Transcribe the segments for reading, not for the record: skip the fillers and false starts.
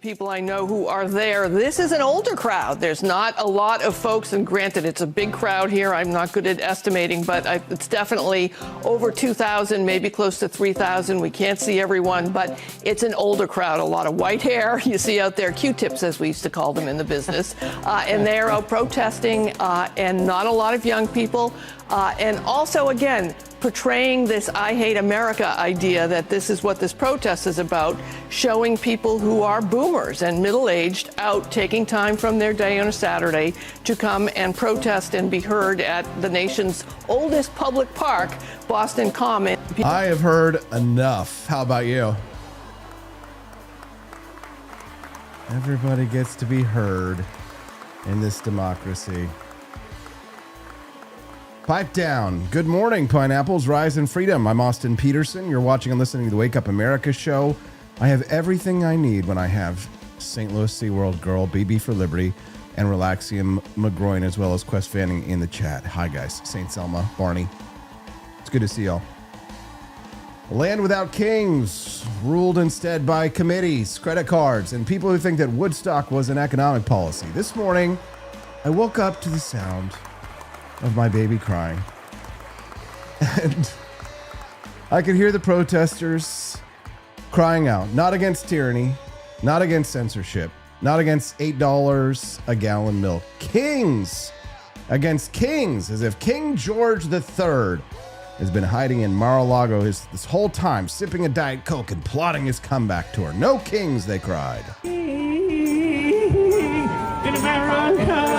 People I know who are there. This is an older crowd. There's not a lot of folks, and granted, it's a big crowd here. I'm not good at estimating, but it's definitely over 2,000, maybe close to 3,000. We can't see everyone, but it's an older crowd. A lot of white hair. You see out there Q-tips, as we used to call them in the business, and they're out protesting, and not a lot of young people. And also, again, portraying this I hate America idea that this is what this protest is about, showing people who are boomers and middle-aged out taking time from their day on a Saturday to come and protest and be heard at the nation's oldest public park, Boston Common. I have heard enough. How about you? Everybody gets to be heard in this democracy. Pipe down. Good morning, pineapples. Rise in freedom. I'm Austin Peterson. You're watching and listening to the Wake Up America show. I have everything I need when I have St. Louis SeaWorld girl, BB for Liberty, and Relaxium McGroin, as well as Quest Fanning in the chat. Hi, guys. St. Selma, Barney. It's good to see y'all. Land without kings, ruled instead by committees, credit cards, and people who think that Woodstock was an economic policy. This morning, I woke up to the sound of my baby crying. And I could hear the protesters crying out, not against tyranny, not against censorship, not against $8 a gallon milk. Kings against kings, as if King George III has been hiding in Mar-a-Lago this whole time, sipping a Diet Coke and plotting his comeback tour. No kings, they cried. In America.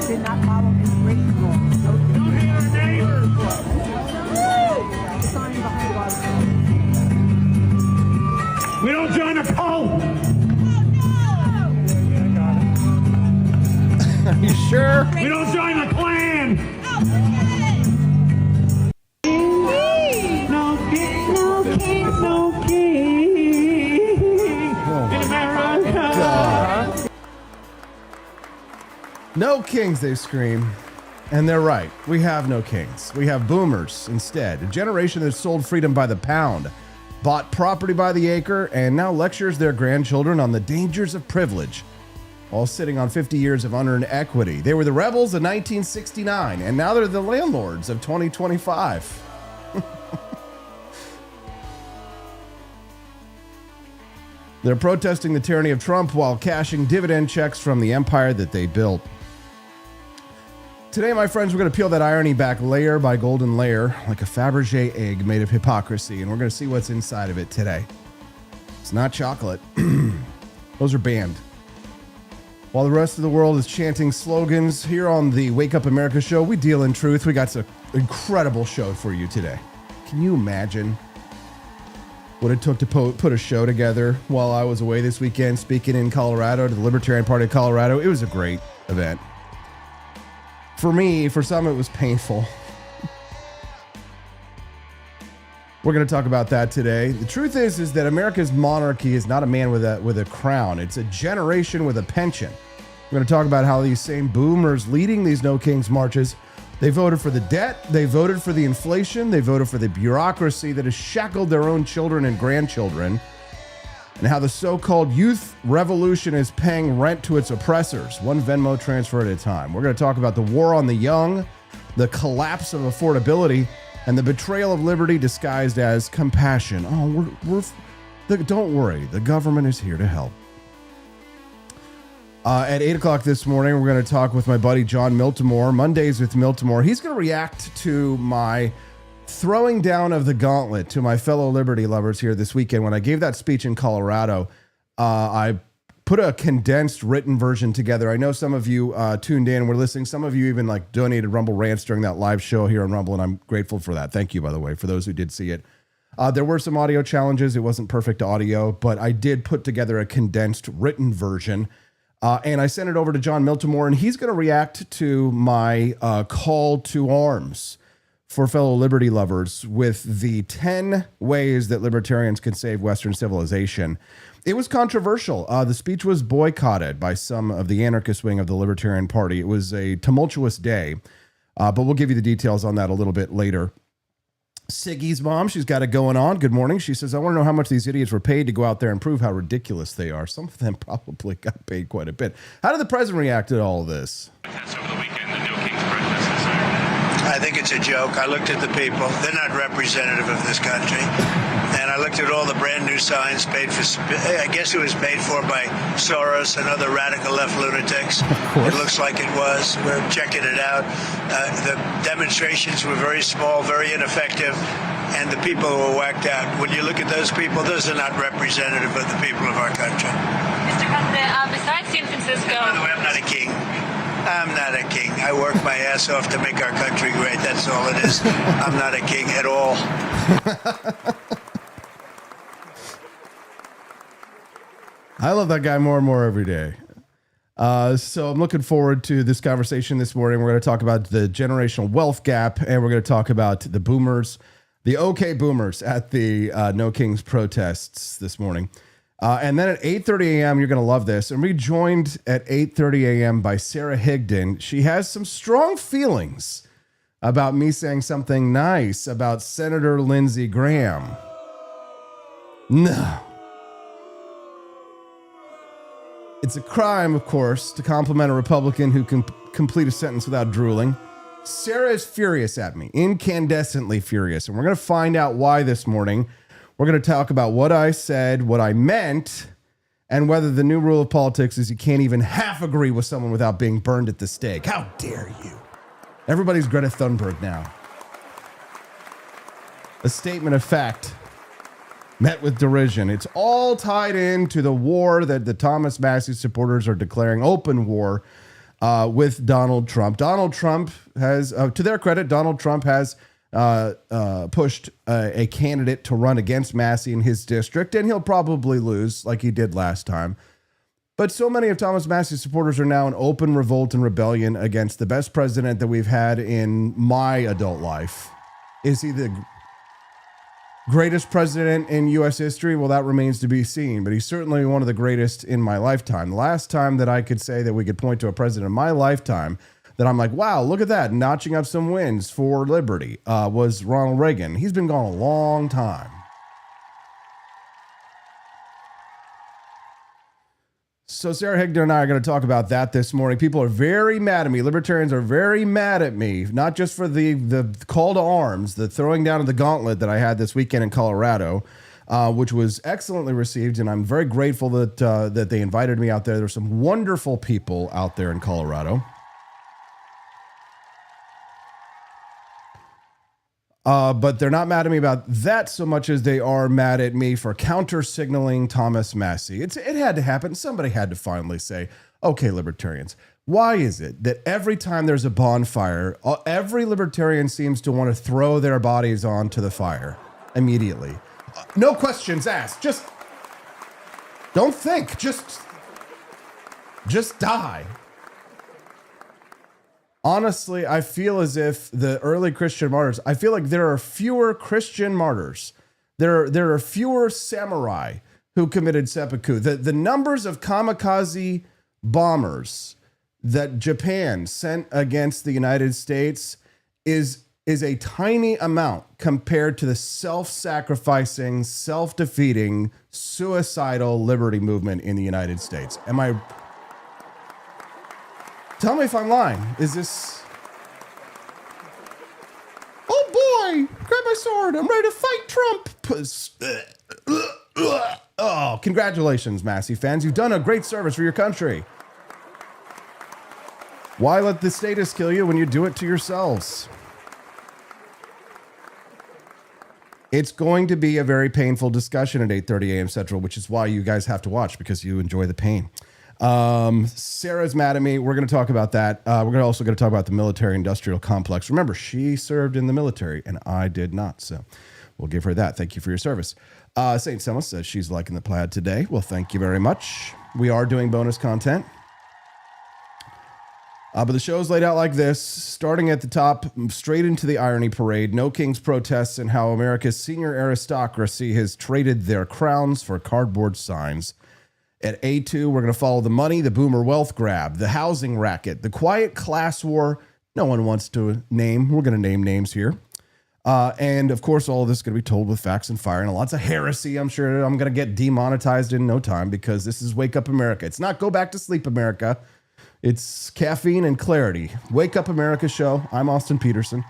Did not follow his written law. Don't hate our neighbors. We don't join a cult. Are you sure? We don't join a clan. No king, no king, no king. In America. God. No kings, they scream. And they're right. We have no kings. We have boomers instead. A generation that sold freedom by the pound, bought property by the acre, and now lectures their grandchildren on the dangers of privilege, while sitting on 50 years of unearned equity. They were the rebels of 1969, and now they're the landlords of 2025. They're protesting the tyranny of Trump while cashing dividend checks from the empire that they built. Today, my friends, we're going to peel that irony back layer by golden layer, like a Fabergé egg made of hypocrisy, and we're going to see what's inside of it today. It's not chocolate. Those are banned. While the rest of the world is chanting slogans, here on the Wake Up America show, we deal in truth. We got an incredible show for you today. Can you imagine what it took to put a show together while I was away this weekend speaking in Colorado to the Libertarian Party of Colorado? It was a great event. For me, for some, it was painful. We're going to talk about that today. The truth is that America's monarchy is not a man with a crown. It's a generation with a pension. We're going to talk about how these same boomers leading these No Kings marches, they voted for the debt, they voted for the inflation, they voted for the bureaucracy that has shackled their own children and grandchildren, and how the so-called youth revolution is paying rent to its oppressors, one Venmo transfer at a time. We're going to talk about the war on the young, the collapse of affordability, and the betrayal of liberty disguised as compassion. Don't worry, the government is here to help. At 8 o'clock this morning, we're going to talk with my buddy John Miltimore, Mondays with Miltimore. He's going to react to my throwing down of the gauntlet to my fellow liberty lovers here this weekend. When I gave that speech in Colorado, I put a condensed written version together. I know some of you tuned in and were listening. Some of you even donated Rumble Rants during that live show here on Rumble, and I'm grateful for that. Thank you, by the way, for those who did see it. There were some audio challenges. It wasn't perfect audio, but I did put together a condensed written version, and I sent it over to John Miltimore, and he's going to react to my call to arms for fellow liberty lovers with the 10 ways that libertarians can save Western civilization. It was controversial. The speech was boycotted by some of the anarchist wing of the Libertarian Party. It was a tumultuous day, but we'll give you the details on that a little bit later. Siggy's mom, she's got it going on. Good morning. She says, I want to know how much these idiots were paid to go out there and prove how ridiculous they are. Some of them probably got paid quite a bit. How did the president react to all of this? Over the weekend, the No Kings protesters. I think it's a joke. I looked at the people. They're not representative of this country. And I looked at all the brand new signs paid for, I guess it was paid for by Soros and other radical left lunatics. It looks like it was. We're checking it out. The demonstrations were very small, very ineffective, and the people were whacked out. When you look at those people, those are not representative of the people of our country. Mr. President, besides San Francisco... By the way, I'm not a king. I'm not a king. I work my ass off to make our country great. That's all it is. I'm not a king at all. I love that guy more and more every day. So I'm looking forward to this conversation this morning. We're going to talk about the generational wealth gap, and we're going to talk about the boomers, the OK boomers at the No Kings protests this morning. And then at 8:30 a.m., you're going to love this. And we joined at 8:30 a.m. by Sara Higdon. She has some strong feelings about me saying something nice about Senator Lindsey Graham. No. It's a crime, of course, to compliment a Republican who can complete a sentence without drooling. Sara is furious at me, incandescently furious. And we're going to find out why this morning. We're going to talk about what I said, what I meant, and whether the new rule of politics is you can't even half agree with someone without being burned at the stake. How dare you? Everybody's Greta Thunberg now. A statement of fact met with derision. It's all tied into the war that the Thomas Massie supporters are declaring, open war with Donald Trump. Donald Trump has, to their credit, Donald Trump has pushed a candidate to run against Massie in his district, and he'll probably lose like he did last time. But so many of Thomas Massie's supporters are now in open revolt and rebellion against the best president that we've had in my adult life. Is he the greatest president in U.S. history? Well, that remains to be seen, but he's certainly one of the greatest in my lifetime. The last time that I could say that we could point to a president in my lifetime that I'm like, wow, look at that, notching up some wins for liberty, was Ronald Reagan. He's been gone a long time. So Sara Higdon and I are going to talk about that this morning. People are very mad at me. Libertarians are very mad at me, not just for the call to arms, the throwing down of the gauntlet that I had this weekend in Colorado, which was excellently received, and I'm very grateful that they invited me out there. There were some wonderful people out there in Colorado. But they're not mad at me about that so much as they are mad at me for counter-signaling Thomas Massie. It had to happen. Somebody had to finally say, okay, libertarians, why is it that every time there's a bonfire, every libertarian seems to want to throw their bodies onto the fire immediately? No questions asked. Just don't think. Just die. Honestly, I feel as if the early Christian martyrs, I feel like there are fewer Christian martyrs. There are fewer samurai who committed seppuku. The numbers of kamikaze bombers that Japan sent against the United States is a tiny amount compared to the self-sacrificing, self-defeating, suicidal liberty movement in the United States. Tell me if I'm lying. Is this... Oh boy, grab my sword. I'm ready to fight Trump. Oh, congratulations, Massie fans. You've done a great service for your country. Why let the status kill you when you do it to yourselves? It's going to be a very painful discussion at 8:30 a.m. Central, which is why you guys have to watch, because you enjoy the pain. Sarah's mad at me. We're going to talk about that. We're also going to talk about the military-industrial complex. Remember, she served in the military, and I did not. So we'll give her that. Thank you for your service. St. Selma says she's liking the plaid today. Well, thank you very much. We are doing bonus content. But the show's laid out like this, starting at the top, straight into the irony parade. No Kings protests and how America's senior aristocracy has traded their crowns for cardboard signs. At A2, we're going to follow the money, the boomer wealth grab, the housing racket, the quiet class war no one wants to name. We're going to name names here. And, of course, all of this is going to be told with facts and fire and lots of heresy. I'm sure I'm going to get demonetized in no time because this is Wake Up America. It's not Go Back to Sleep America. It's caffeine and clarity. Wake Up America show. I'm Austin Peterson.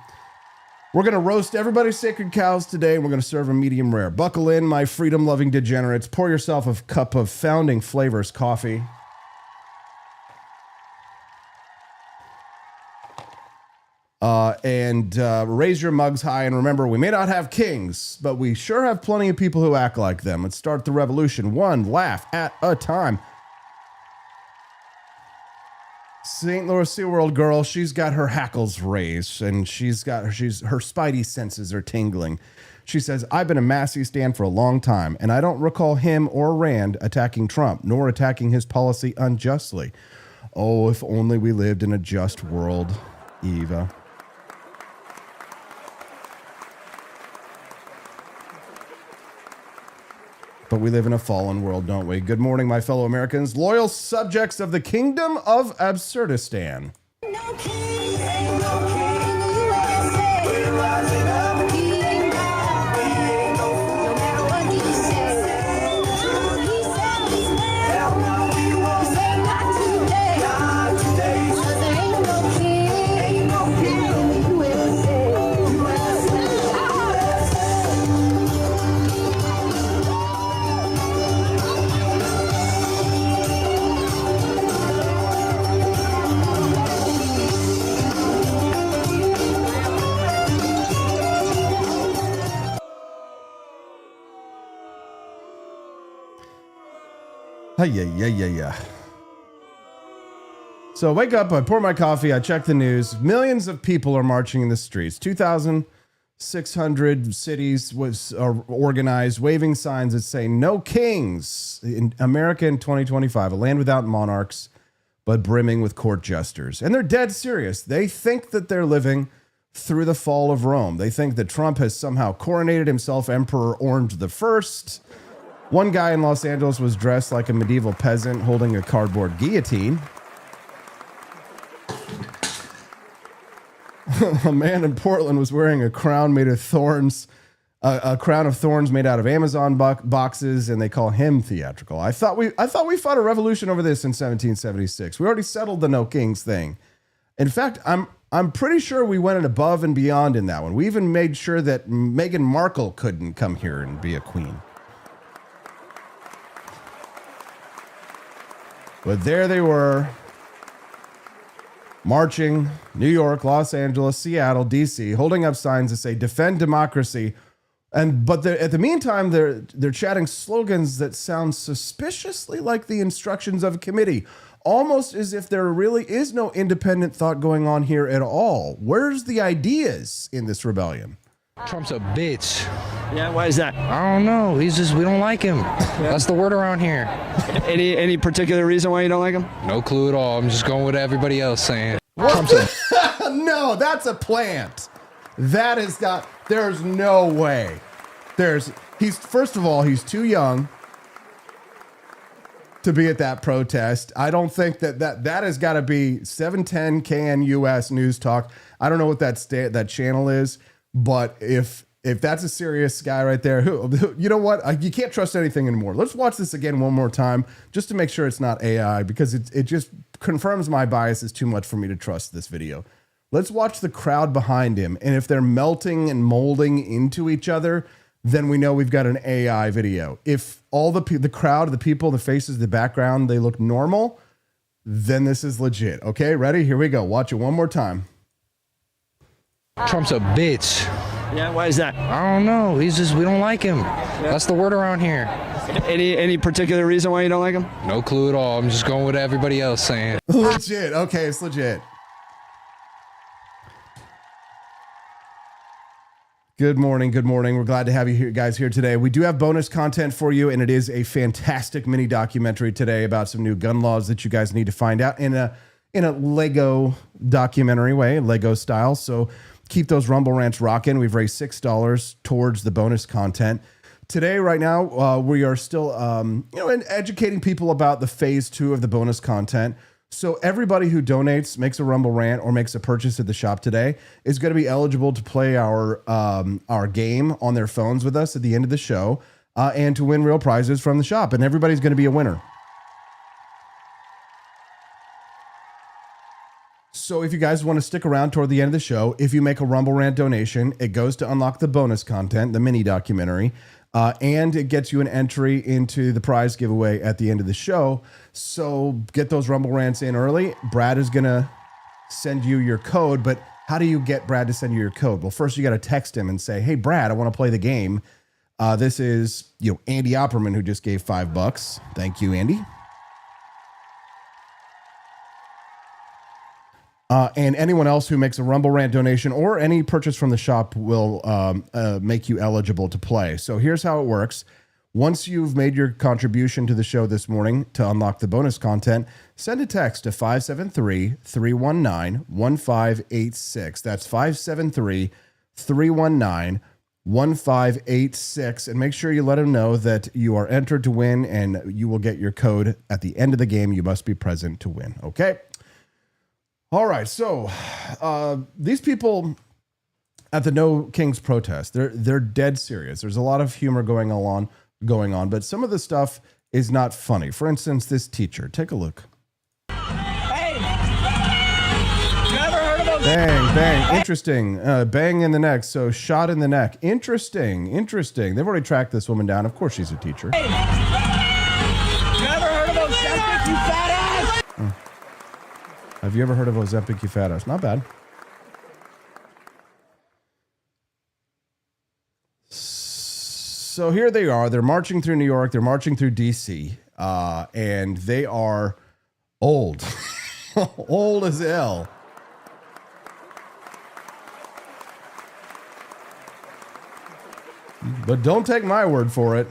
We're going to roast everybody's sacred cows today. We're going to serve a medium rare. Buckle in, my freedom-loving degenerates. Pour yourself a cup of Founding Flavors coffee. And raise your mugs high. And remember, we may not have kings, but we sure have plenty of people who act like them. Let's start the revolution one laugh at a time. St. Louis SeaWorld girl, she's got her hackles raised and her spidey senses are tingling. She says, I've been a Massey stan for a long time, and I don't recall him or Rand attacking Trump, nor attacking his policy unjustly. Oh, if only we lived in a just world, Eva. But we live in a fallen world, don't we? Good morning, my fellow Americans, loyal subjects of the Kingdom of Absurdistan. No king, ain't no king, USA. We're rising up, he ain't down, we ain't no fool. No matter what he says, he said he's mad. Hell no, we won't say not today. Not today. 'Cause there ain't no king in the USA. Yeah. So I wake up, I pour my coffee, I check the news. Millions of people are marching in the streets. 2,600 cities are organized, waving signs that say "No Kings" in America in 2025, a land without monarchs, but brimming with court jesters. And they're dead serious. They think that they're living through the fall of Rome. They think that Trump has somehow coronated himself Emperor Orange the First. One guy in Los Angeles was dressed like a medieval peasant holding a cardboard guillotine. A man in Portland was wearing a crown made of thorns, a crown of thorns made out of Amazon boxes, and they call him theatrical. I thought we fought a revolution over this in 1776. We already settled the No Kings thing. In fact, I'm pretty sure we went above and beyond in that one. We even made sure that Meghan Markle couldn't come here and be a queen. But there they were, marching, New York, Los Angeles, Seattle, D.C., holding up signs that say "Defend democracy." But at the meantime, they're chatting slogans that sound suspiciously like the instructions of a committee, almost as if there really is no independent thought going on here at all. Where's the ideas in this rebellion? Trump's a bitch. Yeah, why is that? I don't know. We don't like him. That's the word around here. Any particular reason why you don't like him? No clue at all. I'm just going with everybody else saying. No, that's a plant. That is not. There's no way. First of all, he's too young to be at that protest. I don't think that has got to be 710 KNUS News Talk. I don't know what that channel is. But if that's a serious guy right there, who you know what? You can't trust anything anymore. Let's watch this again one more time just to make sure it's not AI, because it just confirms my bias is too much for me to trust this video. Let's watch the crowd behind him. And if they're melting and molding into each other, then we know we've got an AI video. If all the crowd, the people, the faces, the background, they look normal, then this is legit. Okay, ready? Here we go. Watch it one more time. Trump's a bitch. Yeah, why is that? I don't know. We don't like him. That's the word around here. Any particular reason why you don't like him? No clue at all. I'm just going with everybody else saying. Legit. Okay, it's legit. Good morning. We're glad to have you guys here today. We do have bonus content for you, and it is a fantastic mini documentary today about some new gun laws that you guys need to find out. And in a Lego documentary way, Lego style. So keep those Rumble Rants rocking. We've raised $6 towards the bonus content. Today, right now, we are still educating people about the phase 2 of the bonus content. So everybody who donates, makes a Rumble Rant, or makes a purchase at the shop today is going to be eligible to play our game on their phones with us at the end of the show and to win real prizes from the shop. And everybody's going to be a winner. So if you guys want to stick around toward the end of the show, if you make a Rumble Rant donation, it goes to unlock the bonus content, the mini documentary. And it gets you an entry into the prize giveaway at the end of the show. So get those Rumble Rants in early. Brad is going to send you your code. But how do you get Brad to send you your code? Well, first you got to text him and say, hey, Brad, I want to play the game. This is Andy Opperman, who just gave $5. Thank you, Andy. And anyone else who makes a Rumble Rant donation or any purchase from the shop will make you eligible to play. So here's how it works. Once you've made your contribution to the show this morning to unlock the bonus content, send a text to 573-319-1586. That's 573-319-1586. And make sure you let them know that you are entered to win, and you will get your code at the end of the game. You must be present to win. Okay? All right, so these people at the No Kings protest, they're dead serious. There's a lot of humor going on, but some of the stuff is not funny. For instance, this teacher. Take a look. Hey! You ever heard of those? Bang, bang. Interesting. Bang in the neck. So shot in the neck. Interesting. They've already tracked this woman down. Of course she's a teacher. Hey! You ever heard of those Ozempic, you fat ass? Have you ever heard of Ozempic, you fat ass? Not bad. So here they are. They're marching through New York. They're marching through D.C. And they are old. Old as hell. But don't take my word for it.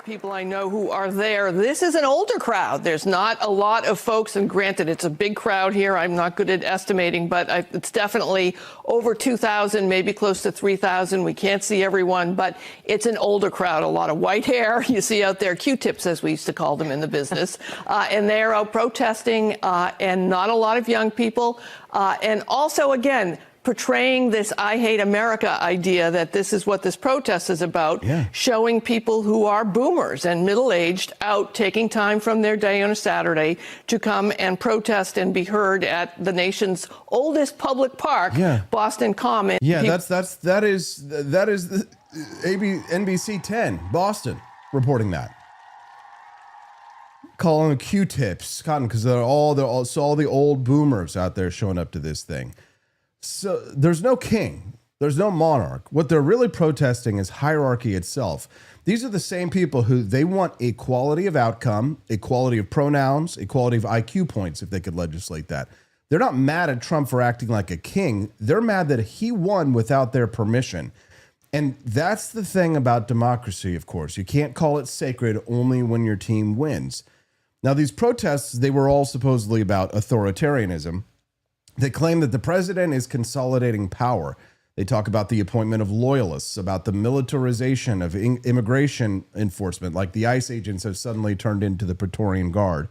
People I know who are there. This is an older crowd. There's not a lot of folks, and granted, it's a big crowd here. I'm not good at estimating, but it's definitely over 2,000, maybe close to 3,000. We can't see everyone, but it's an older crowd. A lot of white hair. You see out there Q-tips, as we used to call them in the business. And they're out protesting, and not a lot of young people. And also, again, portraying this I hate America idea that this is what this protest is about, showing people who are boomers and middle-aged out taking time from their day on a Saturday to come and protest and be heard at the nation's oldest public park, Boston Common. Yeah, that is the NBC 10, Boston, reporting that. Calling them Q-tips, Cotton, because they're all the old boomers out there showing up to this thing. So there's no king, there's no monarch. What they're really protesting is hierarchy itself. These are the same people who they want equality of outcome, equality of pronouns, equality of IQ points, if they could legislate that. They're not mad at Trump for acting like a king. They're mad that he won without their permission. And that's the thing about democracy, of course. You can't call it sacred only when your team wins. Now, these protests, they were all supposedly about authoritarianism. They claim that the president is consolidating power. They talk about the appointment of loyalists, about the militarization of immigration enforcement, like the ICE agents have suddenly turned into the Praetorian Guard.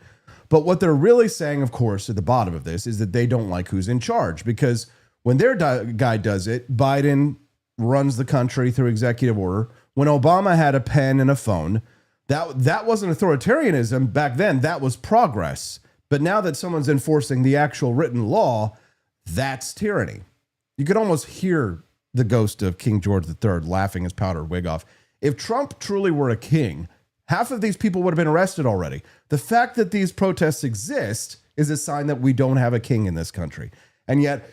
But what they're really saying, of course, at the bottom of this is that they don't like who's in charge, because when their guy does it, Biden runs the country through executive order. When Obama had a pen and a phone, that wasn't authoritarianism back then. That was progress. But now that someone's enforcing the actual written law, that's tyranny. You could almost hear the ghost of King George III laughing his powdered wig off. If Trump truly were a king, half of these people would have been arrested already. The fact that these protests exist is a sign that we don't have a king in this country. And yet,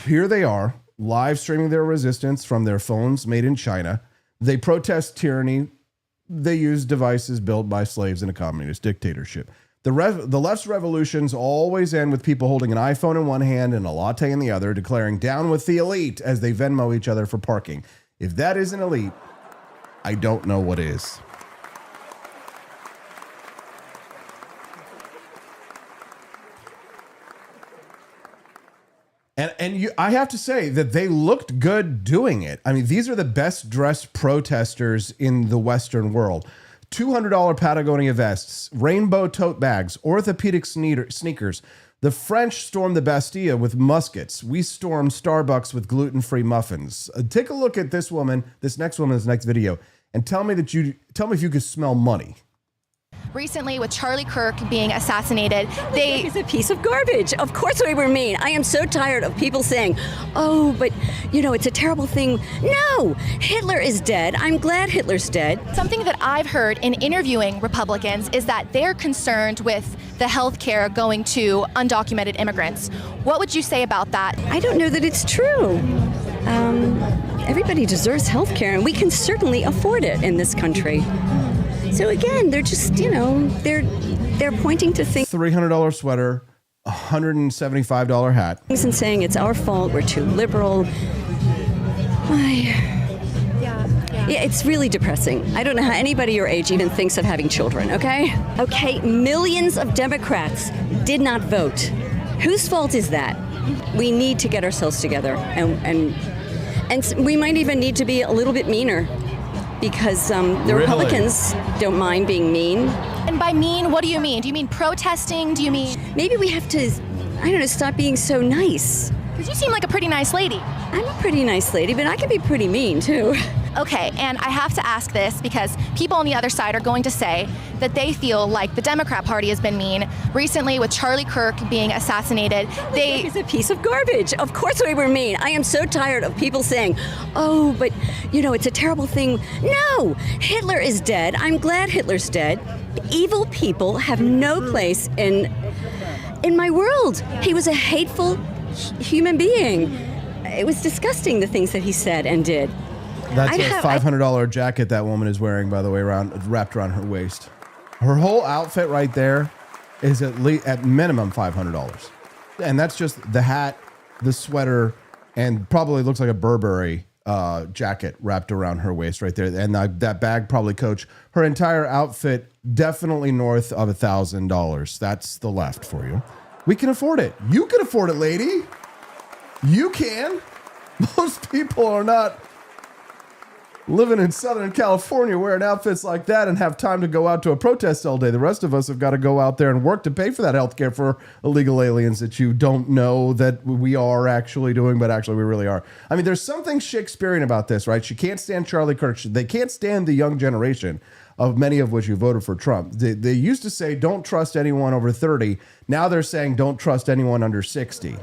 here they are, live streaming their resistance from their phones made in China. They protest tyranny. They use devices built by slaves in a communist dictatorship. The left's revolutions always end with people holding an iPhone in one hand and a latte in the other, declaring down with the elite as they Venmo each other for parking. If that isn't elite, I don't know what is. I have to say that they looked good doing it. I mean, these are the best dressed protesters in the Western world. $200 Patagonia vests, rainbow tote bags, orthopedic sneakers. The French stormed the Bastille with muskets. We stormed Starbucks with gluten-free muffins. Take a look at this woman, this next woman in this next video, and tell me if you could smell money. Recently, with Charlie Kirk being assassinated, they is a piece of garbage. Of course we were mean. I am so tired of people saying, oh, but, it's a terrible thing. No, Hitler is dead. I'm glad Hitler's dead. Something that I've heard in interviewing Republicans is that they're concerned with the health care going to undocumented immigrants. What would you say about that? I don't know that it's true. Everybody deserves health care, and we can certainly afford it in this country. So again, they're just, they're pointing to things. $300 sweater, $175 hat. And saying it's our fault, we're too liberal. Yeah, it's really depressing. I don't know how anybody your age even thinks of having children, okay? Okay, millions of Democrats did not vote. Whose fault is that? We need to get ourselves together, and we might even need to be a little bit meaner. Because the Republicans don't mind being mean. And by mean, what do you mean? Do you mean protesting? Do you mean... Maybe we have to, stop being so nice. Because you seem like a pretty nice lady. I'm a pretty nice lady, but I can be pretty mean, too. Okay, and I have to ask this because people on the other side are going to say that they feel like the Democrat Party has been mean. Recently, with Charlie Kirk being assassinated, they... is a piece of garbage. Of course we were mean. I am so tired of people saying, oh, but, it's a terrible thing. No, Hitler is dead. I'm glad Hitler's dead. Evil people have no place in my world. He was a hateful human being. It was disgusting, the things that he said and did. That's a $500 jacket that woman is wearing, by the way, wrapped around her waist. Her whole outfit right there is at minimum $500. And that's just the hat, the sweater, and probably looks like a Burberry jacket wrapped around her waist right there. And that bag probably, Coach, her entire outfit definitely north of $1,000. That's the left for you. We can afford it. You can afford it, lady. You can. Most people are not living in Southern California wearing outfits like that and have time to go out to a protest all day. The rest of us have got to go out there and work to pay for that health care for illegal aliens that you don't know that we are actually doing, but actually we really are. I mean, there's something Shakespearean about this, right? She can't stand Charlie Kirk. They can't stand the young generation, of many of which who voted for Trump. They used to say, don't trust anyone over 30. Now they're saying, don't trust anyone under 60.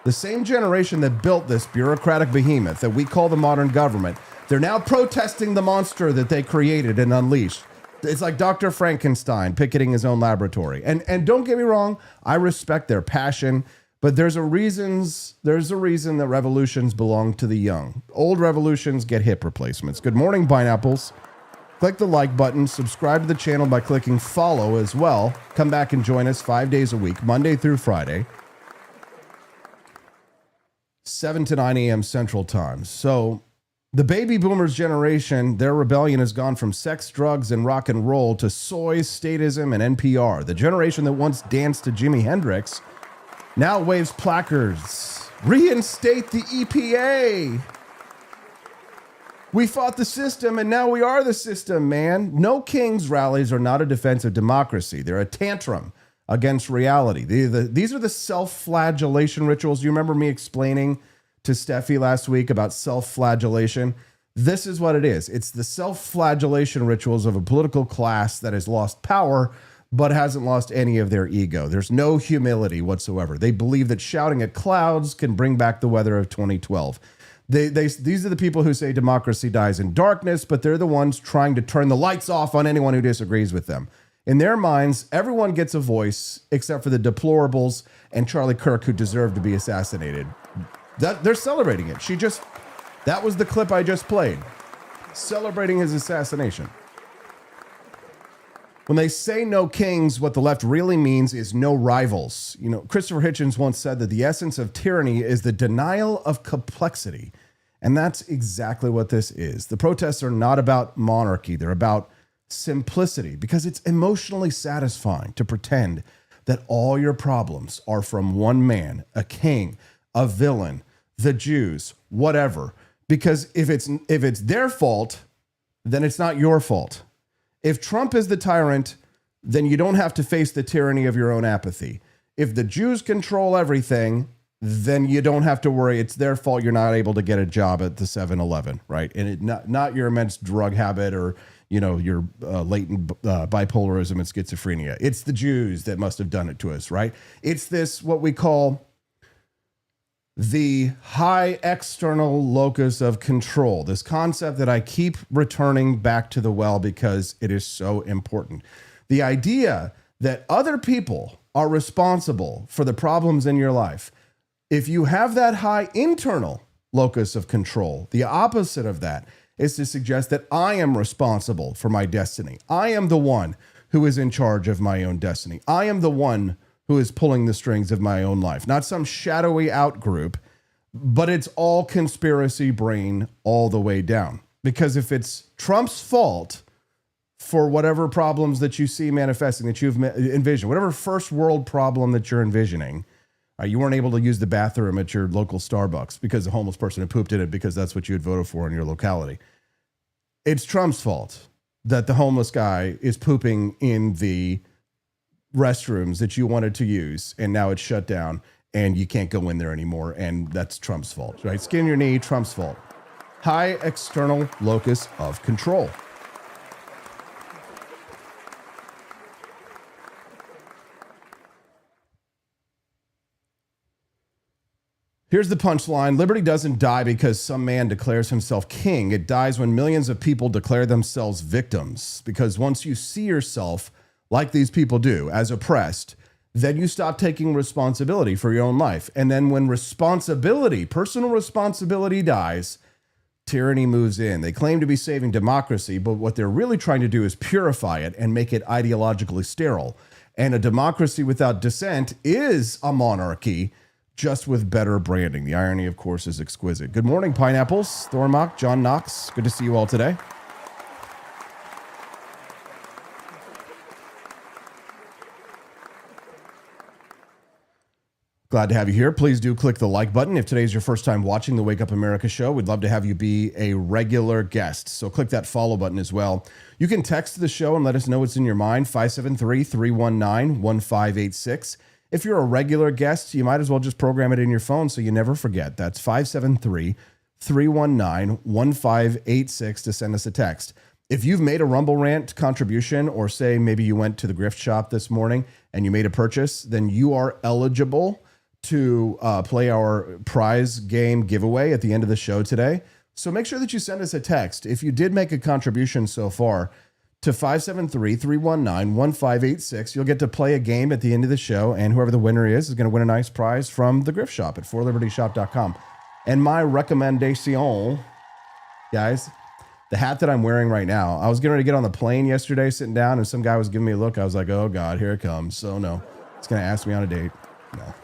The same generation that built this bureaucratic behemoth that we call the modern government, they're now protesting the monster that they created and unleashed. It's like Dr. Frankenstein picketing his own laboratory. And don't get me wrong, I respect their passion, but there's a reason that revolutions belong to the young. Old revolutions get hip replacements. Good morning, pineapples. Click the like button, subscribe to the channel by clicking follow as well. Come back and join us 5 days a week, Monday through Friday, 7 to 9 a.m. Central Time. So the baby boomers generation, their rebellion has gone from sex, drugs, and rock and roll to soy, statism, and NPR. The generation that once danced to Jimi Hendrix now waves placards. Reinstate the EPA. We fought the system, and now we are the system, man. No King's rallies are not a defense of democracy. They're a tantrum against reality. These are the self-flagellation rituals. You remember me explaining to Steffi last week about self-flagellation? This is what it is. It's the self-flagellation rituals of a political class that has lost power but hasn't lost any of their ego. There's no humility whatsoever. They believe that shouting at clouds can bring back the weather of 2012. These are the people who say democracy dies in darkness, but they're the ones trying to turn the lights off on anyone who disagrees with them. In their minds, everyone gets a voice except for the deplorables and Charlie Kirk, who deserve to be assassinated. They're celebrating it. That was the clip I just played, celebrating his assassination. When they say no kings, what the left really means is no rivals. Christopher Hitchens once said that the essence of tyranny is the denial of complexity. And that's exactly what this is. The protests are not about monarchy. They're about simplicity, because it's emotionally satisfying to pretend that all your problems are from one man, a king, a villain, the Jews, whatever. Because if it's their fault, then it's not your fault. If Trump is the tyrant, then you don't have to face the tyranny of your own apathy. If the Jews control everything, then you don't have to worry. It's their fault you're not able to get a job at the 7-Eleven, right? And it not your immense drug habit or your latent bipolarism and schizophrenia. It's the Jews that must have done it to us, right? It's this what we call the high external locus of control, this concept that I keep returning back to the well because it is so important. The idea that other people are responsible for the problems in your life. If you have that high internal locus of control, the opposite of that is to suggest that I am responsible for my destiny. I am the one who is in charge of my own destiny. I am the one who is pulling the strings of my own life, not some shadowy out group, but it's all conspiracy brain all the way down. Because if it's Trump's fault for whatever problems that you see manifesting, that you've envisioned, whatever first world problem that you're envisioning, you weren't able to use the bathroom at your local Starbucks because a homeless person had pooped in it because that's what you had voted for in your locality. It's Trump's fault that the homeless guy is pooping in the restrooms that you wanted to use, and now it's shut down and you can't go in there anymore, and that's Trump's fault, right? Skin your knee, Trump's fault. High external locus of control. Here's the punchline. Liberty doesn't die because some man declares himself king. It dies when millions of people declare themselves victims. Because once you see yourself, like these people do, as oppressed, then you stop taking responsibility for your own life. And then when responsibility, personal responsibility dies, tyranny moves in. They claim to be saving democracy, but what they're really trying to do is purify it and make it ideologically sterile. And a democracy without dissent is a monarchy, just with better branding. The irony, of course, is exquisite. Good morning, Pineapples, Thormock, John Knox. Good to see you all today. Glad to have you here. Please do click the like button. If today's your first time watching the Wake Up America show, we'd love to have you be a regular guest. So click that follow button as well. You can text the show and let us know what's in your mind, 573-319-1586. If you're a regular guest, you might as well just program it in your phone so you never forget. That's 573-319-1586 to send us a text. If you've made a Rumble Rant contribution, or say maybe you went to the gift shop this morning and you made a purchase, then you are eligible to play our prize game giveaway at the end of the show today. So make sure that you send us a text if you did make a contribution so far to 573-319-1586. You'll get to play a game at the end of the show, and whoever the winner is going to win a nice prize from the gift shop at forlibertyshop.com. And my recommendation, guys, the hat that I'm wearing right now, I was getting ready to get on the plane yesterday, sitting down, and some guy was giving me a look. I was like, oh God, here it comes. So no, it's going to ask me on a date. No.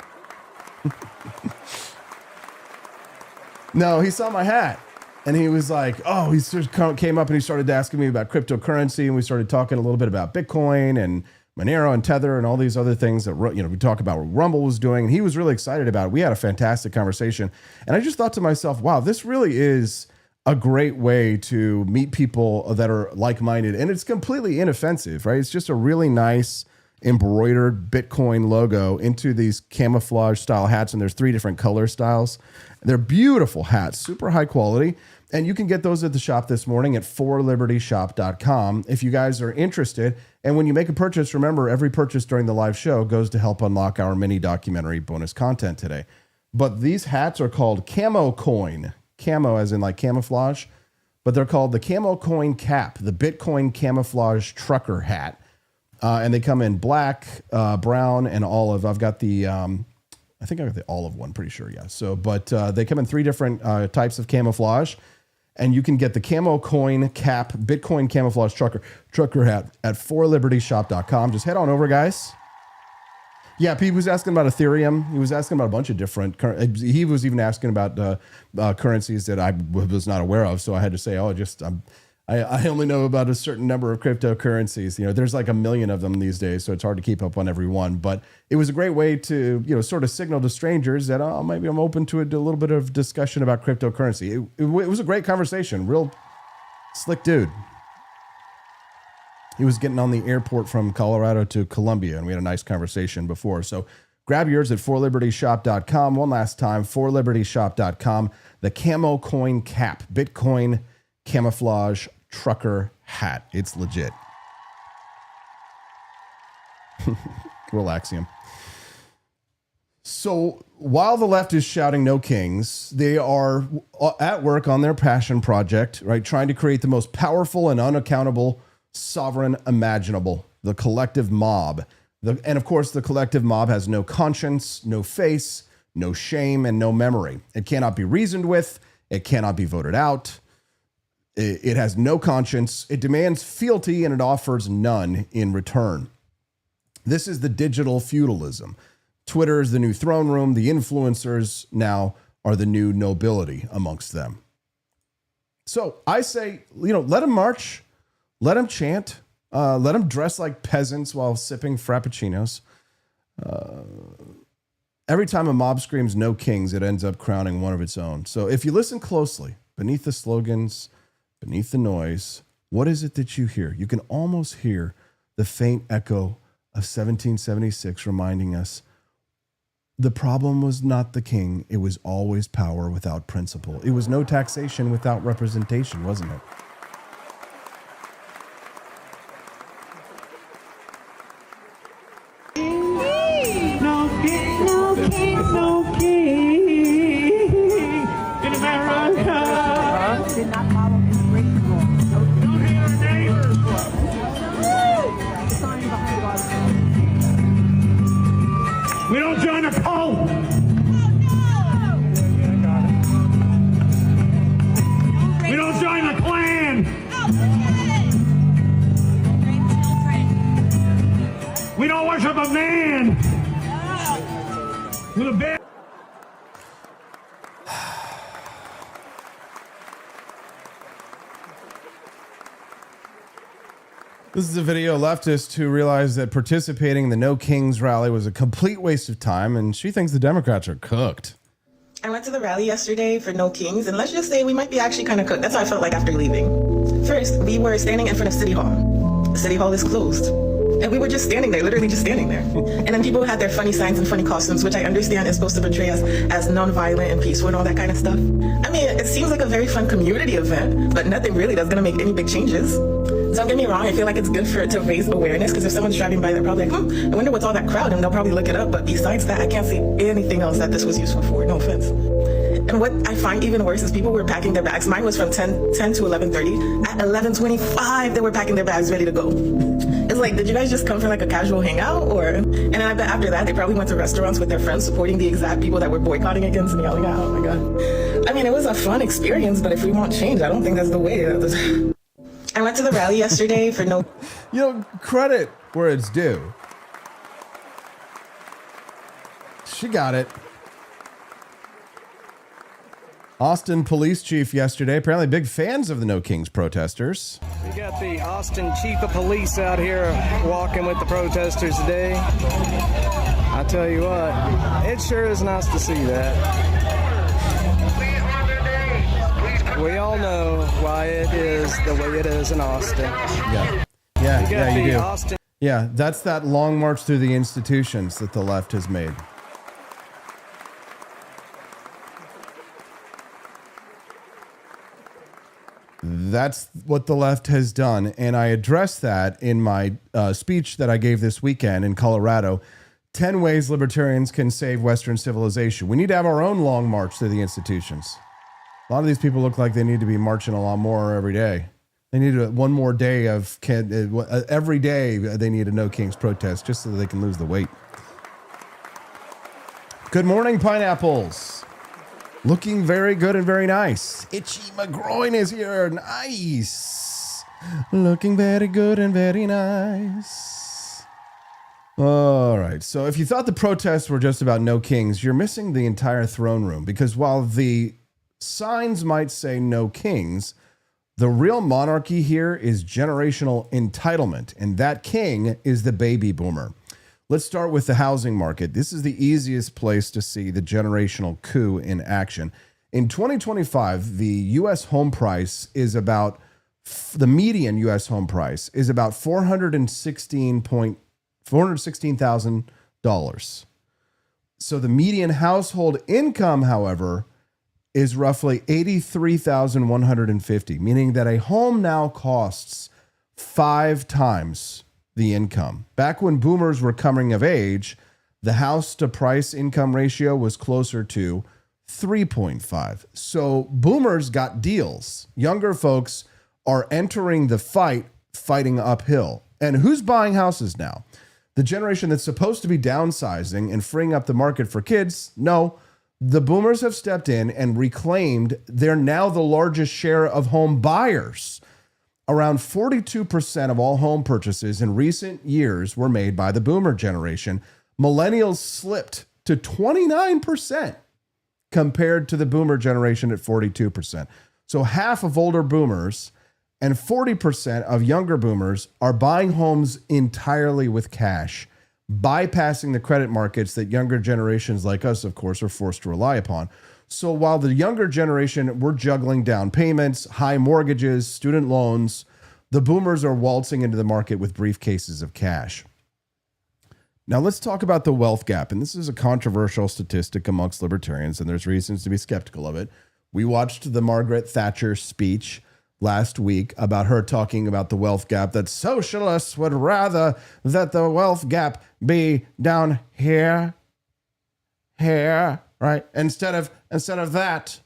No, he saw my hat. And he was like, oh, he just came up and he started asking me about cryptocurrency. And we started talking a little bit about Bitcoin and Monero and Tether and all these other things that, we talk about what Rumble was doing. And he was really excited about it. We had a fantastic conversation. And I just thought to myself, wow, this really is a great way to meet people that are like-minded. And it's completely inoffensive, right? It's just a really nice embroidered Bitcoin logo into these camouflage style hats. And there's 3 different color styles. They're beautiful hats, super high quality. And you can get those at the shop this morning at forlibertyshop.com if you guys are interested. And when you make a purchase, remember, every purchase during the live show goes to help unlock our mini documentary bonus content today. But these hats are called Camo Coin. Camo as in like camouflage. But they're called the Camo Coin Cap, the Bitcoin camouflage trucker hat. And they come in black, brown, and olive. I've got the... I think I got the olive one, pretty sure, yeah. So, but they come in 3 different types of camouflage, and you can get the Camo Coin Cap Bitcoin Camouflage Trucker hat at forlibertyshop.com. Just head on over, guys. Yeah, he was asking about Ethereum. He was asking about a bunch of different. He was even asking about currencies that I was not aware of. So I had to say, I only know about a certain number of cryptocurrencies. You know, there's like a million of them these days, so it's hard to keep up on every one. But it was a great way to, you know, sort of signal to strangers that, oh, maybe I'm open to a little bit of discussion about cryptocurrency. It was a great conversation. Real slick dude. He was getting on the airport from Colorado to Columbia, and we had a nice conversation before. So grab yours at forlibertyshop.com. One last time, forlibertyshop.com. The camo coin cap, Bitcoin camouflage trucker hat. It's legit. Relaxium. So while the left is shouting no kings, they are at work on their passion project, right? Trying to create the most powerful and unaccountable sovereign imaginable, the collective mob. And of course, the collective mob has no conscience, no face, no shame, and no memory. It cannot be reasoned with. It cannot be voted out. It has no conscience. It demands fealty, and it offers none in return. This is the digital feudalism. Twitter is the new throne room. The influencers now are the new nobility amongst them. So I say, you know, let them march, let them chant, let them dress like peasants while sipping frappuccinos. Every time a mob screams no kings, it ends up crowning one of its own. So if you listen closely, beneath the slogans, beneath the noise, what is it that you hear? You can almost hear the faint echo of 1776 reminding us the problem was not the king. It was always power without principle. It was no taxation without representation, wasn't it? No king, no king, no king in America. Did not follow his great law. Don't hate our neighbors. We don't join a cult. We don't join a clan. We don't worship a man with a bear. This is a video leftist who realized that participating in the No Kings rally was a complete waste of time, and she thinks the Democrats are cooked. I went to the rally yesterday for No Kings, and let's just say we might be actually kind of cooked. That's how I felt like after leaving. First, we were standing in front of City Hall. The City Hall is closed. And we were just standing there, literally just standing there. And then people had their funny signs and funny costumes, which I understand is supposed to portray us as non-violent and peaceful and all that kind of stuff. I mean, it seems like a very fun community event, but nothing really that's going to make any big changes. Don't get me wrong, I feel like it's good for it to raise awareness, because if someone's driving by, they're probably like, I wonder what's all that crowd, and they'll probably look it up. But besides that, I can't see anything else that this was useful for, no offense. And what I find even worse is people were packing their bags. Mine was from 10 to 11:30. At 11:25, they were packing their bags ready to go. It's like, did you guys just come for like a casual hangout? And then I bet after that, they probably went to restaurants with their friends, supporting the exact people that were boycotting against and yelling out. Oh my God. I mean, it was a fun experience, but if we want change, I don't think that's the way. I went to the rally yesterday for no... You know, credit where it's due. She got it. Austin police chief yesterday, apparently big fans of the No Kings protesters. We got the Austin chief of police out here walking with the protesters today. I tell you what, it sure is nice to see that. We all know why it is the way it is in Austin. Yeah, you do. Austin. Yeah, that's that long march through the institutions that the left has made. That's what the left has done. And I addressed that in my speech that I gave this weekend in Colorado. 10 ways libertarians can save Western civilization. We need to have our own long march through the institutions. A lot of these people look like they need to be marching a lot more every day. They need one more day of every day. They need a No Kings protest just so they can lose the weight. Good morning, pineapples. Looking very good and very nice. Itchy McGroin is here. Nice. Looking very good and very nice. All right. So if you thought the protests were just about No Kings, you're missing the entire throne room, because while the signs might say No Kings, The real monarchy here is generational entitlement, and that king is the baby boomer. Let's start with the housing market. This is the easiest place to see the generational coup in action. In 2025, the U.S. home price is about, the median U.S. home price is about $416,000. So the median household income, however, is roughly $83,150, meaning that a home now costs 5 times the income. Back when boomers were coming of age, the house to price income ratio was closer to 3.5. So boomers got deals. Younger folks are entering the fighting uphill. And who's buying houses now? The generation that's supposed to be downsizing and freeing up the market for kids? No. The boomers have stepped in and reclaimed they're now the largest share of home buyers. Around 42% of all home purchases in recent years were made by the boomer generation. Millennials slipped to 29% compared to the boomer generation at 42%. So half of older boomers and 40% of younger boomers are buying homes entirely with cash, bypassing the credit markets that younger generations like us, of course, are forced to rely upon. So while the younger generation, we're juggling down payments, high mortgages, student loans, the boomers are waltzing into the market with briefcases of cash. Now let's talk about the wealth gap. And this is a controversial statistic amongst libertarians, and there's reasons to be skeptical of it. We watched the Margaret Thatcher speech last week about her talking about the wealth gap, that socialists would rather that the wealth gap be down here, right? Instead of that,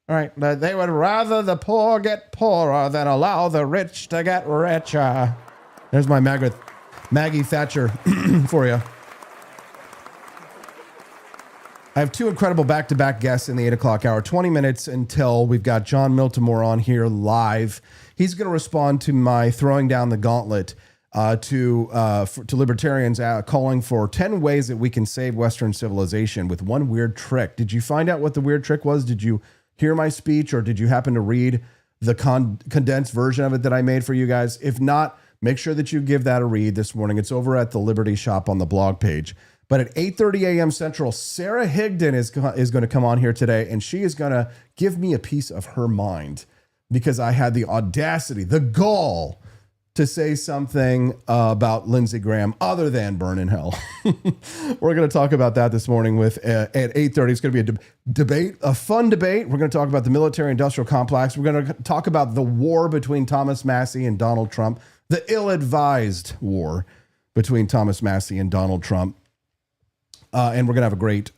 right? They would rather the poor get poorer than allow the rich to get richer. There's my Maggie Thatcher for you. I have 2 incredible back-to-back guests in the 8 o'clock hour, 20 minutes until we've got John Miltimore on here live. He's going to respond to my throwing down the gauntlet to libertarians calling for 10 ways that we can save Western civilization with one weird trick. Did you find out what the weird trick was? Did you hear my speech, or did you happen to read the condensed version of it that I made for you guys? If not, make sure that you give that a read this morning. It's over at the Liberty Shop on the blog page. But at 8:30 a.m. Central, Sara Higdon is going to come on here today, and she is going to give me a piece of her mind because I had the audacity, the gall, to say something about Lindsey Graham other than burn in hell. We're going to talk about that this morning at 8:30. It's going to be a debate, a fun debate. We're going to talk about the military-industrial complex. We're going to talk about the war between Thomas Massie and Donald Trump, the ill-advised war between Thomas Massie and Donald Trump. And we're going to have a great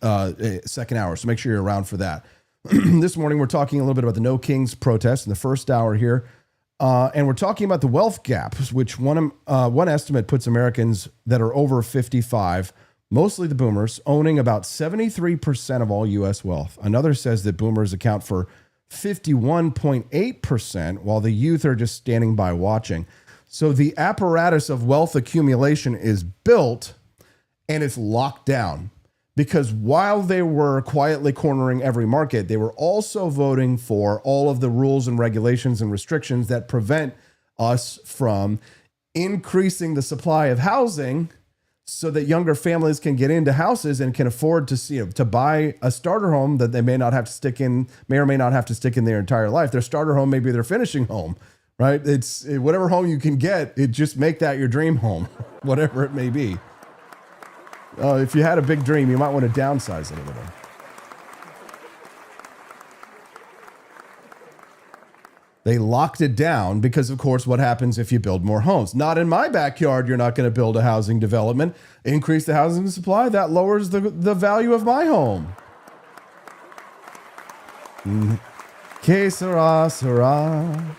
second hour, so make sure you're around for that. This morning, we're talking a little bit about the No Kings protest in the first hour here. And we're talking about the wealth gap, which one estimate puts Americans that are over 55, mostly the boomers, owning about 73% of all U.S. wealth. Another says that boomers account for 51.8%, while the youth are just standing by watching. So the apparatus of wealth accumulation is built, and it's locked down, because while they were quietly cornering every market, they were also voting for all of the rules and regulations and restrictions that prevent us from increasing the supply of housing so that younger families can get into houses and can afford to buy a starter home that they may or may not have to stick in their entire life. Their starter home may be their finishing home, right? It's whatever home you can get, just make that your dream home, whatever it may be. If you had a big dream, you might want to downsize it a little. They locked it down because, of course, what happens if you build more homes? Not in my backyard, you're not going to build a housing development. Increase the housing supply, that lowers the value of my home. Que sera, sera.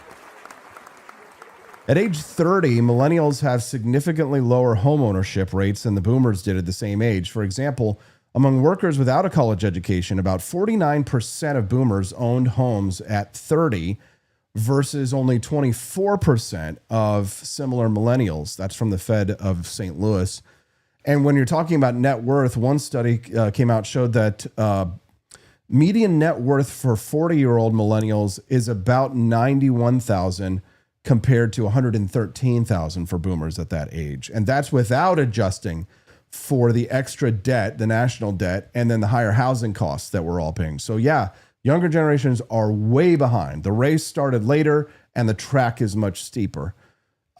At age 30, millennials have significantly lower homeownership rates than the boomers did at the same age. For example, among workers without a college education, about 49% of boomers owned homes at 30 versus only 24% of similar millennials. That's from the Fed of St. Louis. And when you're talking about net worth, one study came out showed that Median net worth for 40-year-old millennials is about 91,000 compared to 113,000 for boomers at that age. And that's without adjusting for the extra debt, the national debt, and then the higher housing costs that we're all paying. So yeah, younger generations are way behind. The race started later and the track is much steeper.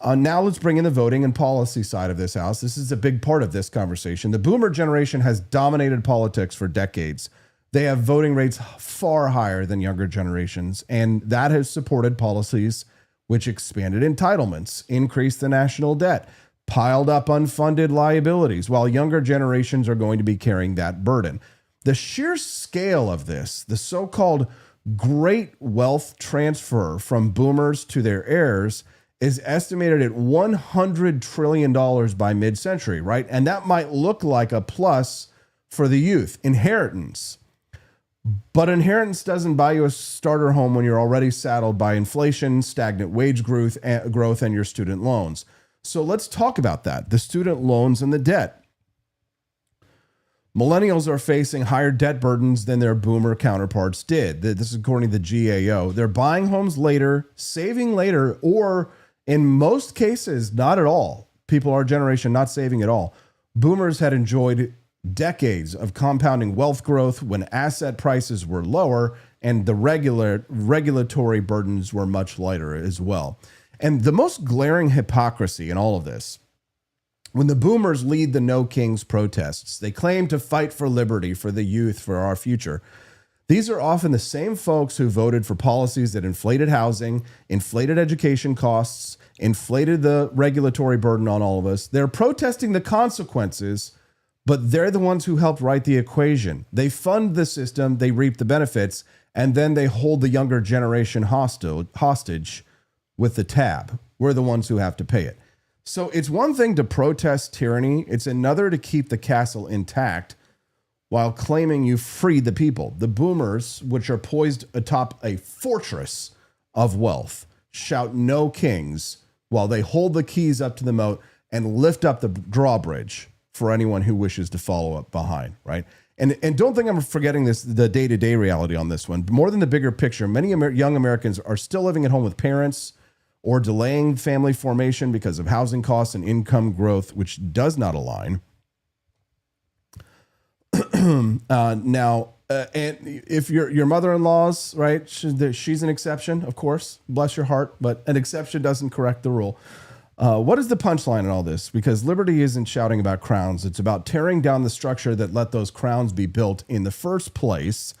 Now let's bring in the voting and policy side of this house. This is a big part of this conversation. The boomer generation has dominated politics for decades. They have voting rates far higher than younger generations, and that has supported policies which expanded entitlements, increased the national debt, piled up unfunded liabilities, while younger generations are going to be carrying that burden. The sheer scale of this, the so-called great wealth transfer from boomers to their heirs, is estimated at $100 trillion by mid-century, right? And that might look like a plus for the youth, inheritance. But inheritance doesn't buy you a starter home when you're already saddled by inflation, stagnant wage growth, and your student loans. So let's talk about that, the student loans and the debt. Millennials are facing higher debt burdens than their boomer counterparts did. This is according to the GAO. They're buying homes later, saving later, or in most cases, not at all. People our generation not saving at all. Boomers had enjoyed decades of compounding wealth growth when asset prices were lower and the regulatory burdens were much lighter as well. And the most glaring hypocrisy in all of this, when the boomers lead the No Kings protests, they claim to fight for liberty, for the youth, for our future. These are often the same folks who voted for policies that inflated housing, inflated education costs, inflated the regulatory burden on all of us. They're protesting the consequences, but they're the ones who helped write the equation. They fund the system, they reap the benefits, and then they hold the younger generation hostage with the tab. We're the ones who have to pay it. So it's one thing to protest tyranny. It's another to keep the castle intact while claiming you freed the people. The boomers, which are poised atop a fortress of wealth, shout no kings while they hold the keys up to the moat and lift up the drawbridge for anyone who wishes to follow up behind, right? And don't think I'm forgetting the day-to-day reality on this one. More than the bigger picture, many young Americans are still living at home with parents or delaying family formation because of housing costs and income growth, which does not align. Now, and if your mother-in-law's, right, she's an exception, of course, bless your heart, but an exception doesn't correct the rule. What is the punchline in all this? Because liberty isn't shouting about crowns. It's about tearing down the structure that let those crowns be built in the first place.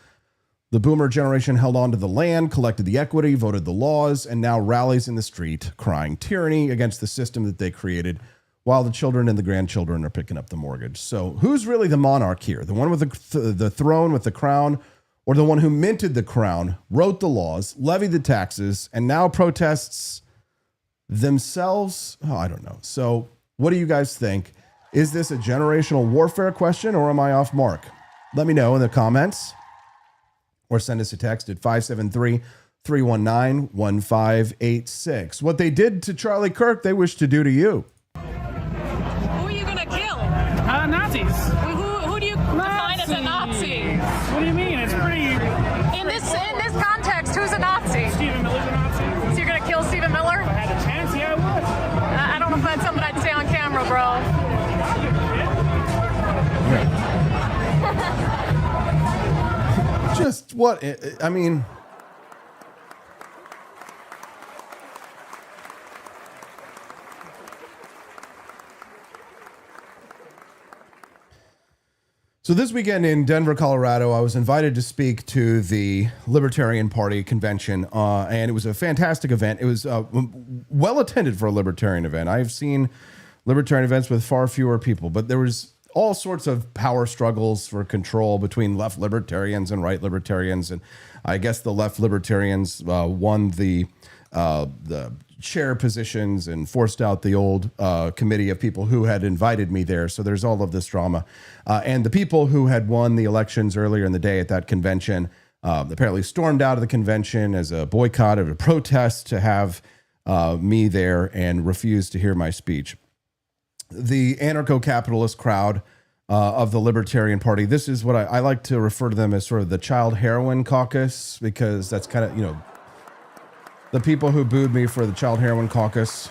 The boomer generation held on to the land, collected the equity, voted the laws, and now rallies in the street crying tyranny against the system that they created, while the children and the grandchildren are picking up the mortgage. So who's really the monarch here? The one with the throne with the crown, or the one who minted the crown, wrote the laws, levied the taxes, and now protests themselves? Oh, I don't know. So what do you guys think? Is this a generational warfare question, or am I off mark? Let me know in the comments, or send us a text at 573-319-1586. What they did to Charlie Kirk, they wish to do to you. Who are you gonna kill? Nazis. Who do you define as a Nazi? What do you mean? It's pretty. In this context, who's a Nazi? Stephen Miller's a Nazi. So you're gonna kill Stephen Miller? If I had a chance, yeah, I would. I don't know if that's something I'd say on camera, bro. Just what? I mean, so this weekend in Denver, Colorado, I was invited to speak to the Libertarian Party convention, and it was a fantastic event. It was well attended for a Libertarian event. I've seen Libertarian events with far fewer people, but there was all sorts of power struggles for control between left libertarians and right libertarians. And I guess the left libertarians won the chair positions and forced out the old committee of people who had invited me there. So there's all of this drama. And the people who had won the elections earlier in the day at that convention apparently stormed out of the convention as a boycott of a protest to have me there and refused to hear my speech. The anarcho-capitalist crowd of the Libertarian Party. This is what I like to refer to them as sort of the child heroin caucus, because that's kind of, you know, the people who booed me for the child heroin caucus.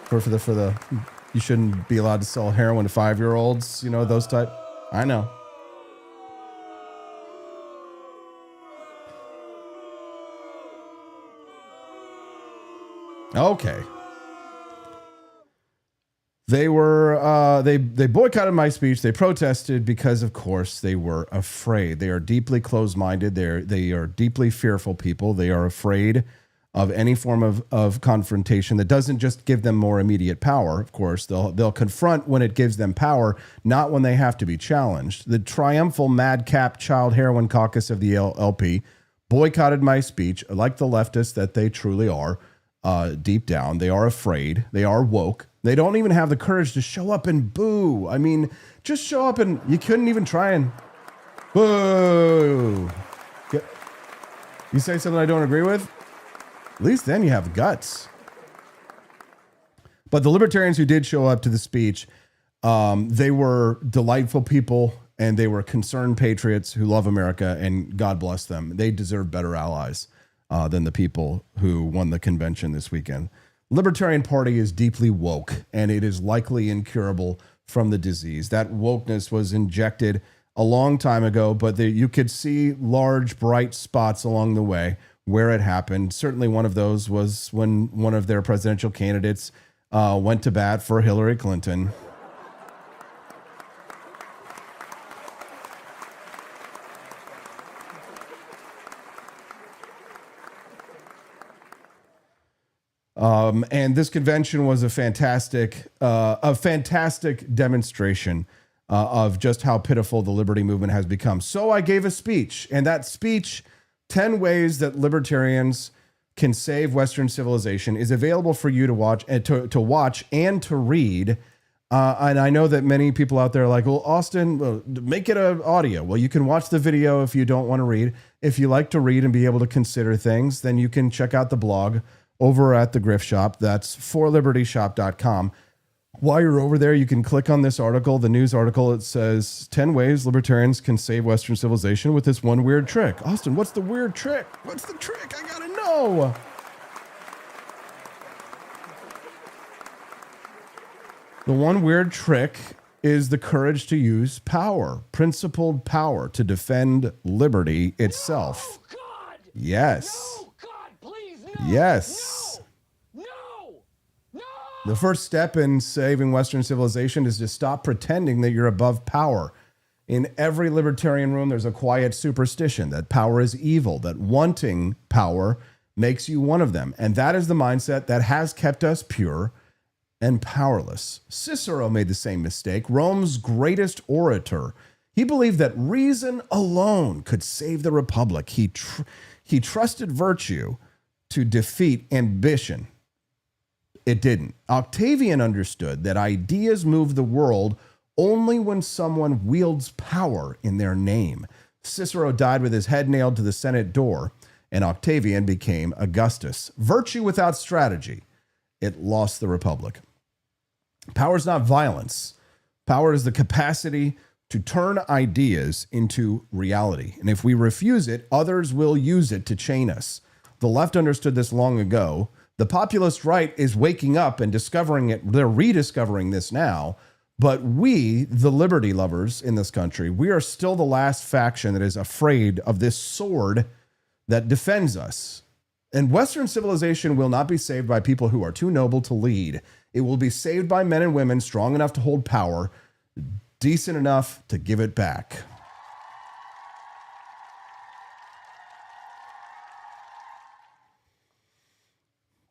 For the you shouldn't be allowed to sell heroin to 5-year-olds, you know, those type. I know. Okay. They were they boycotted my speech. They protested because, of course, they were afraid. They are deeply closed-minded. They are deeply fearful people. They are afraid of any form of confrontation that doesn't just give them more immediate power. Of course, they'll confront when it gives them power, not when they have to be challenged. The triumphal madcap child heroin caucus of the LP boycotted my speech, like the leftists that they truly are. Deep down, they are afraid. They are woke. They don't even have the courage to show up and boo. I mean, just show up and you couldn't even try and boo. You say something I don't agree with? At least then you have guts. But the libertarians who did show up to the speech, they were delightful people, and they were concerned patriots who love America, and God bless them. They deserve better allies than the people who won the convention this weekend. Libertarian Party is deeply woke, and it is likely incurable from the disease. That wokeness was injected a long time ago, but you could see large, bright spots along the way where it happened. Certainly one of those was when one of their presidential candidates went to bat for Hillary Clinton. And this convention was a fantastic demonstration of just how pitiful the liberty movement has become. So I gave a speech, and that speech, 10 Ways That Libertarians Can Save Western Civilization, is available for you to watch and to read. And I know that many people out there are like, well, Austin, well, make it an audio. Well, you can watch the video if you don't want to read. If you like to read and be able to consider things, then you can check out the blog over at the Grift Shop. That's forlibertyshop.com. While you're over there, you can click on this article, the news article. It says 10 ways libertarians can save Western civilization with this one weird trick. Austin, what's the weird trick? What's the trick? I gotta know. The one weird trick is the courage to use power, principled power, to defend liberty itself. No, God! Yes. No, God, please, no, yes. No. No. The first step in saving Western civilization is to stop pretending that you're above power. In every libertarian room, there's a quiet superstition that power is evil, that wanting power makes you one of them. And that is the mindset that has kept us pure and powerless. Cicero made the same mistake, Rome's greatest orator. He believed that reason alone could save the republic. He trusted virtue to defeat ambition. It didn't. Octavian understood that ideas move the world only when someone wields power in their name. Cicero died with his head nailed to the Senate door, and Octavian became Augustus. Virtue without strategy, it lost the republic. Power is not violence. Power is the capacity to turn ideas into reality. And if we refuse it, others will use it to chain us. The left understood this long ago. The populist right is waking up and discovering it. They're rediscovering this now. But we, the liberty lovers in this country, we are still the last faction that is afraid of this sword that defends us. And Western civilization will not be saved by people who are too noble to lead. It will be saved by men and women strong enough to hold power, decent enough to give it back.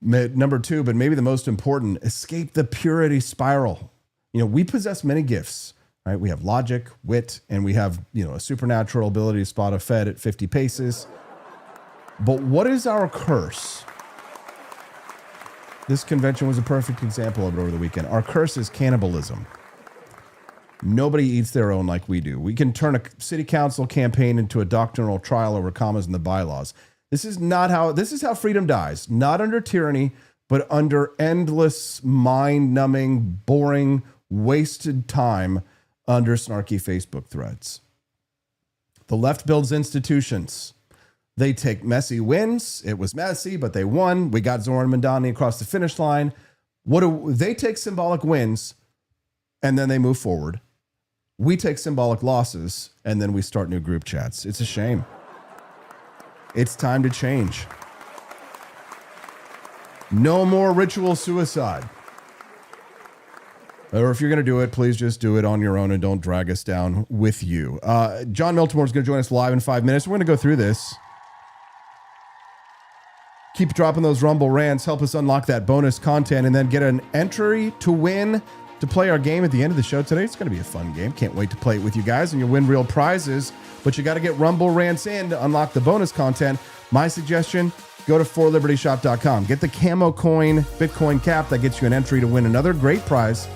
Number two, but maybe the most important, escape the purity spiral. You know, we possess many gifts, right? We have logic, wit, and we have, a supernatural ability to spot a Fed at 50 paces. But what is our curse? This convention was a perfect example of it over the weekend. Our curse is cannibalism. Nobody eats their own like we do. We can turn a city council campaign into a doctrinal trial over commas in the bylaws. This is how freedom dies. Not under tyranny, but under endless, mind-numbing, boring wasted time under snarky Facebook threads. The left builds institutions. They take messy wins. It was messy, but they won. We got Zoran Mandani across the finish line. They take symbolic wins and then they move forward. We take symbolic losses and then we start new group chats. It's a shame. It's time to change. No more ritual suicide. Or if you're going to do it, please just do it on your own and don't drag us down with you. John Miltimore is going to join us live in 5 minutes. We're going to go through this. Keep dropping those Rumble rants. Help us unlock that bonus content and then get an entry to win to play our game at the end of the show today. It's going to be a fun game. Can't wait to play it with you guys, and you'll win real prizes. But you got to get Rumble rants in to unlock the bonus content. My suggestion, go to forlibertyshop.com. Get the camo coin Bitcoin cap that gets you an entry to win another great prize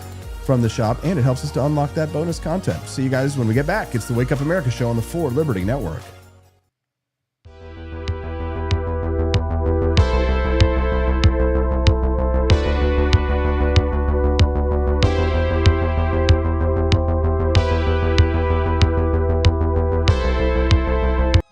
from the shop, and it helps us to unlock that bonus content. See you guys when we get back. It's the Wake Up America show on the For Liberty Network.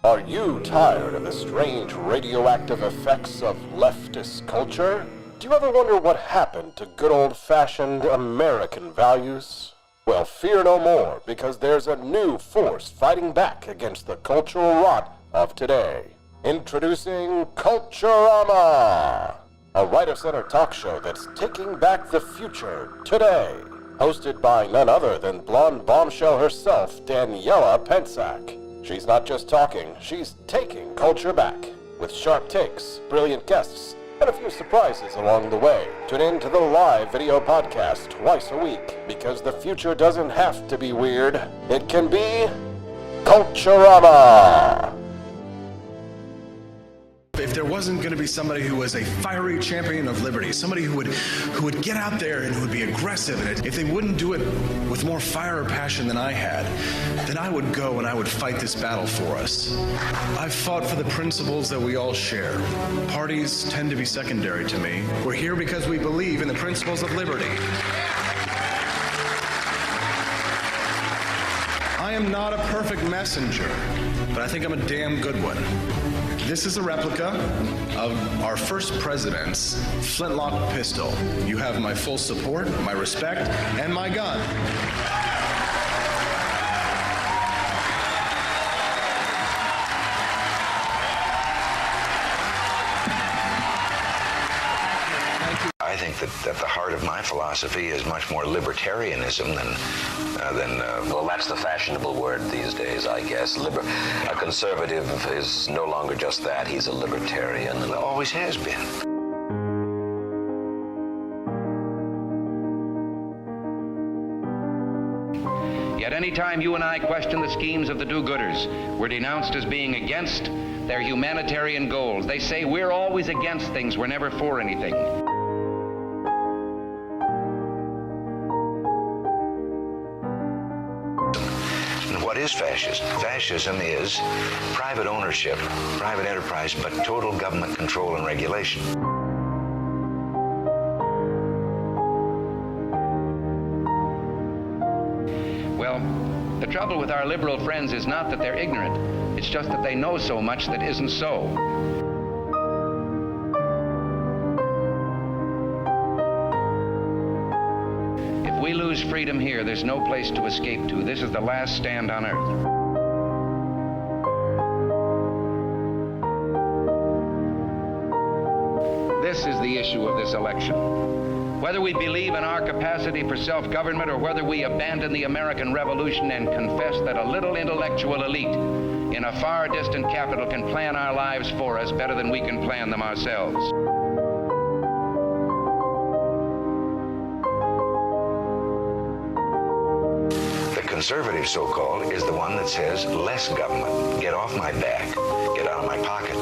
Are you tired of the strange radioactive effects of leftist culture? Do you ever wonder what happened to good old-fashioned American values? Well, fear no more, because there's a new force fighting back against the cultural rot of today. Introducing Culturama, a right-of-center talk show that's taking back the future today. Hosted by none other than blonde bombshell herself, Daniela Pensack. She's not just talking, she's taking culture back. With sharp takes, brilliant guests, and a few surprises along the way. Tune in to the live video podcast twice a week, because the future doesn't have to be weird. It can be Culturama. If there wasn't going to be somebody who was a fiery champion of liberty, somebody who would get out there and who would be aggressive, and if they wouldn't do it with more fire or passion than I had, then I would go and I would fight this battle for us. I've fought for the principles that we all share. Parties tend to be secondary to me. We're here because we believe in the principles of liberty. I am not a perfect messenger, but I think I'm a damn good one. This is a replica of our first president's flintlock pistol. You have my full support, my respect, and my gun. I think that the heart of my philosophy is much more libertarianism than well, that's the fashionable word these days, I guess. A conservative is no longer just that. He's a libertarian and always has been. Yet any time you and I question the schemes of the do-gooders, we're denounced as being against their humanitarian goals. They say we're always against things, we're never for anything. What is fascism? Fascism is private ownership, private enterprise, but total government control and regulation. Well, the trouble with our liberal friends is not that they're ignorant. It's just that they know so much that isn't so. If we lose freedom here, there's no place to escape to. This is the last stand on earth. This is the issue of this election. Whether we believe in our capacity for self-government or whether we abandon the American Revolution and confess that a little intellectual elite in a far distant capital can plan our lives for us better than we can plan them ourselves. The conservative, so-called, is the one that says less government. Get off my back, get out of my pocket,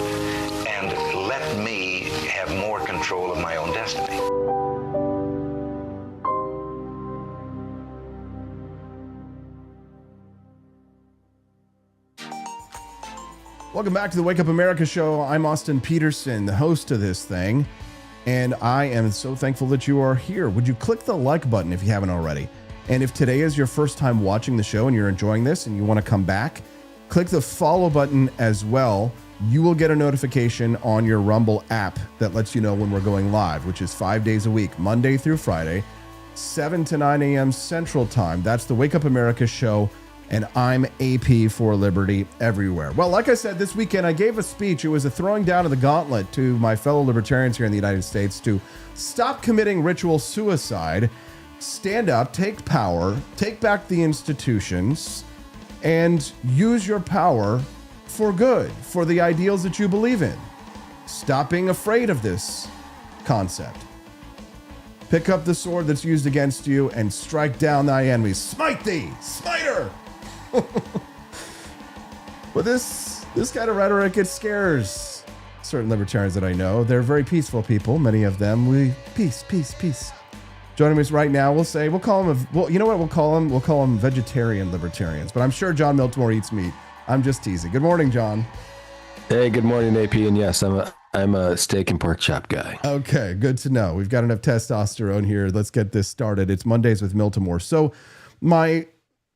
and let me have more control of my own destiny. Welcome back to the Wake Up America show. I'm Austin Peterson, the host of this thing, and I am so thankful that you are here. Would you click the like button if you haven't already? And if today is your first time watching the show and you're enjoying this and you want to come back, click the follow button as well. You will get a notification on your Rumble app that lets you know when we're going live, which is 5 days a week, Monday through Friday, 7 to 9 a.m. Central Time. That's the Wake Up America show, and I'm AP for Liberty everywhere. Well, like I said, this weekend I gave a speech. It was a throwing down of the gauntlet to my fellow libertarians here in the United States to stop committing ritual suicide, stand up, take power, take back the institutions, and use your power for good, for the ideals that you believe in. Stop being afraid of this concept. Pick up the sword that's used against you and strike down thy enemies. Smite thee, smiter! But this kind of rhetoric, it scares certain libertarians that I know. They're very peaceful people, many of them. Peace. Joining us right now, we'll call them, you know what we'll call them? We'll call them vegetarian libertarians, but I'm sure John Miltimore eats meat. I'm just teasing. Good morning, John. Hey, good morning, AP. And yes, I'm a steak and pork chop guy. Okay, good to know. We've got enough testosterone here. Let's get this started. It's Mondays with Miltimore. So my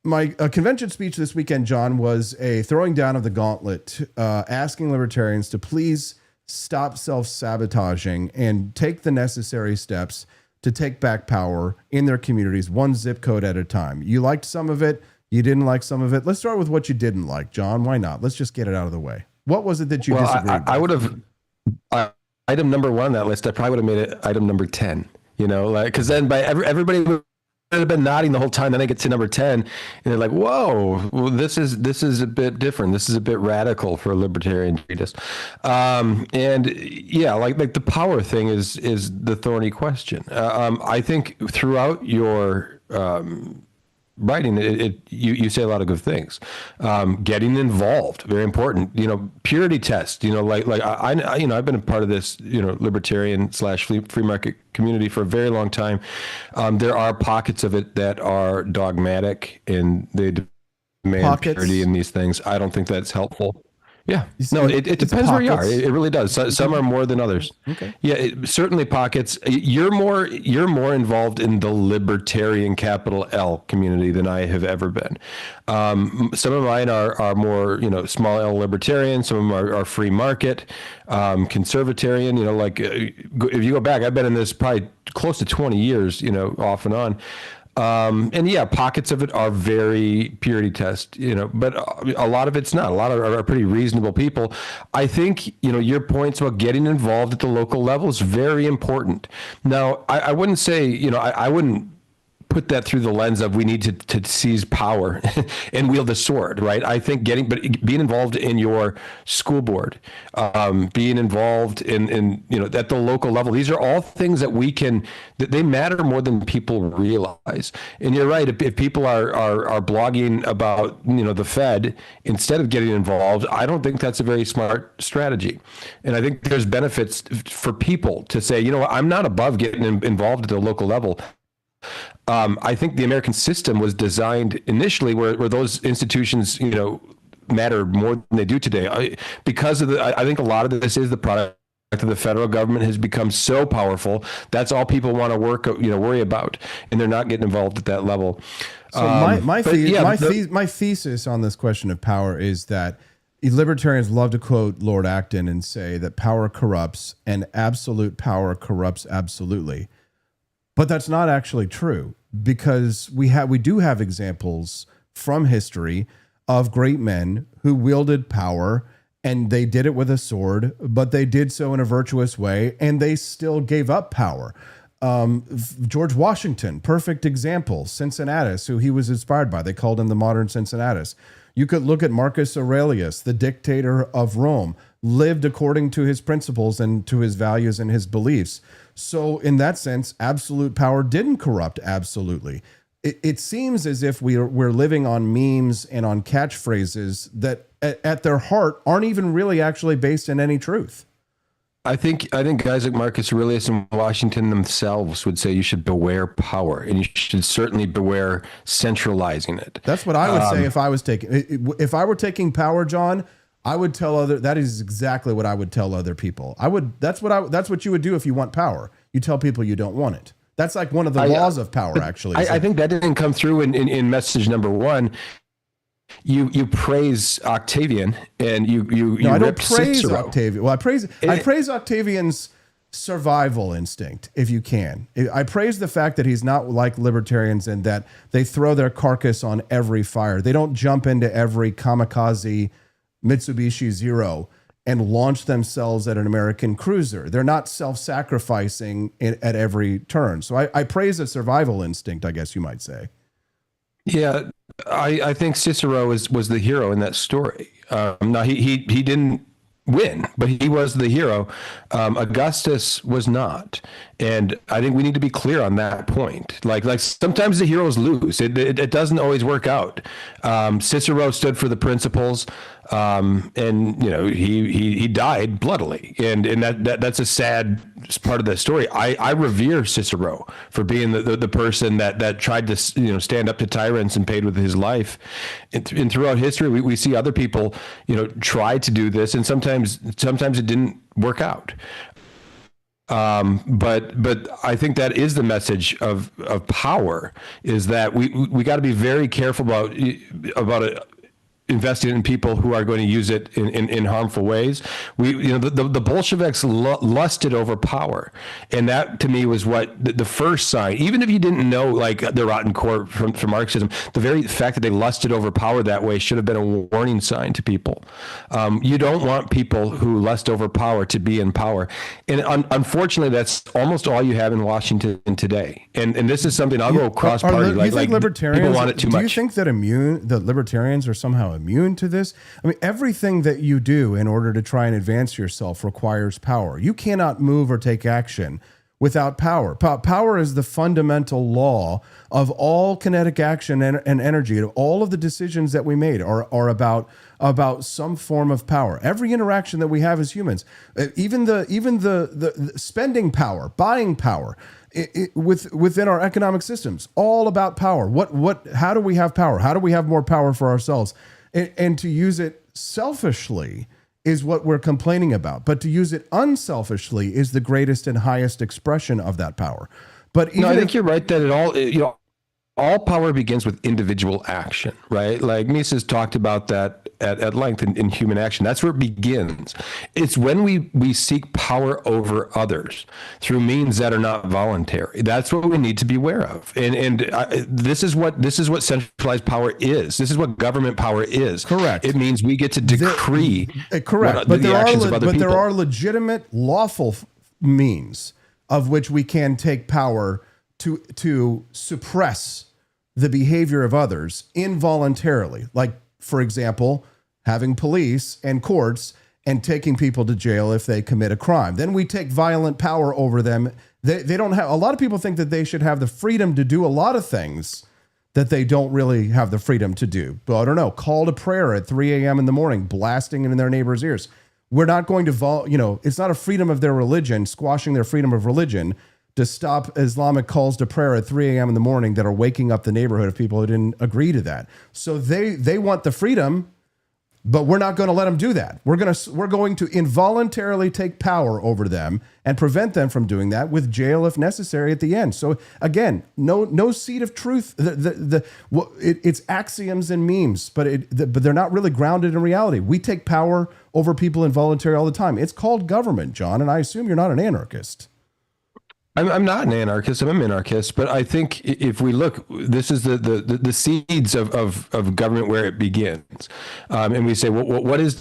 convention speech this weekend, John, was a throwing down of the gauntlet, asking libertarians to please stop self-sabotaging and take the necessary steps to take back power in their communities, one zip code at a time. You liked some of it. You didn't like some of it. Let's start with what you didn't like, John. Why not? Let's just get it out of the way. What was it that you disagreed with? I would have, item number 1 on that list, I probably would have made it item number 10, because then by everybody would have been nodding the whole time. Then I get to number 10 and they're like, whoa, well, this is a bit different. This is a bit radical for a libertarian treatise. And yeah, like the power thing is the thorny question. I think throughout your, writing you say a lot of good things. Getting involved, very important. Purity test. I've been a part of this libertarian / free market community for a very long time. There are pockets of it that are dogmatic and they demand purity in these things. I don't think that's helpful. Yeah, no, it depends where you are. It really does. Some are more than others. Okay. Yeah, certainly pockets. You're more involved in the libertarian capital L community than I have ever been. Some of mine are more small L libertarian. Some of them are free market, conservatarian. If you go back, I've been in this probably close to 20 years. Off and on. And yeah, pockets of it are very purity test, but a lot of it's not. A lot of are pretty reasonable people. I think, your points about getting involved at the local level is very important. Now, I wouldn't say, I wouldn't put that through the lens of we need to seize power and wield the sword, right? I think being involved in your school board, being involved in at the local level, these are all things that they matter more than people realize. And you're right, if people are blogging about the Fed instead of getting involved, I don't think that's a very smart strategy. And I think there's benefits for people to say, I'm not above getting involved at the local level. I think the American system was designed initially where those institutions, matter more than they do today. I think a lot of this is the product of the federal government has become so powerful. That's all people want to worry about, and they're not getting involved at that level. So my thesis on this question of power is that libertarians love to quote Lord Acton and say that power corrupts and absolute power corrupts absolutely. But that's not actually true, because we do have examples from history of great men who wielded power, and they did it with a sword, but they did so in a virtuous way, and they still gave up power. George Washington, perfect example. Cincinnatus, who he was inspired by. They called him the modern Cincinnatus. You could look at Marcus Aurelius, the dictator of Rome, lived according to his principles and to his values and his beliefs. So in that sense, absolute power didn't corrupt absolutely. It seems as if we're living on memes and on catchphrases that at their heart aren't even really actually based in any truth. I think guys like Marcus Aurelius and Washington themselves would say you should beware power, and you should certainly beware centralizing it. That's what I would say if I were taking power, John. I would tell that is exactly what I would tell other people. That's what you would do if you want power. You tell people you don't want it. That's like one of the laws of power, actually. I think that didn't come through in message number one. You praise Octavian and you no, I don't ripped praise Cicero. Octavian. Well, I praise Octavian's survival instinct, if you can. I praise the fact that he's not like libertarians and that they throw their carcass on every fire. They don't jump into every kamikaze Mitsubishi Zero and launch themselves at an American cruiser. They're not self-sacrificing at every turn. So I praise a survival instinct, I guess you might say. Yeah, I think Cicero was the hero in that story. Now he didn't win, but he was the hero. Augustus was not, and I think we need to be clear on that point. Like sometimes the heroes lose. It doesn't always work out. Cicero stood for the principles, and he died bloodily, and that's a sad part of the story. I revere Cicero for being the person that tried to stand up to tyrants and paid with his life. And throughout history, we see other people try to do this, and sometimes it didn't work out. But I think that is the message of power, is that we got to be very careful about it. Investing in people who are going to use it in harmful ways. The Bolsheviks lusted over power, and that to me was what the first sign. Even if you didn't know like the rotten core from Marxism, the very fact that they lusted over power that way should have been a warning sign to people. You don't want people who lust over power to be in power, and unfortunately, that's almost all you have in Washington today. And this is something I'll go cross party. Like libertarians, people want it too much. Do you think that libertarians are somehow immune to this? I mean, everything that you do in order to try and advance yourself requires power. You cannot move or take action without power. Power is the fundamental law of all kinetic action and energy. All of the decisions that we made are about some form of power. Every interaction that we have as humans, even the spending power, buying power, within our economic systems, all about power. How do we have power? How do we have more power for ourselves? And to use it selfishly is what we're complaining about. But to use it unselfishly is the greatest and highest expression of that power. But I think you're right that all power begins with individual action, right? Like Mises talked about that at length in Human Action. That's where it begins. It's when we seek power over others through means that are not voluntary. That's what we need to be aware of. And this is what centralized power is. This is what government power is. Correct. It means we get to decree correct. the actions of other people. But there are legitimate, lawful means of which we can take power to suppress the behavior of others involuntarily. Like, for example, having police and courts and taking people to jail if they commit a crime. Then we take violent power over them. They don't have, a lot of people think that they should have the freedom to do a lot of things that they don't really have the freedom to do. But I don't know, call to prayer at 3 a.m. in the morning, blasting in their neighbors' ears. We're not going to, it's not a freedom of their religion, squashing their freedom of religion, to stop Islamic calls to prayer at 3 a.m. in the morning that are waking up the neighborhood of people who didn't agree to that. So they want the freedom, but we're not going to let them do that. We're going to involuntarily take power over them and prevent them from doing that with jail if necessary at the end. So again, no seed of truth. It's axioms and memes, but they're not really grounded in reality. We take power over people involuntarily all the time. It's called government, John, and I assume you're not an anarchist. I'm not an anarchist. I'm a minarchist. But I think if we look, this is the seeds of government where it begins, and we say, well, what is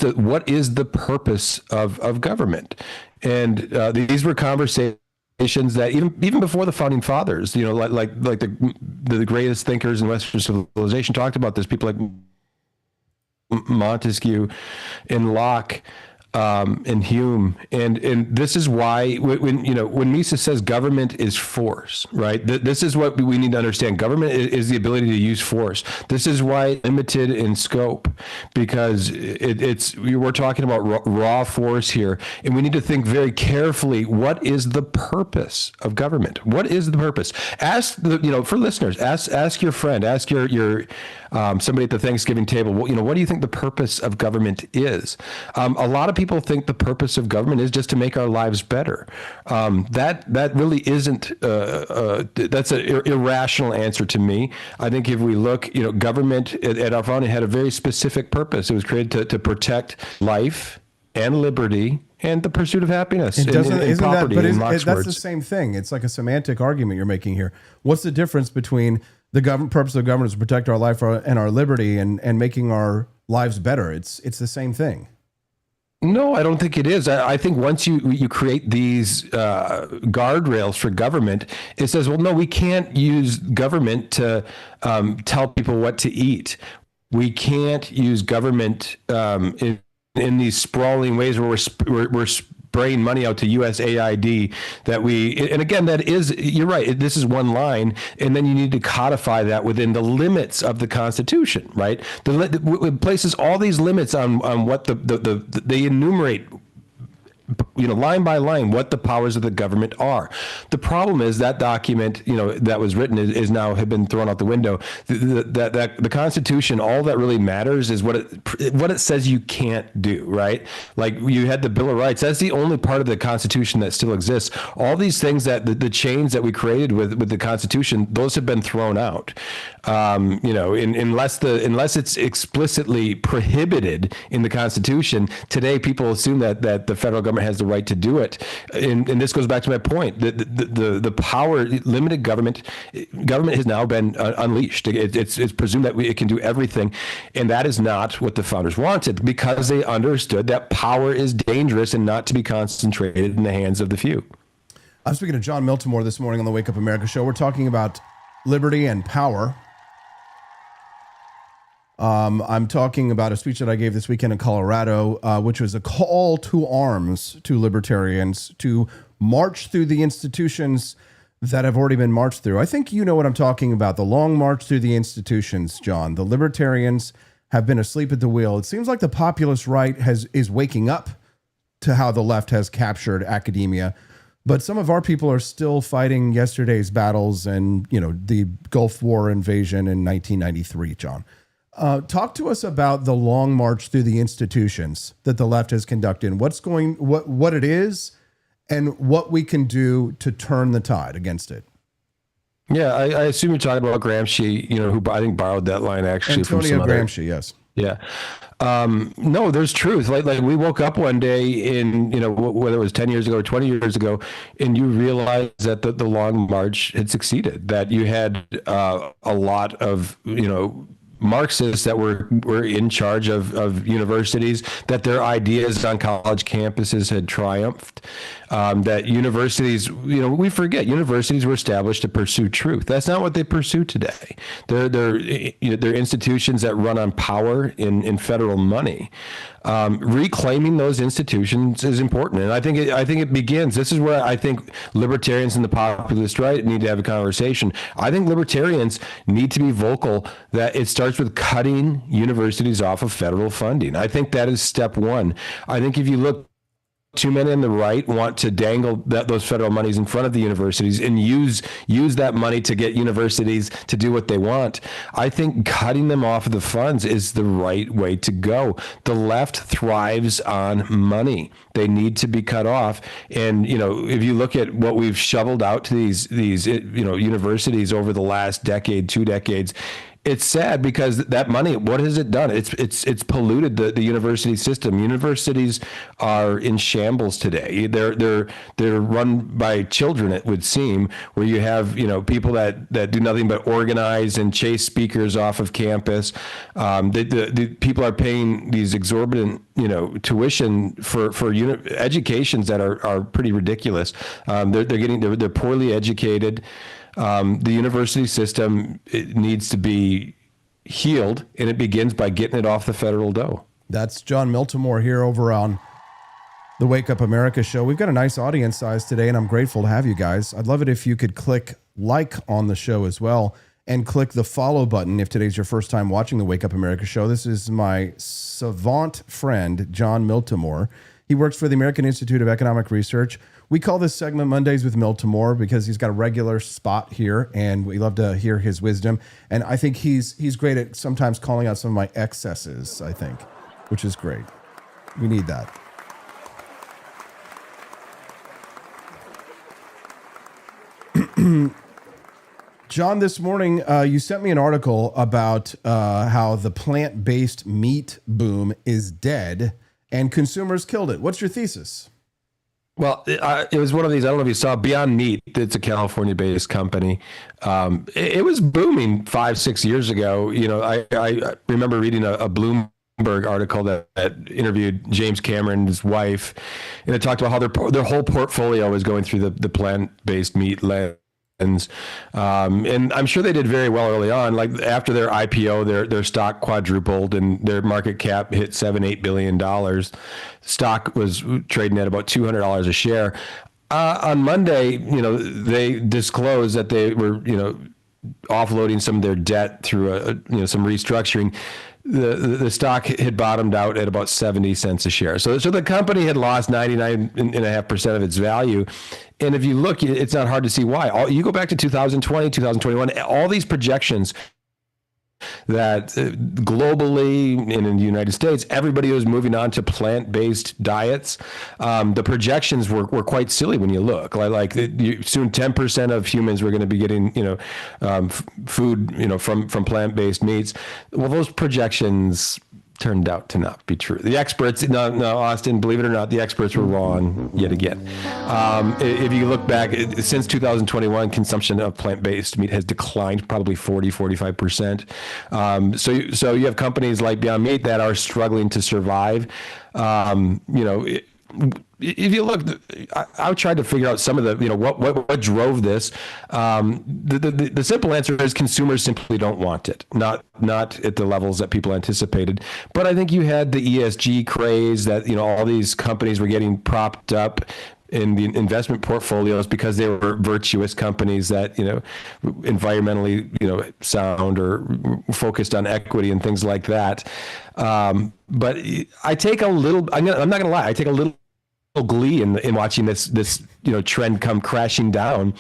the purpose of government? And these were conversations that even before the founding fathers, like the greatest thinkers in Western civilization talked about this. People like Montesquieu and Locke. And Hume, and this is why when Mises says government is force, right? This is what we need to understand. Government is the ability to use force. This is why limited in scope, because we're talking about raw force here, and we need to think very carefully. What is the purpose of government? What is the purpose? Ask for listeners. Ask your friend. Ask your somebody at the Thanksgiving table. What do you think the purpose of government is? A lot of people people think the purpose of government is just to make our lives better. That really isn't. That's an irrational answer to me. I think if we look, government at our founding had a very specific purpose. It was created to protect life and liberty and the pursuit of happiness and property. That's the same thing. It's like a semantic argument you're making here. What's the difference between the purpose of government is to protect our life and our liberty and making our lives better? It's the same thing. No, I don't think it is. I think once you create these guardrails for government, it says, well, no, we can't use government to tell people what to eat. We can't use government in these sprawling ways where we're spraying money out to USAID and again, you're right. This is one line, and then you need to codify that within the limits of the Constitution, right? It places all these limits on what they enumerate, line by line, what the powers of the government are. The problem is that document, that was written is now have been thrown out the window. The Constitution, all that really matters is what it says you can't do, right? Like you had the Bill of Rights. That's the only part of the Constitution that still exists. All these things that the chains that we created with the Constitution, those have been thrown out. Unless it's explicitly prohibited in the Constitution, today people assume that the federal government has the right to do it, and this goes back to my point. The power, limited government has now been unleashed. It's presumed that it can do everything, and that is not what the founders wanted, because they understood that power is dangerous and not to be concentrated in the hands of the few. I'm speaking to John Miltimore this morning on the Wake Up America show. We're talking about liberty and power. I'm talking about a speech that I gave this weekend in Colorado, which was a call to arms to libertarians to march through the institutions that have already been marched through. I think you know what I'm talking about, the long march through the institutions, John. The libertarians have been asleep at the wheel. It seems like the populist right is waking up to how the left has captured academia. But some of our people are still fighting yesterday's battles and, the Gulf War invasion in 1993, John. Talk to us about the long march through the institutions that the left has conducted. What it is, and what we can do to turn the tide against it. Yeah, I assume you're talking about Gramsci, who I think borrowed that line actually Antonio from Gramsci, yes. Yeah. No, there's truth. Like we woke up one day in, whether it was 10 years ago or 20 years ago, and you realized that the long march had succeeded, that you had a lot of, Marxists that were in charge of universities, that their ideas on college campuses had triumphed, that universities, we forget universities were established to pursue truth. That's not what they pursue today. They're institutions that run on power in federal money. Reclaiming those institutions is important, and I think it begins. This is where I think libertarians and the populist right need to have a conversation. I think libertarians need to be vocal that it starts with cutting universities off of federal funding. I think that is step one. I think if you look, too many on the right want to dangle those federal monies in front of the universities and use that money to get universities to do what they want. I think cutting them off of the funds is the right way to go. The left thrives on money. They need to be cut off. And, if you look at what we've shoveled out to these universities over the last decade, 2 decades, it's sad because that money, what has it done? It's polluted the university system. Universities are in shambles today. They're run by children, it would seem, where you have, people that do nothing but organize and chase speakers off of campus. The people are paying these exorbitant, tuition for educations that are pretty ridiculous. They're poorly educated. The university system, it needs to be healed, and it begins by getting it off the federal dough. That's John Miltimore here over on the Wake Up America show. We've got a nice audience size today, and I'm grateful to have you guys. I'd love it if you could click like on the show as well, and click the follow button if today's your first time watching the Wake Up America show. This is my savant friend, John Miltimore. He works for the American Institute of Economic Research. We call this segment Mondays with Miltimore because he's got a regular spot here, and we love to hear his wisdom. And I think he's great at sometimes calling out some of my excesses, I think, which is great. We need that. John, this morning you sent me an article about how the plant-based meat boom is dead and consumers killed it. What's your thesis? Well, it was one of these, I don't know if you saw Beyond Meat. It's a California-based company. It was booming 5-6 years ago. You know, I remember reading a Bloomberg article that interviewed James Cameron's wife, and it talked about how their whole portfolio was going through the plant-based meat lens. And I'm sure they did very well early on. Like after their IPO, their stock quadrupled and their market cap hit $7-8 billion. Stock was trading at about $200 a share. On Monday, you know, they disclosed that they were, you know, offloading some of their debt through some restructuring. The stock had bottomed out at about 70 cents a share. So the company had lost 99.5% of its value. And if you look, it's not hard to see why. You go back to 2020, 2021, all these projections that globally and in the United States, everybody was moving on to plant-based diets. The projections were quite silly when you look. Soon 10% of humans were going to be getting, food, from plant-based meats. Well, those projections turned out to not be true. The experts, no, Austin, believe it or not, the experts were wrong yet again. If you look back, since 2021, consumption of plant-based meat has declined probably 45%. So you have companies like Beyond Meat that are struggling to survive. If you look, I tried to figure out some of the, what drove this. The simple answer is consumers simply don't want it, not at the levels that people anticipated. But I think you had the ESG craze that, all these companies were getting propped up in the investment portfolios because they were virtuous companies that, environmentally, sound or focused on equity and things like that. But I take a little, I'm not going to lie, I take a little glee in watching this trend come crashing down,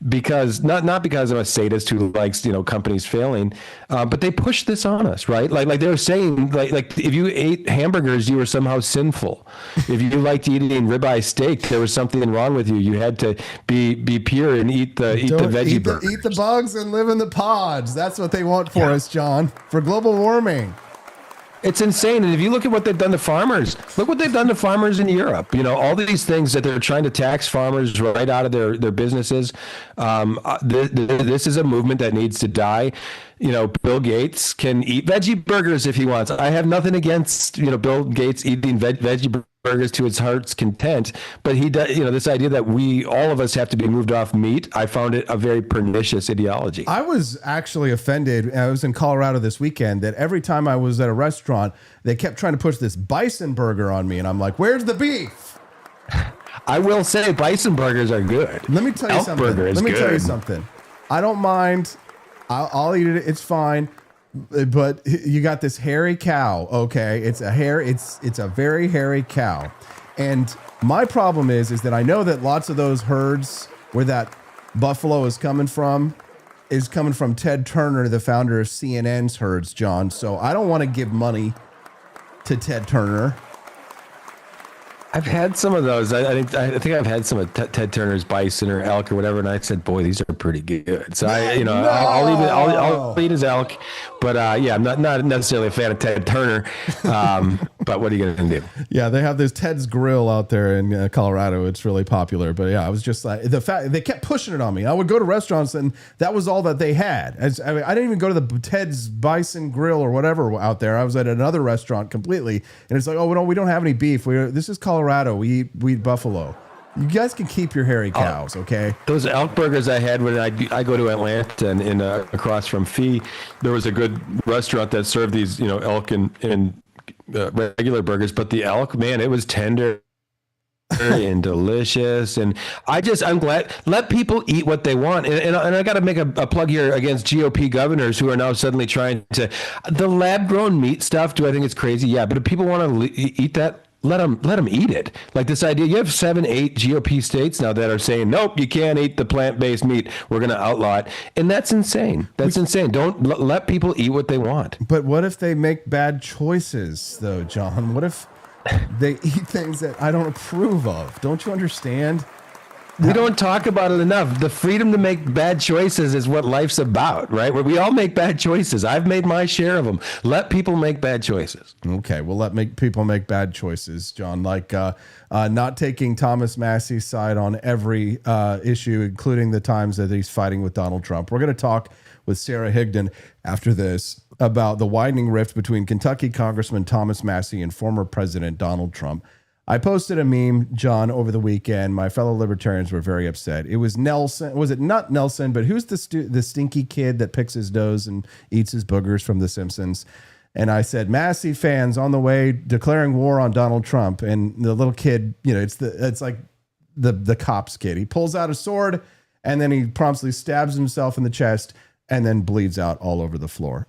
because not because I'm a sadist who likes companies failing, but they push this on us, right? Like they were saying, like if you ate hamburgers, you were somehow sinful. If you liked eating ribeye steak, there was something wrong with you. You had to be pure and eat the veggie burger. Eat the bugs and live in the pods. That's what they want for us, John, for global warming. It's insane. And if you look at what they've done to farmers, look what they've done to farmers in Europe. All these things that they're trying to tax farmers right out of their businesses. This is a movement that needs to die. Bill Gates can eat veggie burgers if he wants. I have nothing against, Bill Gates eating veggie burgers to his heart's content, but he does, this idea that all of us have to be moved off meat, I found it a very pernicious ideology. I was actually offended. I was in Colorado this weekend that every time I was at a restaurant, they kept trying to push this bison burger on me. And I'm like, where's the beef? I will say bison burgers are good. Let me tell you something. Let me tell you something. I don't mind. I'll eat it. It's fine. But you got this hairy cow. Okay. It's a very hairy cow. And my problem is that I know that lots of those herds where that buffalo is coming from Ted Turner, the founder of CNN's herds, John. So I don't want to give money to Ted Turner. I've had some of those. I think I've had some of Ted Turner's bison or elk or whatever, and I said, "Boy, these are pretty good." So I'll eat his elk, but I'm not necessarily a fan of Ted Turner. But what are you gonna do? Yeah, they have this Ted's Grill out there in Colorado. It's really popular. But yeah, I was just like the fact they kept pushing it on me. I would go to restaurants and that was all that they had. I didn't even go to the Ted's Bison Grill or whatever out there. I was at another restaurant completely, and it's like, oh, we don't have any beef. This is Colorado. We eat buffalo. You guys can keep your hairy cows, okay? Those elk burgers I had when I go to Atlanta and across from Fee, there was a good restaurant that served these elk and regular burgers, but the elk, man, it was tender and delicious. And I'm glad, let people eat what they want. And I got to make a plug here against GOP governors who are now suddenly trying to, the lab grown meat stuff. Do I think it's crazy? Yeah. But if people want to eat that, let them eat it. Like this idea, you have 7-8 GOP states now that are saying, nope, you can't eat the plant-based meat. We're going to outlaw it. And that's insane. That's insane. Don't let people eat what they want. But what if they make bad choices though, John? What if they eat things that I don't approve of? Don't you understand? We don't talk about it enough. The freedom to make bad choices is what life's about, right? Where we all make bad choices. I've made my share of them. Let people make bad choices. Okay, well, people make bad choices, John, like not taking Thomas Massey's side on every issue, including the times that he's fighting with Donald Trump. We're going to talk with Sara Higdon after this about the widening rift between Kentucky Congressman Thomas Massey and former President Donald Trump. I posted a meme, John, over the weekend. My fellow libertarians were very upset. It was Nelson. Was it not Nelson? But who's the stinky kid that picks his nose and eats his boogers from The Simpsons? And I said, Massey fans on the way declaring war on Donald Trump. And the little kid, it's like the cop's kid. He pulls out a sword and then he promptly stabs himself in the chest and then bleeds out all over the floor.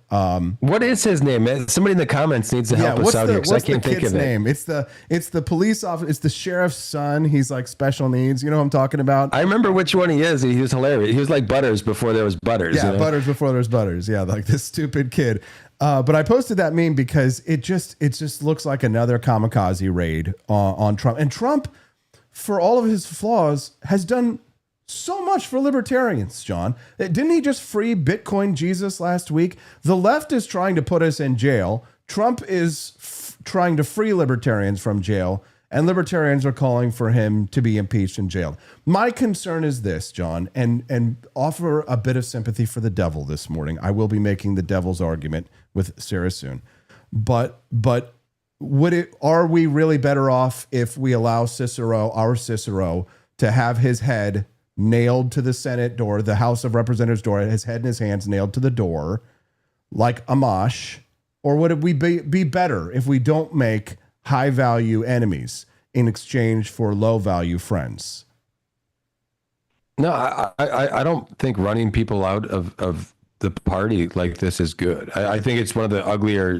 What is his name? Somebody in the comments needs to help us out here because I can't think of name? It's the police officer. It's the sheriff's son. He's like special needs. You know what I'm talking about? I remember which one he is. He was hilarious. He was like Butters before there was Butters. Yeah, Butters before there was Butters. Yeah, like this stupid kid. But I posted that meme because it just looks like another kamikaze raid on Trump. And Trump, for all of his flaws, has done so much for libertarians, John. Didn't he just free Bitcoin Jesus last week? The left is trying to put us in jail. Trump is trying to free libertarians from jail, and libertarians are calling for him to be impeached and jailed. My concern is this, John, and offer a bit of sympathy for the devil this morning. I will be making the devil's argument with Sara soon. But are we really better off if we allow our Cicero, to have his head nailed to the Senate door, the House of Representatives door, his head and his hands nailed to the door, like Amash? Or would we be better if we don't make high-value enemies in exchange for low-value friends? No, I don't think running people out of the party like this is good. I think it's one of the uglier,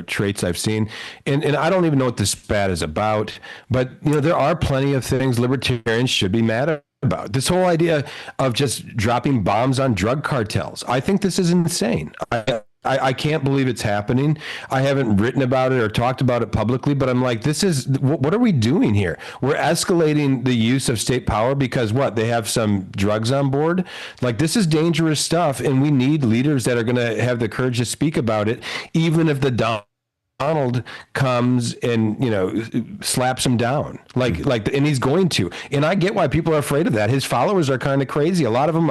traits I've seen. And I don't even know what this spat is about, but there are plenty of things libertarians should be mad about. This whole idea of just dropping bombs on drug cartels. I think this is insane. I can't believe it's happening. I haven't written about it or talked about it publicly, but I'm like, what are we doing here? We're escalating the use of state power because they have some drugs on board? Like, this is dangerous stuff, and we need leaders that are going to have the courage to speak about it, even if the Donald comes and slaps him down and he's going to. And I get why people are afraid of that. His followers are kind of crazy. A lot of them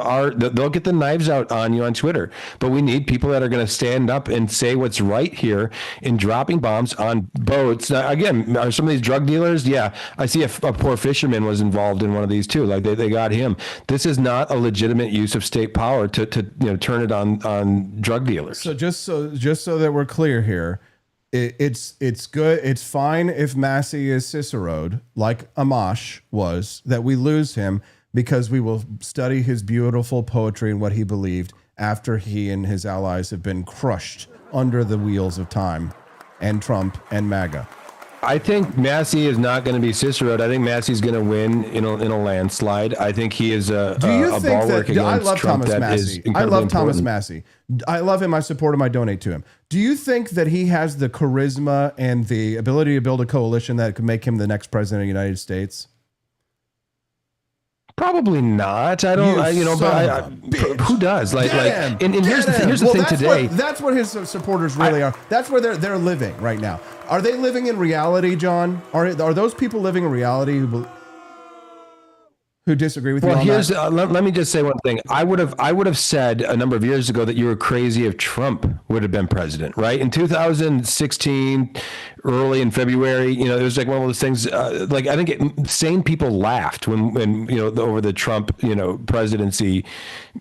they'll get the knives out on you on Twitter, but we need people that are going to stand up and say what's right here in dropping bombs on boats. Now, again, are some of these drug dealers? Yeah, I see a poor fisherman was involved in one of these too. Like they got him. This is not a legitimate use of state power to turn it on drug dealers. So just so that we're clear here, it's good. It's fine if Massey is Cicero'd like Amash was, that we lose him because we will study his beautiful poetry and what he believed after he and his allies have been crushed under the wheels of time and Trump and MAGA. I think Massey is not going to be Cicero'd. I think Massey's going to win in a landslide. I think he is a bulwark against Trump. I love Thomas Massey. I love him. I support him. I donate to him. Do you think that he has the charisma and the ability to build a coalition that could make him the next president of the United States? Probably not. I don't. But who does? And here's the thing today. That's what his supporters really are. That's where they're living right now. Are they living in reality, John? Are those people living in reality who disagree with you? Well, let me just say one thing. I would have said a number of years ago that you were crazy if Trump would have been president, right? In 2016, early in February, it was like one of those things. I think sane people laughed when over the Trump presidency.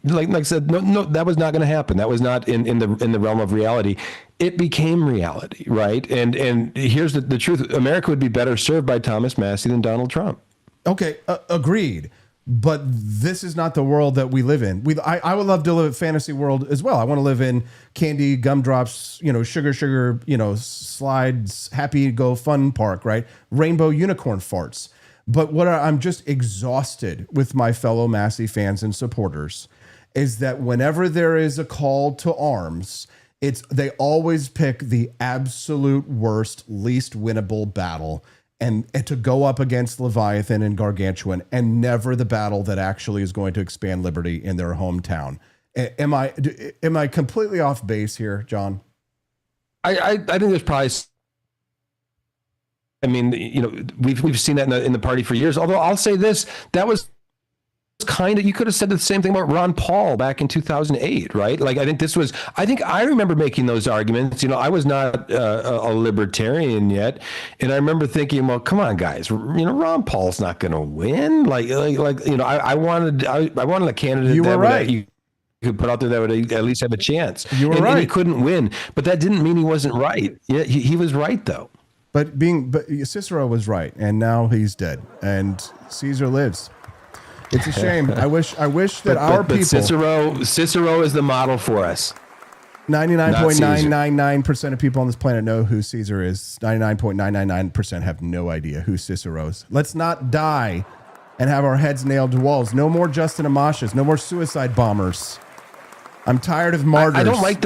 Like I said, no, that was not going to happen. That was not in the realm of reality. It became reality, right? And here's the truth: America would be better served by Thomas Massey than Donald Trump. Okay, agreed. But this is not the world that we live in. I would love to live in a fantasy world as well. I want to live in candy, gumdrops, sugar, slides, happy go fun park, right? Rainbow unicorn farts. But I'm just exhausted with my fellow Massey fans and supporters is that whenever there is a call to arms, they always pick the absolute worst, least winnable battle. and to go up against Leviathan and Gargantuan, and never the battle that actually is going to expand liberty in their hometown. Am I completely off base here, John? I think there's probably. I mean, you know, we've seen that in the party for years. Although I'll say this, that was kind of, you could have said the same thing about Ron Paul back in 2008, right? Like, I think I remember making those arguments. You know, I was not a libertarian yet, and I remember thinking, well, come on, guys, you know, Ron Paul's not going to win. Like, you know, I wanted a candidate you were right. you could put out there that would at least have a chance. You were right. And he couldn't win, but that didn't mean he wasn't right. Yeah, he was right though. But Cicero was right, and now he's dead, and Caesar lives. It's a shame. I wish that our people. Cicero is the model for us. 99.999% of people on this planet know who Caesar is. 99.999% have no idea who Cicero is. Let's not die and have our heads nailed to walls. No more Justin Amashas. No more suicide bombers. I'm tired of martyrs. I don't like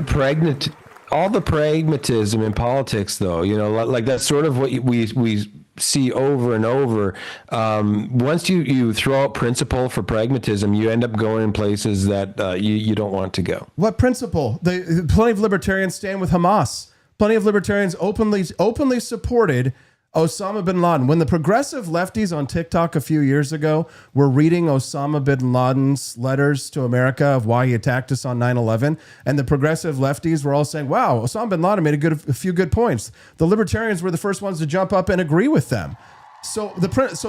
all the pragmatism in politics, though. You know, like that's sort of what we see over and over. Once you throw out principle for pragmatism, you end up going in places that you don't want to go. What principle? Plenty of libertarians stand with Hamas. Plenty of libertarians openly supported Osama bin Laden. When the progressive lefties on TikTok a few years ago were reading Osama bin Laden's letters to America of why he attacked us on 9/11, and the progressive lefties were all saying, wow, Osama bin Laden made a few good points. The libertarians were the first ones to jump up and agree with them. So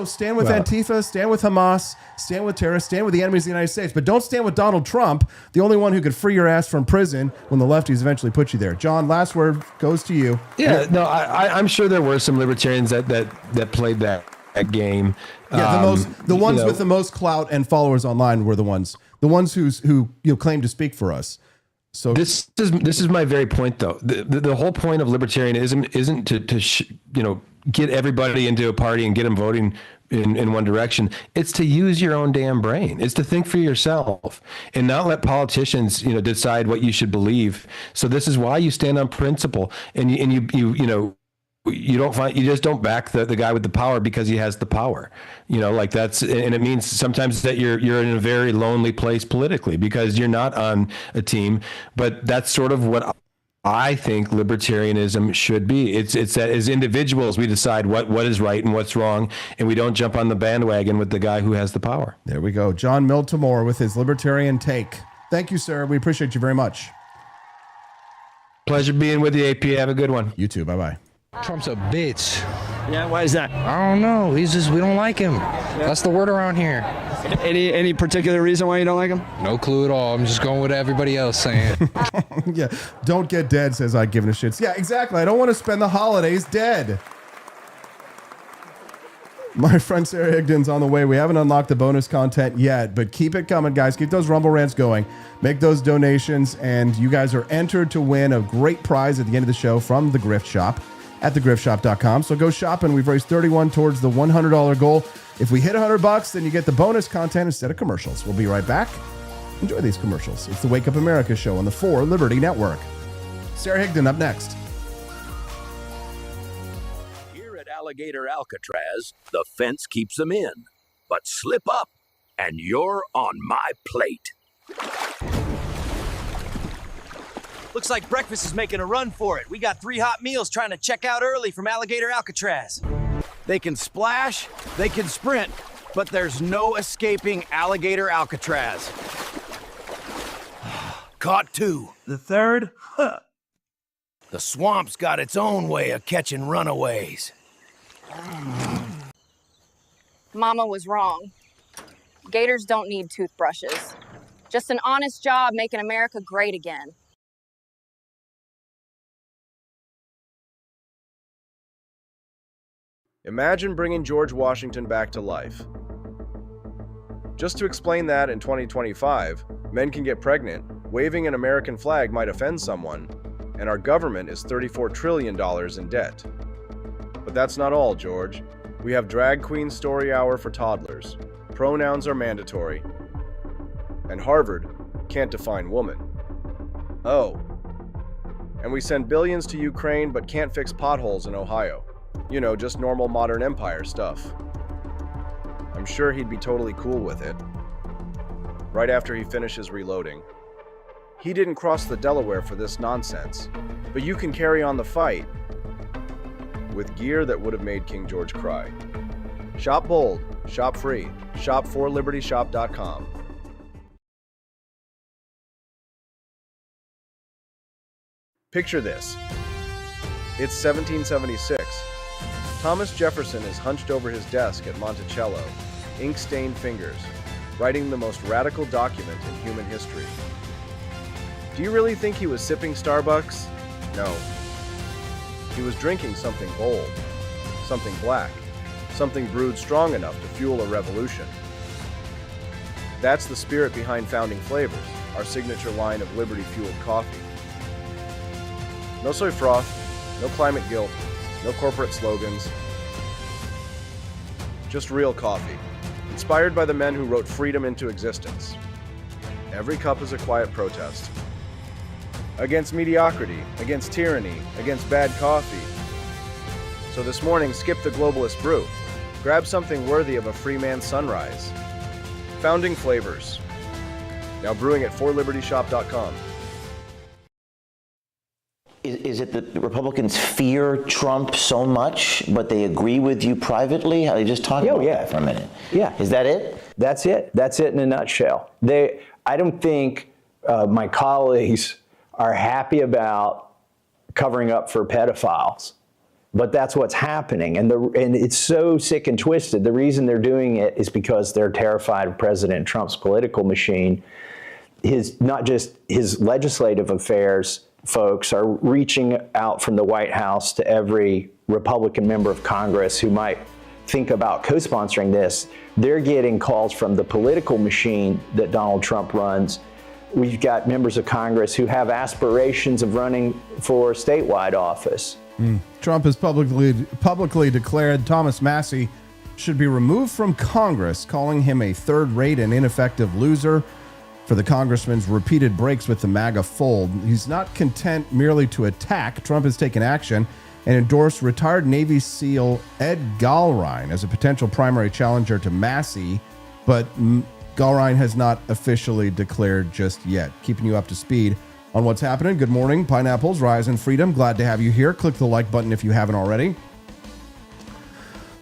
stand with Antifa, stand with Hamas, stand with terrorists, stand with the enemies of the United States, but don't stand with Donald Trump, the only one who could free your ass from prison when the lefties eventually put you there. John, last word goes to you. Yeah, no, I'm sure there were some libertarians that played that game. Yeah, the ones with the most clout and followers online were the ones who claim to speak for us. So this is my very point, though. The whole point of libertarianism isn't to get everybody into a party and get them voting in one direction. It's to use your own damn brain. It's to think for yourself and not let politicians, decide what you should believe. So this is why you stand on principle, and you just don't back the guy with the power because he has the power. And it means sometimes that you're in a very lonely place politically because you're not on a team. But that's sort of what I think libertarianism should be. It's that as individuals, we decide what is right and what's wrong, and we don't jump on the bandwagon with the guy who has the power. There we go. John Miltimore with his libertarian take. Thank you, sir. We appreciate you very much. Pleasure being with you, AP. Have a good one. You too. Bye-bye. Trump's a bitch. Yeah, why is that? I don't know. We don't like him. Yeah. That's the word around here. Any particular reason why you don't like him? No clue at all. I'm just going with everybody else saying. Yeah. Don't get dead, says I giving a shit. Yeah, exactly. I don't want to spend the holidays dead. My friend Sara Higdon's on the way. We haven't unlocked the bonus content yet, but keep it coming, guys. Keep those Rumble rants going. Make those donations, and you guys are entered to win a great prize at the end of the show from the Grift Shop at thegriftshop.com. So go shopping. We've raised $31 towards the $100 goal. If we hit $100, then you get the bonus content instead of commercials. We'll be right back. Enjoy these commercials. It's the Wake Up America show on the 4 Liberty Network. Sara Higdon up next. Here at Alligator Alcatraz, the fence keeps them in. But slip up, and you're on my plate. Looks like breakfast is making a run for it. We got 3 hot meals trying to check out early from Alligator Alcatraz. They can splash, they can sprint, but there's no escaping Alligator Alcatraz. Caught 2. The third? Huh. The swamp's got its own way of catching runaways. Mama was wrong. Gators don't need toothbrushes. Just an honest job making America great again. Imagine bringing George Washington back to life. Just to explain that in 2025, men can get pregnant, waving an American flag might offend someone, and our government is $34 trillion in debt. But that's not all, George. We have drag queen story hour for toddlers. Pronouns are mandatory. And Harvard can't define woman. Oh. And we send billions to Ukraine but can't fix potholes in Ohio. You know, just normal modern empire stuff. I'm sure he'd be totally cool with it. Right after he finishes reloading. He didn't cross the Delaware for this nonsense, but you can carry on the fight with gear that would have made King George cry. Shop bold, shop free, shop for libertyshop.com. Picture this. It's 1776. Thomas Jefferson is hunched over his desk at Monticello, ink-stained fingers, writing the most radical document in human history. Do you really think he was sipping Starbucks? No. He was drinking something bold, something black, something brewed strong enough to fuel a revolution. That's the spirit behind Founding Flavors, our signature line of liberty-fueled coffee. No soy froth, no climate guilt, no corporate slogans. Just real coffee, inspired by the men who wrote freedom into existence. Every cup is a quiet protest. Against mediocrity, against tyranny, against bad coffee. So this morning, skip the globalist brew. Grab something worthy of a free man's sunrise. Founding Flavors. Now brewing at forlibertyshop.com. Is it that the Republicans fear Trump so much, but they agree with you privately? How they just talk about that for a minute? Yeah. Is that it? That's it. That's it in a nutshell. I don't think my colleagues are happy about covering up for pedophiles, but that's what's happening. And it's so sick and twisted. The reason they're doing it is because they're terrified of President Trump's political machine. Not just his legislative affairs folks are reaching out from the White House to every Republican member of Congress who might think about co-sponsoring this. They're getting calls from the political machine that Donald Trump runs. We've got members of Congress who have aspirations of running for statewide office. Trump has publicly declared Thomas Massie should be removed from Congress, calling him a third-rate and ineffective loser for the congressman's repeated breaks with the MAGA fold. He's not content merely to attack. Trump has taken action and endorsed retired Navy SEAL Ed Gallrein as a potential primary challenger to Massie, but Gallrein has not officially declared just yet. Keeping you up to speed on what's happening. Good morning, Pineapples, Rise and Freedom. Glad to have you here. Click the like button if you haven't already.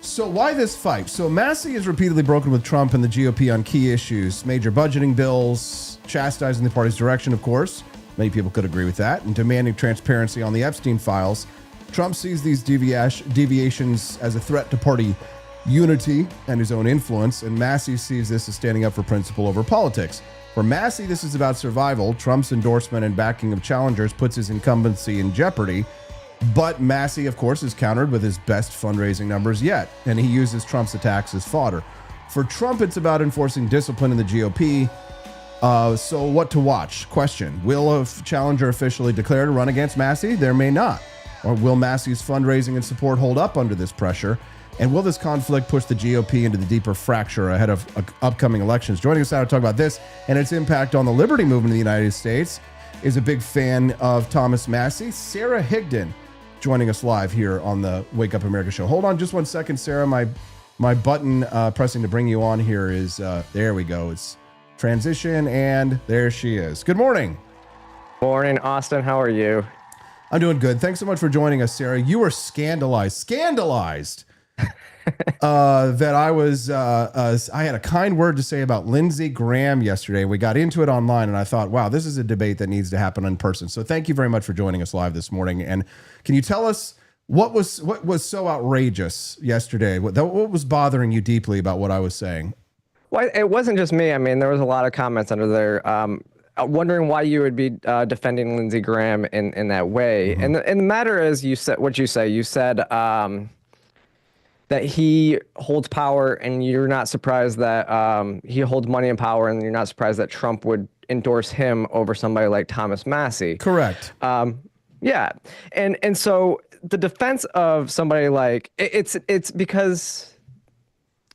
So why this fight? So Massie has repeatedly broken with Trump and the GOP on key issues, major budgeting bills, chastising the party's direction, of course. Many people could agree with that, and demanding transparency on the Epstein files. Trump sees these deviations as a threat to party unity and his own influence, and Massie sees this as standing up for principle over politics. For Massie, this is about survival. Trump's endorsement and backing of challengers puts his incumbency in jeopardy. But Massie, of course, is countered with his best fundraising numbers yet, and he uses Trump's attacks as fodder. For Trump, it's about enforcing discipline in the GOP. So what to watch? Question. Will a challenger officially declare to run against Massie? There may not. Or will Massie's fundraising and support hold up under this pressure? And will this conflict push the GOP into the deeper fracture ahead of upcoming elections? Joining us now to talk about this and its impact on the liberty movement in the United States is a big fan of Thomas Massie, Sara Higdon, joining us live here on the Wake Up America show. Hold on just 1 second, Sarah. My button pressing to bring you on here is, there we go. It's transition, and there she is. Good morning. Morning, Austin. How are you? I'm doing good. Thanks so much for joining us, Sarah. You were scandalized that I had a kind word to say about Lindsey Graham yesterday. We got into it online, and I thought, wow, this is a debate that needs to happen in person. So thank you very much for joining us live this morning. And can you tell us what was so outrageous yesterday? What was bothering you deeply about what I was saying? Well, it wasn't just me. I mean, there was a lot of comments under there wondering why you would be defending Lindsey Graham in that way. Mm-hmm. And the matter is, you said what you say. You said that he holds power, and you're not surprised that he holds money and power, and you're not surprised that Trump would endorse him over somebody like Thomas Massie. Correct. Yeah, and so the defense of somebody like it's because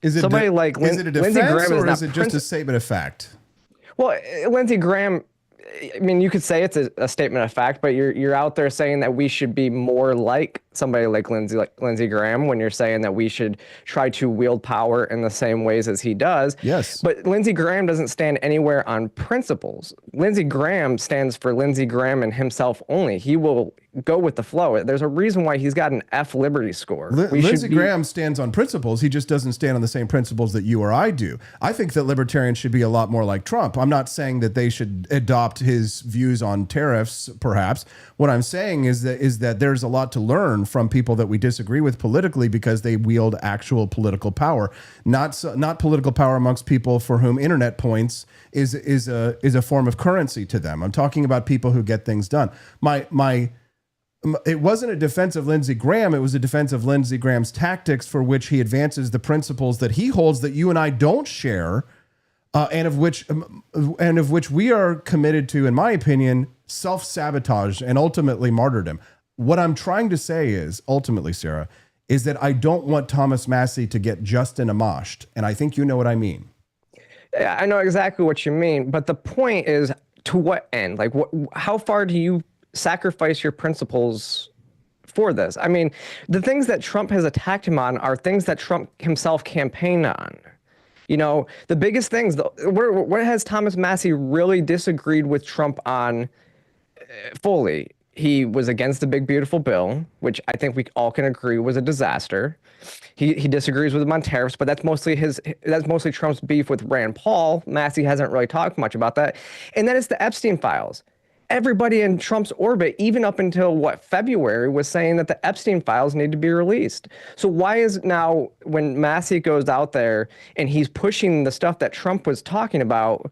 somebody like is it a defense, Lindsey Graham or is it just a statement of fact? Well, Lindsey Graham I mean, you could say it's a statement of fact, but you're out there saying that we should be more like somebody like Lindsey Graham when you're saying that we should try to wield power in the same ways as he does. Yes. But Lindsey Graham doesn't stand anywhere on principles. Lindsey Graham stands for Lindsey Graham and himself only. He will go with the flow. There's a reason why he's got an F Liberty score. Lindsey Graham stands on principles. He just doesn't stand on the same principles that you or I do. I think that libertarians should be a lot more like Trump. I'm not saying that they should adopt his views on tariffs, perhaps. What I'm saying is that there's a lot to learn from people that we disagree with politically because they wield actual political power, not political power amongst people for whom internet points is a form of currency to them. I'm talking about people who get things done. It wasn't a defense of Lindsey Graham. It was a defense of Lindsey Graham's tactics for which he advances the principles that he holds that you and I don't share, and of which we are committed to, in my opinion, self-sabotage and ultimately martyrdom. What I'm trying to say is, ultimately, Sarah, is that I don't want Thomas Massie to get Justin Amoshed, and I think you know what I mean. Yeah, I know exactly what you mean, but the point is, to what end? Like, how far do you sacrifice your principles for this? I mean, the things that Trump has attacked him on are things that Trump himself campaigned on. You know, the biggest things, what has Thomas Massie really disagreed with Trump on fully? He was against the big, beautiful bill, which I think we all can agree was a disaster. He disagrees with him on tariffs, but that's mostly Trump's beef with Rand Paul. Massie hasn't really talked much about that. And then it's the Epstein files. Everybody in Trump's orbit, even up until February, was saying that the Epstein files need to be released. So why is now, when Massie goes out there and he's pushing the stuff that Trump was talking about,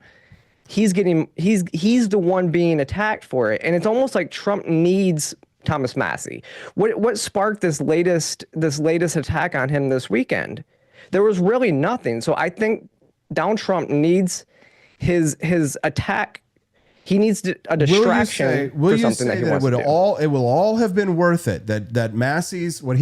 he's the one being attacked for it? And it's almost like Trump needs Thomas Massie. What sparked this latest attack on him this weekend? There was really nothing. So I think Donald Trump needs his attack. He needs a distraction for something that he wants to do. It will all have been worth it. That Massie's, what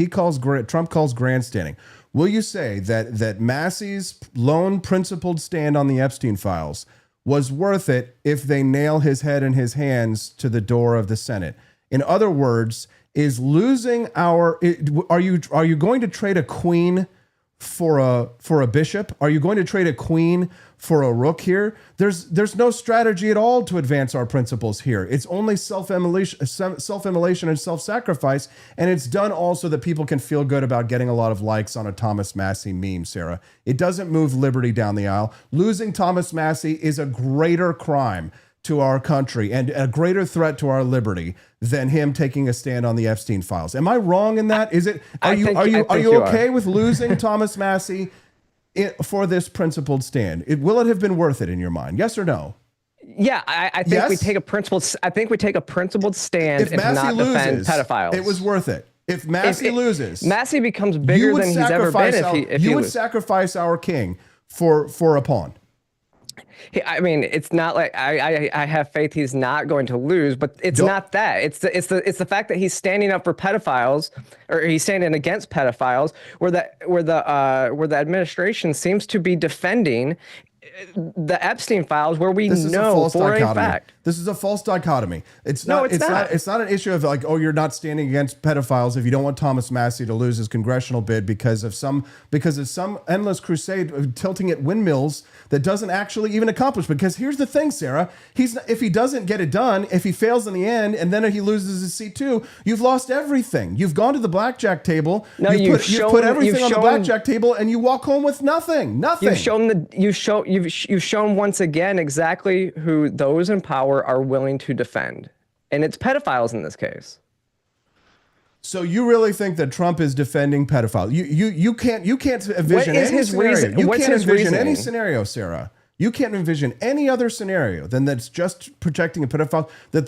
Trump calls grandstanding. Will you say that Massie's lone principled stand on the Epstein files was worth it if they nail his head and his hands to the door of the Senate? In other words, is losing are you going to trade a queen for a bishop? Are you going to trade a queen for a rook here? There's no strategy at all to advance our principles here. It's only self-immolation and self-sacrifice, and it's done all so that people can feel good about getting a lot of likes on a Thomas Massie meme, Sarah. It doesn't move liberty down the aisle. Losing Thomas Massie is a greater crime to our country and a greater threat to our liberty than him taking a stand on the Epstein files. Am I wrong in that? Are you okay with losing Thomas Massie for this principled stand? Will it have been worth it in your mind? Yes or no? Yeah, I think we take a principled. I think we take a principled stand and not defend pedophiles. It was worth it. If Massie loses, Massie becomes bigger than he's ever been. If you would sacrifice our king for a pawn. I mean, it's not like I have faith he's not going to lose, but it's not that. It's the fact that he's standing up for pedophiles, or he's standing against pedophiles, where the administration seems to be defending the Epstein files, where we know for a fact. This is a false dichotomy. It's not an issue of like, oh, you're not standing against pedophiles if you don't want Thomas Massie to lose his congressional bid because of some endless crusade of tilting at windmills that doesn't actually even accomplish. Because here's the thing, Sarah, if he doesn't get it done, if he fails in the end, and then he loses his seat too, you've lost everything. You've gone to the blackjack table. No, you've put everything on the blackjack table, and you walk home with nothing. Nothing. You've shown once again exactly who those in power are willing to defend, and it's pedophiles in this case. So you really think that Trump is defending pedophiles? You can't envision any scenario. You can't envision any scenario, Sarah. You can't envision any other scenario than that's just protecting a pedophile. That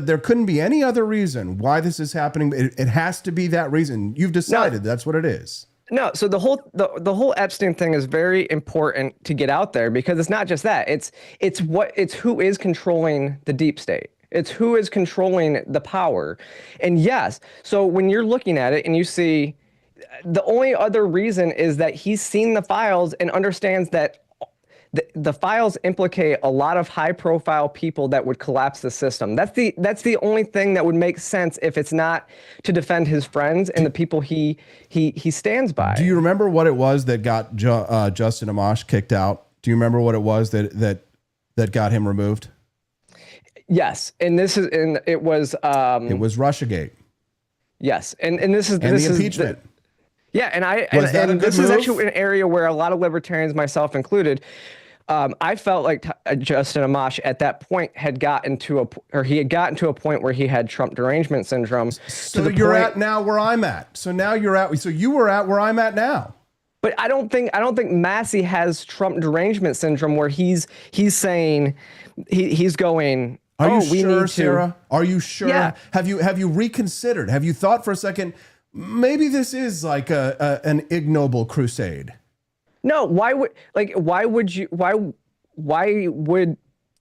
there couldn't be any other reason why this is happening. It has to be that reason. You've decided that's what it is. No, so the whole Epstein thing is very important to get out there, because it's not just that. It's who is controlling the deep state. It's who is controlling the power. And yes, so when you're looking at it and you see, the only other reason is that he's seen the files and understands that the files implicate a lot of high-profile people that would collapse the system. That's the only thing that would make sense if it's not to defend his friends and the people he stands by. Do you remember what it was that got Justin Amash kicked out? Do you remember what it was that got him removed? Yes, and it was Russiagate. Yes, and this is the impeachment. Yeah, and this is actually an area where a lot of libertarians, myself included, I felt like Justin Amash at that point had gotten to a point where he had Trump derangement syndrome. So you're at now where I'm at. So now you're at. So you were at where I'm at now. But I don't think Massey has Trump derangement syndrome where he's saying he's going. Are you we sure, need Sarah? Are you sure? Yeah. Have you reconsidered? Have you thought for a second? Maybe this is like an ignoble crusade. No, why would you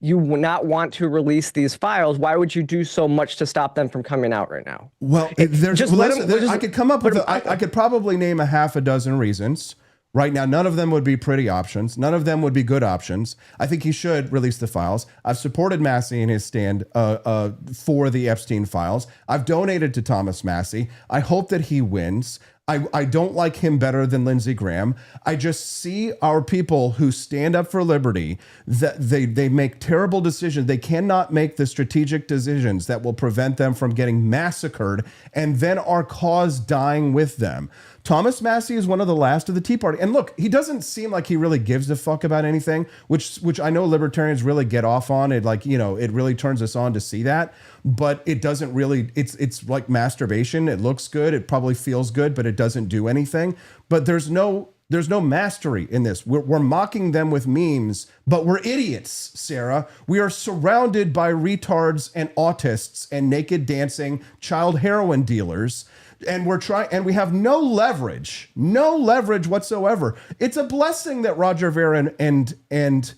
not want to release these files? Why would you do so much to stop them from coming out right now? Well, I could come up with I could probably name a half a dozen reasons. Right now, none of them would be pretty options. None of them would be good options. I think he should release the files. I've supported Massey in his stand for the Epstein files. I've donated to Thomas Massey. I hope that he wins. I don't like him better than Lindsey Graham. I just see our people who stand up for liberty, that they make terrible decisions. They cannot make the strategic decisions that will prevent them from getting massacred and then our cause dying with them. Thomas Massey is one of the last of the Tea Party. And look, he doesn't seem like he really gives a fuck about anything, which I know libertarians really get off on. It it really turns us on to see that. But it doesn't really, it's like masturbation. It looks good. It probably feels good, but it doesn't do anything. But there's no mastery in this. We're mocking them with memes, but we're idiots, Sarah. We are surrounded by retards and autists and naked dancing child heroin dealers. And we have no leverage whatsoever. It's a blessing that Roger Ver and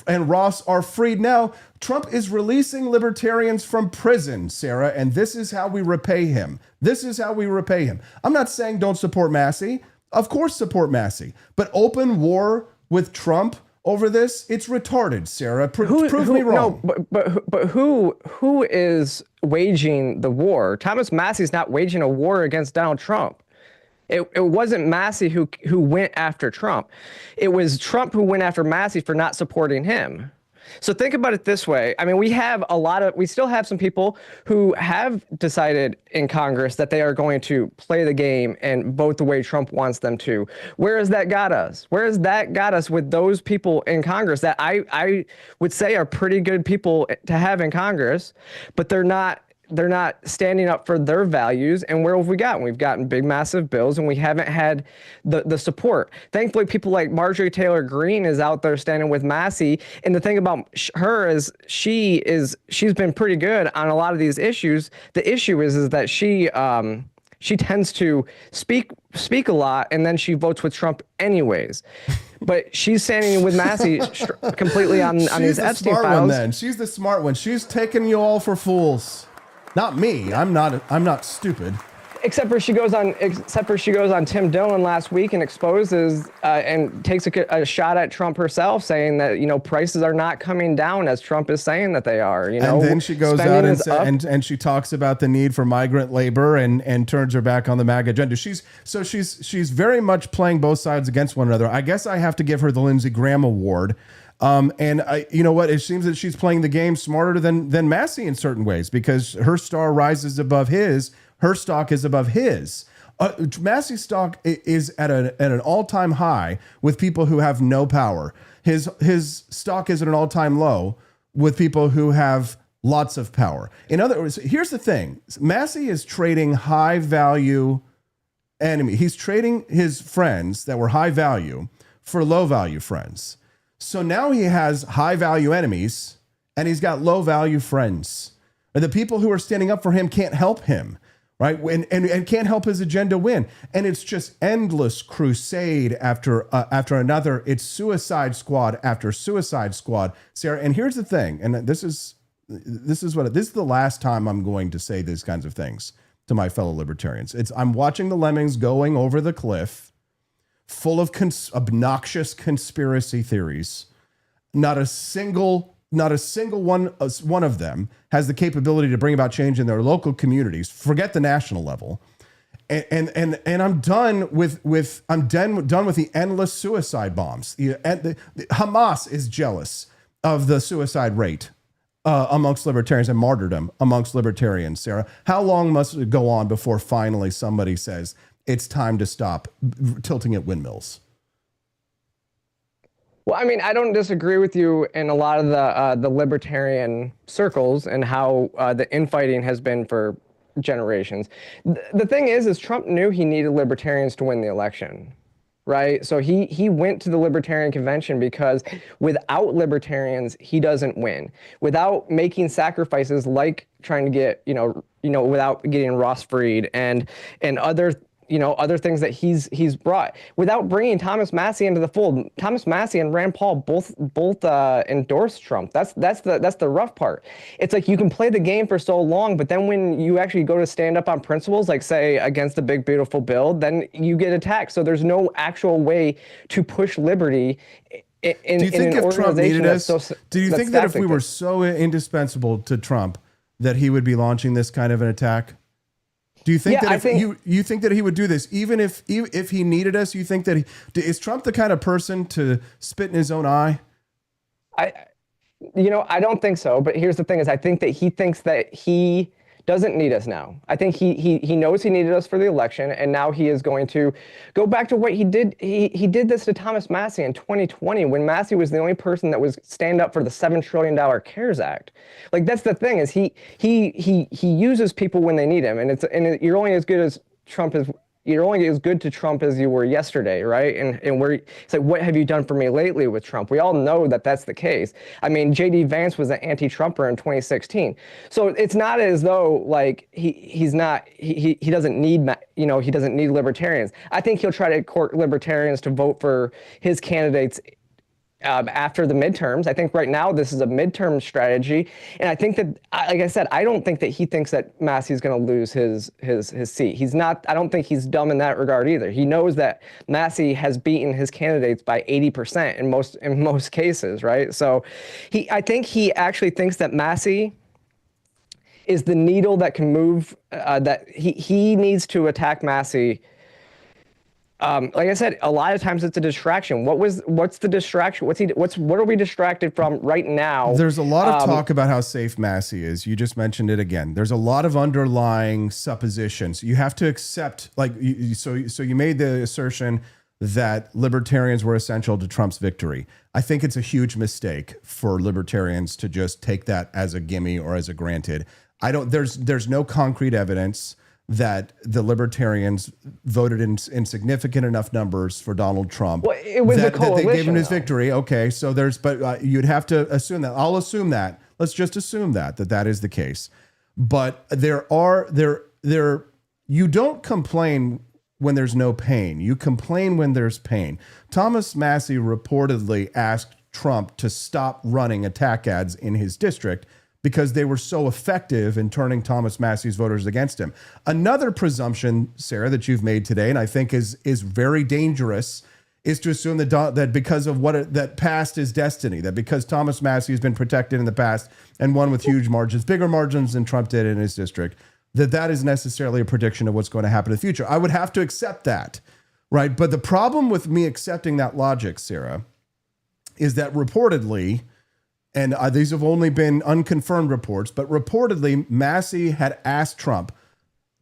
Ross are freed now. Trump is releasing libertarians from prison, Sarah, and this is how we repay him. I'm not saying don't support Massey. Of course, support Massey, but open war with Trump over this, it's retarded, Sarah. Prove me wrong. No, but who is waging the war? Thomas Massey's not waging a war against Donald Trump. It wasn't Massey who went after Trump. It was Trump who went after Massey for not supporting him. So think about it this way. I mean, we still have some people who have decided in Congress that they are going to play the game and vote the way Trump wants them to. Where has that got us? Where has that got us with those people in Congress that I would say are pretty good people to have in Congress, but they're not standing up for their values. And where have we gotten? We've gotten big, massive bills, and we haven't had the support. Thankfully, people like Marjorie Taylor Greene is out there standing with Massey. And the thing about her is she's been pretty good on a lot of these issues. The issue is that she tends to speak a lot, and then she votes with Trump anyways. But she's standing with Massey completely on these Epstein files. She's the smart one. She's taking you all for fools. Not me. I'm not stupid. Except for she goes on Tim Dillon last week and exposes and takes a shot at Trump herself, saying that prices are not coming down as Trump is saying that they are. And then she goes out and she talks about the need for migrant labor and turns her back on the MAGA agenda. She's very much playing both sides against one another. I guess I have to give her the Lindsey Graham Award. And you know what? It seems that she's playing the game smarter than Massey in certain ways, because her star rises above his. Her stock is above his. Massey's stock is at an all-time high with people who have no power. His stock is at an all-time low with people who have lots of power. In other words, here's the thing. Massey is trading high-value enemy. He's trading his friends that were high value for low-value friends. So now he has high-value enemies, and he's got low-value friends. And the people who are standing up for him can't help him, right? And can't help his agenda win. And it's just endless crusade after another. It's suicide squad after suicide squad, Sarah. And here's the thing, and this is the last time I'm going to say these kinds of things to my fellow libertarians. I'm watching the lemmings going over the cliff. full of obnoxious conspiracy theories. Not a single one of them has the capability to bring about change in their local communities. Forget the national level. And I'm done with the endless suicide bombs. Hamas is jealous of the suicide rate amongst libertarians and martyrdom amongst libertarians. Sarah, how long must it go on before finally somebody says it's time to stop tilting at windmills? Well, I mean, I don't disagree with you in a lot of the libertarian circles and how the infighting has been for generations. The thing is Trump knew he needed libertarians to win the election, right? So he went to the Libertarian Convention because without libertarians, he doesn't win. Without making sacrifices like trying to get, without getting Ross freed and other things that he's brought, without bringing Thomas Massie into the fold. Thomas Massie and Rand Paul both endorsed Trump. That's the rough part. It's like you can play the game for so long, but then when you actually go to stand up on principles, like say against the big beautiful bill, then you get attacked. So there's no actual way to push liberty in an organization that's so. Do you think that if we were so indispensable to Trump that he would be launching this kind of an attack? Do you think you think that he would do this even if he needed us? You think that is Trump the kind of person to spit in his own eye? I don't think so. But here's the thing: is I think that he thinks that he doesn't need us now. I think he knows he needed us for the election, and now he is going to go back to what he did. He did this to Thomas Massie in 2020 when Massie was the only person that was stand up for the $7 trillion CARES Act. Like that's the thing is he uses people when they need him, and you're only as good as Trump is. You're only as good to Trump as you were yesterday, right? And it's like, what have you done for me lately with Trump? We all know that that's the case. I mean, J.D. Vance was an anti-Trumper in 2016. So it's not as though like he doesn't need, he doesn't need libertarians. I think he'll try to court libertarians to vote for his candidates after the midterms. I think right now this is a midterm strategy, and I think that, like I said, I don't think that he thinks that Massey's going to lose his seat. He's not. I don't think he's dumb in that regard either. He knows that Massey has beaten his candidates by 80% in most cases, right? So, I think he actually thinks that Massey is the needle that can move. That he needs to attack Massey. Like I said, a lot of times it's a distraction. What's the distraction? What are we distracted from right now? There's a lot of talk about how safe Massey is. You just mentioned it again. There's a lot of underlying suppositions. You have to accept, so you made the assertion that libertarians were essential to Trump's victory. I think it's a huge mistake for libertarians to just take that as a gimme or as a granted. There's no concrete evidence that the libertarians voted in significant enough numbers for Donald Trump. Well, it was a coalition, that they gave him his victory. Okay, so but you'd have to assume that. I'll assume that. Let's just assume that is the case. But you don't complain when there's no pain. You complain when there's pain. Thomas Massie reportedly asked Trump to stop running attack ads in his district because they were so effective in turning Thomas Massie's voters against him. Another presumption, Sarah, that you've made today, and I think is very dangerous, is to assume that because of that past is destiny, that because Thomas Massie has been protected in the past and won with huge margins, bigger margins than Trump did in his district, that is necessarily a prediction of what's going to happen in the future. I would have to accept that, right? But the problem with me accepting that logic, Sarah, is that reportedly, and these have only been unconfirmed reports, but reportedly Massie had asked Trump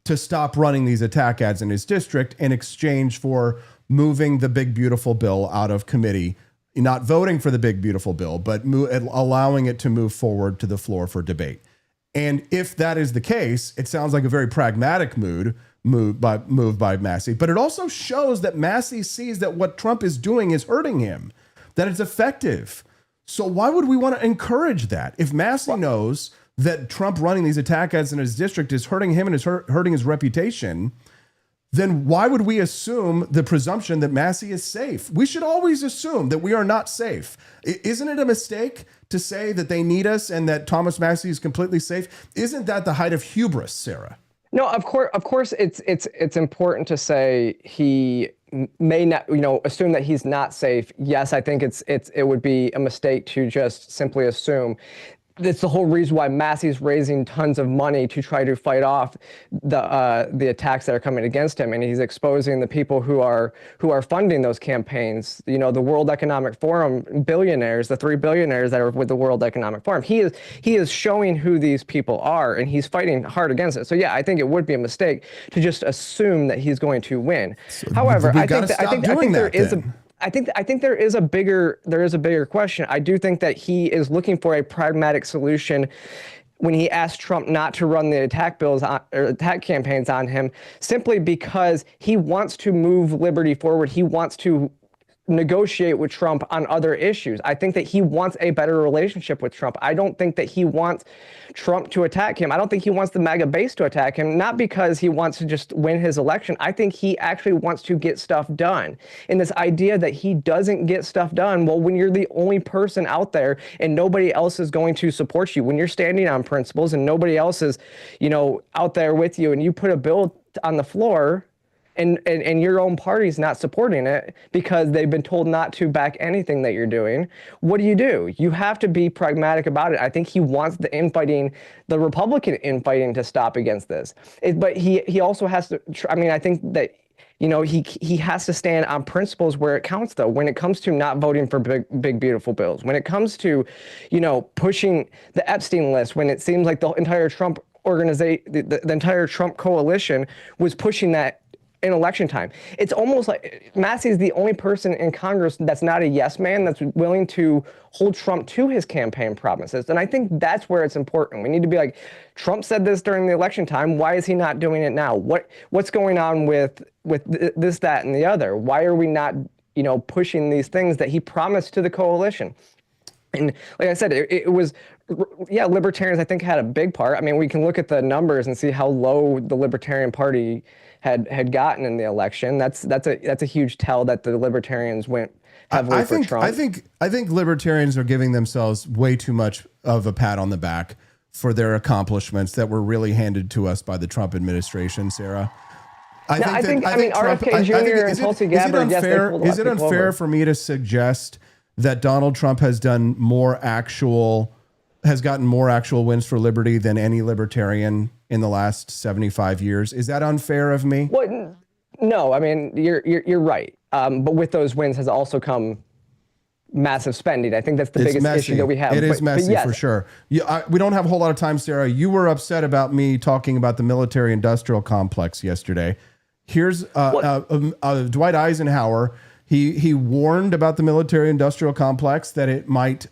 to stop running these attack ads in his district in exchange for moving the big beautiful bill out of committee, not voting for the big beautiful bill, but allowing it to move forward to the floor for debate. And if that is the case, it sounds like a very pragmatic move by Massie, but it also shows that Massie sees that what Trump is doing is hurting him, that it's effective. So why would we want to encourage that? If Massie knows that Trump running these attack ads in his district is hurting him and is hurting his reputation, then why would we assume the presumption that Massie is safe? We should always assume that we are not safe. Isn't it a mistake to say that they need us and that Thomas Massie is completely safe? Isn't that the height of hubris, Sarah? No, of course, it's important to say he may not, assume that he's not safe. Yes, I think it would be a mistake to just simply assume. That's the whole reason why Massey's raising tons of money to try to fight off the attacks that are coming against him, and he's exposing the people who are funding those campaigns. The World Economic Forum billionaires, the 3 billionaires that are with the World Economic Forum. He is showing who these people are, and he's fighting hard against it. So yeah, I think it would be a mistake to just assume that he's going to win. However, I think there is a bigger question. I do think that he is looking for a pragmatic solution when he asked Trump not to run the attack campaigns on him, simply because he wants to move liberty forward. He wants to negotiate with Trump on other issues. I think that he wants a better relationship with Trump. I don't think that he wants Trump to attack him. I don't think he wants the MAGA base to attack him, not because he wants to just win his election. I think he actually wants to get stuff done. And this idea that he doesn't get stuff done, well, when you're the only person out there and nobody else is going to support you, when you're standing on principles and nobody else is, out there with you, and you put a bill on the floor, and your own party's not supporting it because they've been told not to back anything that you're doing, what do? You have to be pragmatic about it. I think he wants the Republican infighting to stop against this. But he also has to, I think that, he has to stand on principles where it counts, though. When it comes to not voting for big beautiful bills, when it comes to, pushing the Epstein list, when it seems like the entire Trump organization, the entire Trump coalition was pushing that in election time. It's almost like Massey is the only person in Congress that's not a yes man, that's willing to hold Trump to his campaign promises. And I think that's where it's important. We need to be like, Trump said this during the election time. Why is he not doing it now? What's going on with this, that, and the other? Why are we not, pushing these things that he promised to the coalition? And like I said, it was, libertarians, I think, had a big part. We can look at the numbers and see how low the Libertarian Party had gotten in the election. That's a huge tell that the Libertarians went heavily for Trump. I think Libertarians are giving themselves way too much of a pat on the back for their accomplishments that were really handed to us by the Trump administration, Sarah. I think RFK Jr. and Tulsi Gabbard, is it unfair for me to suggest that Donald Trump has gotten more actual wins for liberty than any libertarian in the last 75 years? Is that unfair of me? Well, no, you're right. But with those wins has also come massive spending. I think that's the biggest issue that we have. It is messy, for sure. We don't have a whole lot of time, Sarah. You were upset about me talking about the military-industrial complex yesterday. Here's Dwight Eisenhower. He warned about the military-industrial complex, that it might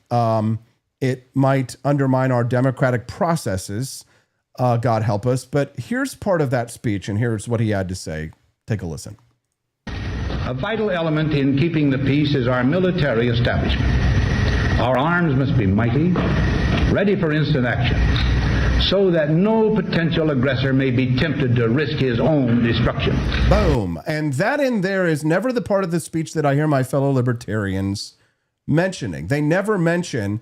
undermine our democratic processes. God help us. But here's part of that speech, and here's what he had to say. Take a listen. A vital element in keeping the peace is our military establishment. Our arms must be mighty, ready for instant action, so that no potential aggressor may be tempted to risk his own destruction. Boom. And that in there is never the part of the speech that I hear my fellow libertarians mentioning. They never mention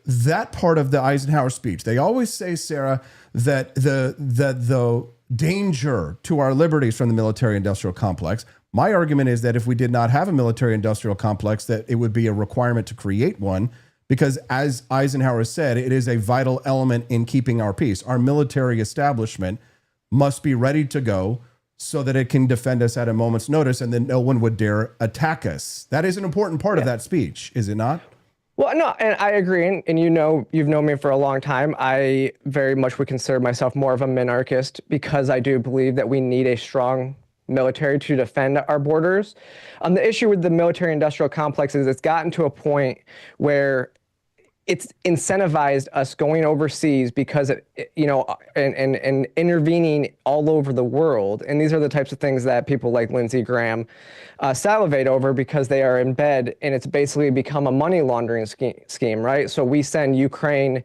that part of the Eisenhower speech. They always say, Sarah, that the danger to our liberties from the military-industrial complex. My argument is that if we did not have a military-industrial complex, that it would be a requirement to create one, because as Eisenhower said, it is a vital element in keeping our peace. Our military establishment must be ready to go so that it can defend us at a moment's notice, and then no one would dare attack us. That is an important part of that speech, is it not? Well, no, and I agree, and you've known me for a long time. I very much would consider myself more of a minarchist, because I do believe that we need a strong military to defend our borders. The issue with the military-industrial complex is it's gotten to a point where it's incentivized us going overseas because and intervening all over the world. And these are the types of things that people like Lindsey Graham salivate over, because they are in bed, and it's basically become a money laundering scheme, right? So we send Ukraine,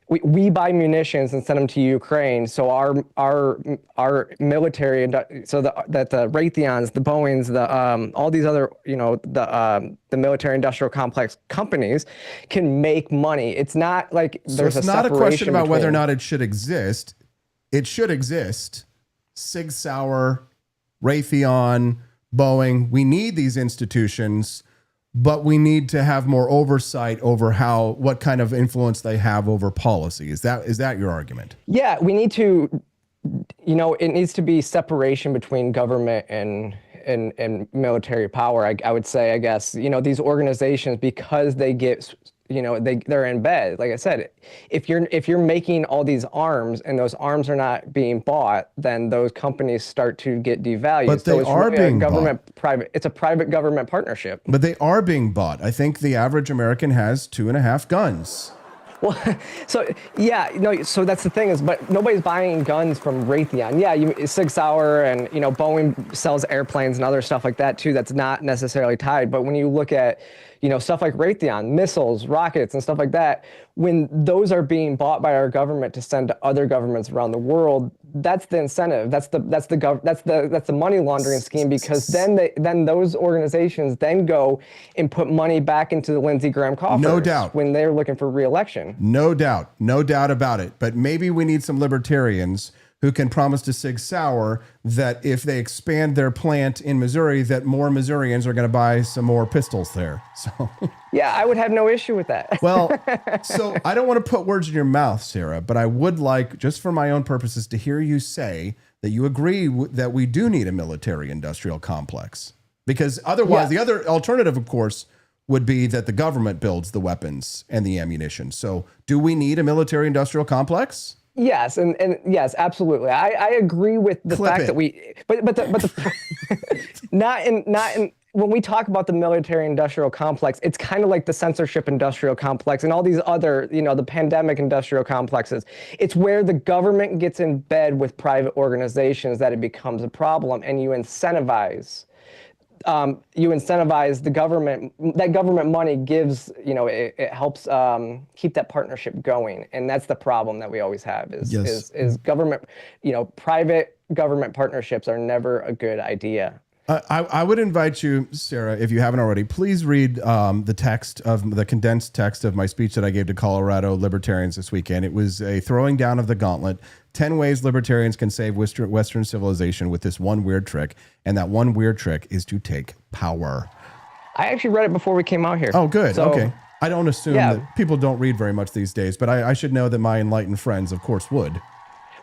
we buy munitions and send them to Ukraine. So our military, so that the Raytheons, the Boeings, all these other, the military industrial complex companies can make money. It's not like there's it's not a question about whether or not it should exist. It should exist. Sig Sauer, Raytheon, Boeing. We need these institutions, but we need to have more oversight over what kind of influence they have over policy. Is that your argument? Yeah, we need to, it needs to be separation between government and military power. I would say, I guess, these organizations, because they get, they're in bed. Like I said, if you're making all these arms and those arms are not being bought, then those companies start to get devalued. But they are being bought. Private. It's a private government partnership. But they are being bought. I think the average American has 2.5 guns. Well, so that's the thing but nobody's buying guns from Raytheon. Yeah, Sig Sauer and Boeing sells airplanes and other stuff like that too. That's not necessarily tied. But when you look at stuff like Raytheon, missiles, rockets, and stuff like that, when those are being bought by our government to send to other governments around the world, that's the incentive. That's the money laundering scheme, because then those organizations then go and put money back into the Lindsey Graham coffers. No doubt. When they're looking for re-election. No doubt about it. But maybe we need some libertarians who can promise to Sig Sauer that if they expand their plant in Missouri, that more Missourians are going to buy some more pistols there. So, yeah, I would have no issue with that. Well, so I don't want to put words in your mouth, Sara, but I would like, just for my own purposes, to hear you say that you agree that we do need a military-industrial complex. Because otherwise, the other alternative, of course, would be that the government builds the weapons and the ammunition. So do we need a military-industrial complex? Yes, and yes, absolutely. I agree with the fact that we, but the not in when we talk about the military industrial complex, it's kind of like the censorship industrial complex and all these other, the pandemic industrial complexes. It's where the government gets in bed with private organizations that it becomes a problem, and you incentivize the government. That government money gives, it helps keep that partnership going, and that's the problem that we always have is government. Private government partnerships are never a good idea. I would invite you, Sara, if you haven't already, please read the condensed text of my speech that I gave to Colorado libertarians this weekend. It was a throwing down of the gauntlet. 10 ways libertarians can save Western civilization with this one weird trick. And that one weird trick is to take power. I actually read it before we came out here. Oh, good. So, okay. I don't assume that people don't read very much these days, but I should know that my enlightened friends, of course, would.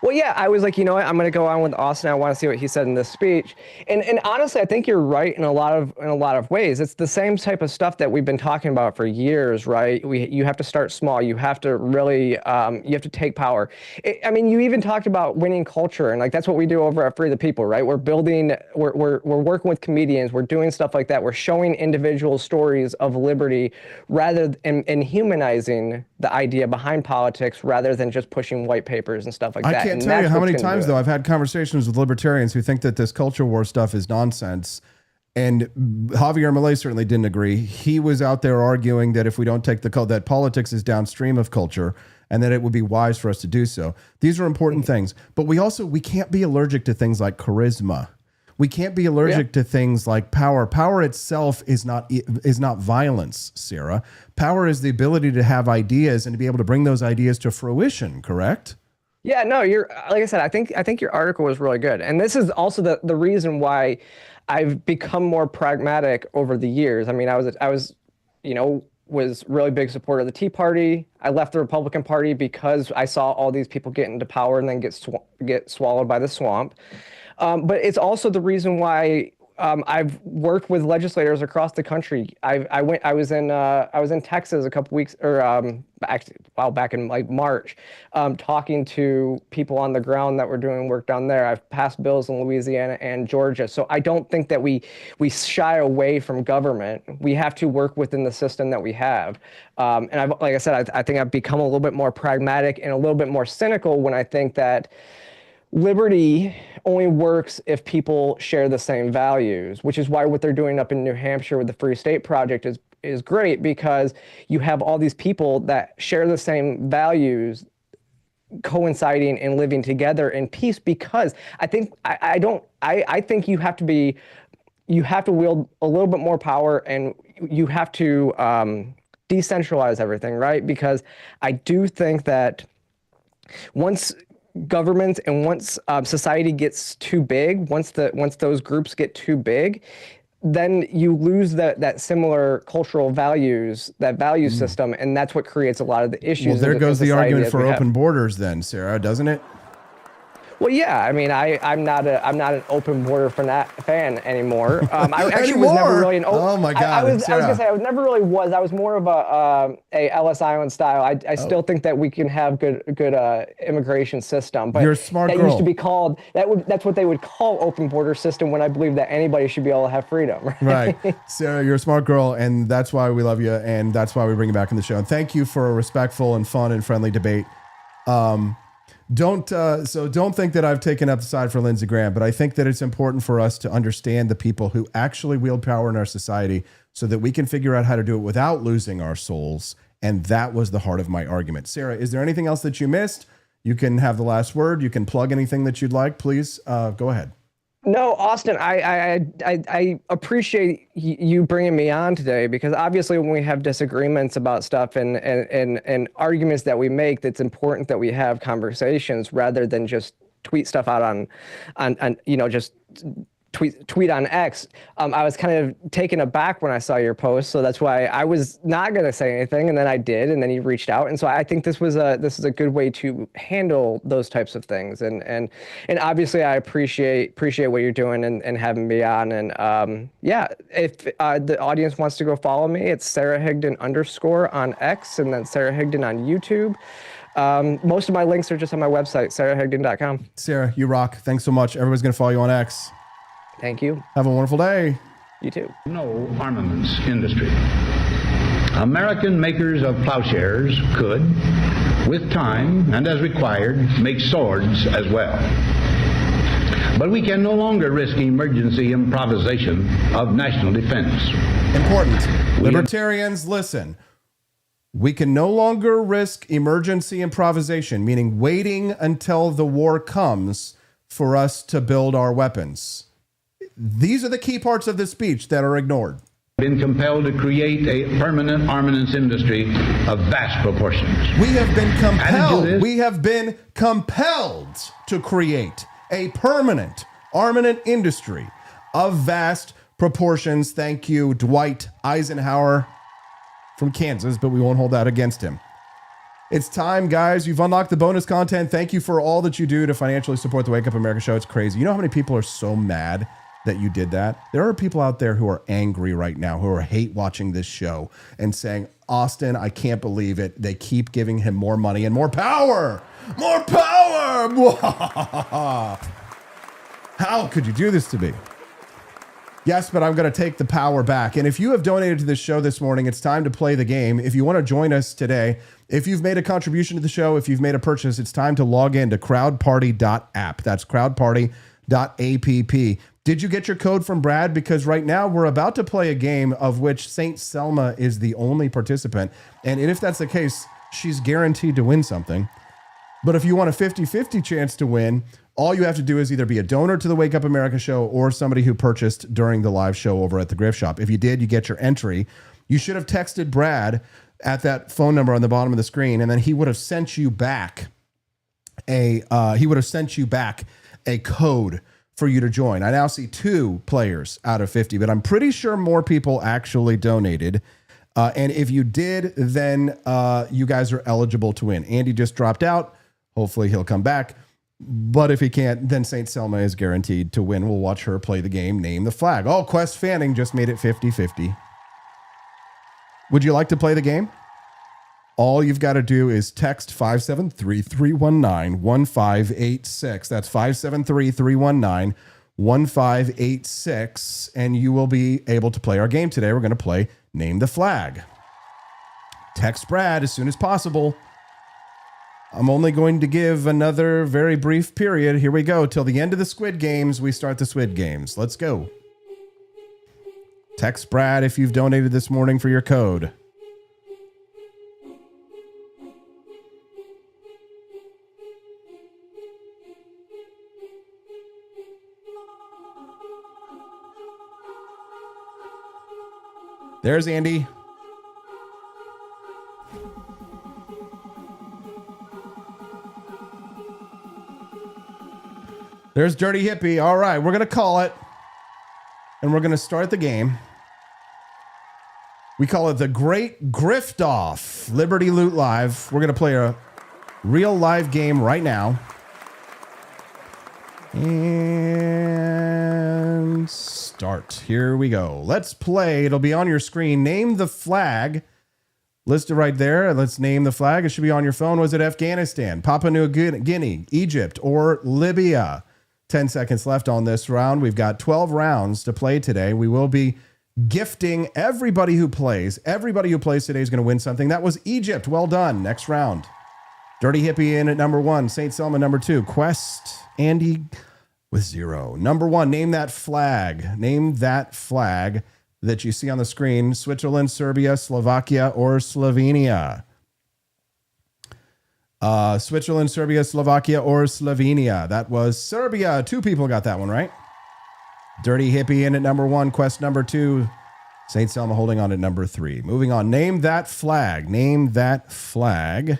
Well, yeah, I was like, you know what? I'm going to go on with Austin. I want to see what he said in this speech. And honestly, I think you're right in a lot of ways. It's the same type of stuff that we've been talking about for years, right? You have to start small. You have to really, you have to take power. You even talked about winning culture, and like that's what we do over at Free the People, right? We're building, we're working with comedians. We're doing stuff like that. We're showing individual stories of liberty and humanizing the idea behind politics rather than just pushing white papers and stuff like that. I can't tell you how many times, though, I've had conversations with libertarians who think that this culture war stuff is nonsense. And Javier Milei certainly didn't agree. He was out there arguing that if we don't take that politics is downstream of culture and that it would be wise for us to do so. These are important things. But we can't be allergic to things like charisma. We can't be allergic to things like power. Power itself is not violence, Sara. Power is the ability to have ideas and to be able to bring those ideas to fruition, correct? Yeah, no, like I said, I think your article was really good. And this is also the reason why I've become more pragmatic over the years. I mean, I was really big supporter of the Tea Party. I left the Republican Party because I saw all these people get into power and then get swallowed by the swamp. But it's also the reason why I've worked with legislators across the country. I was in Texas a couple weeks, or back in like March, talking to people on the ground that were doing work down there. I've passed bills in Louisiana and Georgia. So I don't think that we shy away from government. We have to work within the system that we have. And like I said, I think I've become a little bit more pragmatic and a little bit more cynical when I think that liberty only works if people share the same values, which is why what they're doing up in New Hampshire with the Free State Project is great, because you have all these people that share the same values coinciding and living together in peace. Because I think I think you have to wield a little bit more power, and you have to decentralize everything, right? Because I do think that once governments and once society gets too big, once those groups get too big, then you lose that similar cultural values, that value system, and that's what creates a lot of the issues. Well, there goes the argument for open have. borders then, Sarah, doesn't it? Well, yeah. I mean, I'm not an open border fan anymore. I actually was never really an open. Oh my God! I was gonna say I never really was. I was more of a Ellis Island style. I still think that we can have good immigration system. But you're a smart that girl. used to be called that's what they would call open border system when I believe that anybody should be able to have freedom. Right, Sarah, you're a smart girl, and that's why we love you, and that's why we bring you back on the show. And thank you for a respectful and fun and friendly debate. Don't think that I've taken up the side for Lindsey Graham, but I think that it's important for us to understand the people who actually wield power in our society so that we can figure out how to do it without losing our souls. And that was the heart of my argument. Sarah, is there anything else that you missed? You can have the last word. You can plug anything that you'd like. Please go ahead. No, Austin, I appreciate you bringing me on today, because obviously when we have disagreements about stuff and arguments that we make, that's important that we have conversations rather than just tweet stuff out on just tweet on X. I was kind of taken aback when I saw your post, so that's why I was not going to say anything, and then I did, and then you reached out, and so I think this is a good way to handle those types of things, and obviously I appreciate what you're doing and having me on, and if the audience wants to go follow me, it's Sara Higdon _ on X, and then Sara Higdon on YouTube. Most of my links are just on my website, sarahhigdon.com. Sarah, you rock. Thanks so much. Everybody's going to follow you on X. Thank you. Have a wonderful day. You too. No armaments industry. American makers of plowshares could, with time and as required, make swords as well. But we can no longer risk emergency improvisation of national defense. Important. Libertarians, listen. We can no longer risk emergency improvisation, meaning waiting until the war comes for us to build our weapons. These are the key parts of this speech that are ignored. Been compelled to create a permanent armaments industry of vast proportions. We have been compelled to create a permanent armament industry of vast proportions. Thank you, Dwight Eisenhower from Kansas, but we won't hold that against him. It's time, guys. You've unlocked the bonus content. Thank you for all that you do to financially support the Wake Up America show. It's crazy. You know how many people are so mad that you did that? There are people out there who are angry right now, who are hate watching this show and saying, Austin, I can't believe it. They keep giving him more money and more power. More power. How could you do this to me? Yes, but I'm going to take the power back. And if you have donated to this show this morning, it's time to play the game. If you want to join us today, if you've made a contribution to the show, if you've made a purchase, it's time to log in to crowdparty.app. That's crowdparty.app. Did you get your code from Brad? Because right now we're about to play a game of which St. Selma is the only participant. And if that's the case, she's guaranteed to win something. But if you want a 50-50 chance to win, all you have to do is either be a donor to the Wake Up America show or somebody who purchased during the live show over at the Grift Shop. If you did, you get your entry. You should have texted Brad at that phone number on the bottom of the screen, and then he would have sent you back a code for you to join. I now see 2 players out of 50, but I'm pretty sure more people actually donated. And if you did, then you guys are eligible to win. Andy just dropped out. Hopefully he'll come back. But if he can't, then St. Selma is guaranteed to win. We'll watch her play the game, Name the Flag. Oh, Quest Fanning just made it 50-50. Would you like to play the game? All you've got to do is text 573-319-1586. That's 573-319-1586, and you will be able to play our game today. We're going to play Name the Flag. Text Brad as soon as possible. I'm only going to give another very brief period. Here we go. Till the end of the Squid Games, we start the Squid Games. Let's go. Text Brad if you've donated this morning for your code. There's Andy. There's Dirty Hippie. All right, we're going to call it. And we're going to start the game. We call it the Great Grift Off. Liberty Loot Live. We're going to play a real live game right now. And start. Here we go. Let's play. It'll be on your screen. Name the flag. Listed right there. Let's name the flag. It should be on your phone. Was it Afghanistan, Papua New Guinea, Egypt, or Libya? 10 seconds left on this round. We've got 12 rounds to play today. We will be gifting everybody who plays. Everybody who plays today is going to win something. That was Egypt. Well done. Next round. Dirty Hippie in at number 1. St. Selma number 2. Quest Andy with 0. Number 1. Name that flag. Name that flag that you see on the screen. Switzerland, Serbia, Slovakia, or Slovenia. Switzerland, Serbia, Slovakia, or Slovenia. That was Serbia. 2 people got that one right. Dirty Hippie in at number 1. Quest number 2. St. Selma holding on at number 3. Moving on. Name that flag. Name that flag.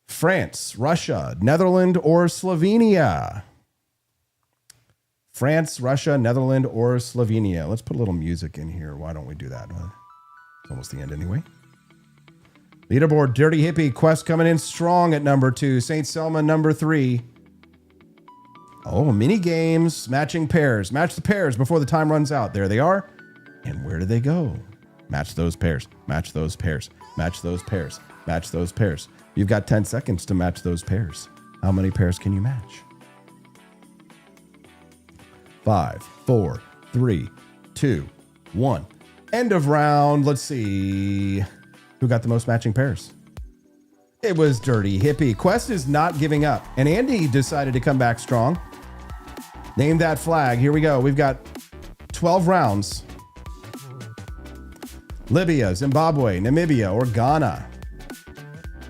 France, Russia, Netherlands, or Slovenia. France, Russia, Netherlands, or Slovenia. Let's put a little music in here. Why don't we do that? It's almost the end anyway. Leaderboard, Dirty Hippie. Quest coming in strong at number 2. St. Selma, number 3. Oh, mini games, matching pairs. Match the pairs before the time runs out. There they are. And where do they go? Match those pairs. Match those pairs. Match those pairs. Match those pairs. You've got 10 seconds to match those pairs. How many pairs can you match? 5, 4, 3, 2, 1. End of round. Let's see. Who got the most matching pairs? It was Dirty Hippie. Quest is not giving up. And Andy decided to come back strong. Name that flag. Here we go. We've got 12 rounds. Libya, Zimbabwe, Namibia, or Ghana.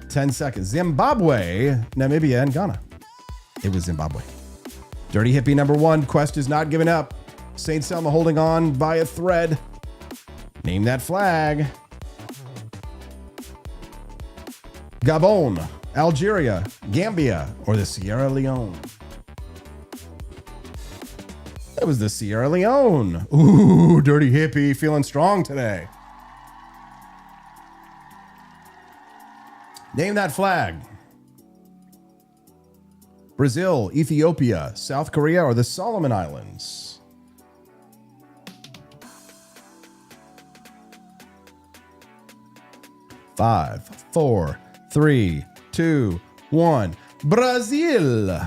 10 seconds. Zimbabwe, Namibia, and Ghana. It was Zimbabwe. Dirty Hippie number 1. Quest is not giving up. St. Selma holding on by a thread. Name that flag. Gabon, Algeria, Gambia, or the Sierra Leone. That was the Sierra Leone. Ooh, Dirty Hippie feeling strong today. Name that flag. Brazil, Ethiopia, South Korea, or the Solomon Islands. Five, 4, 3, 2, 1. Brazil.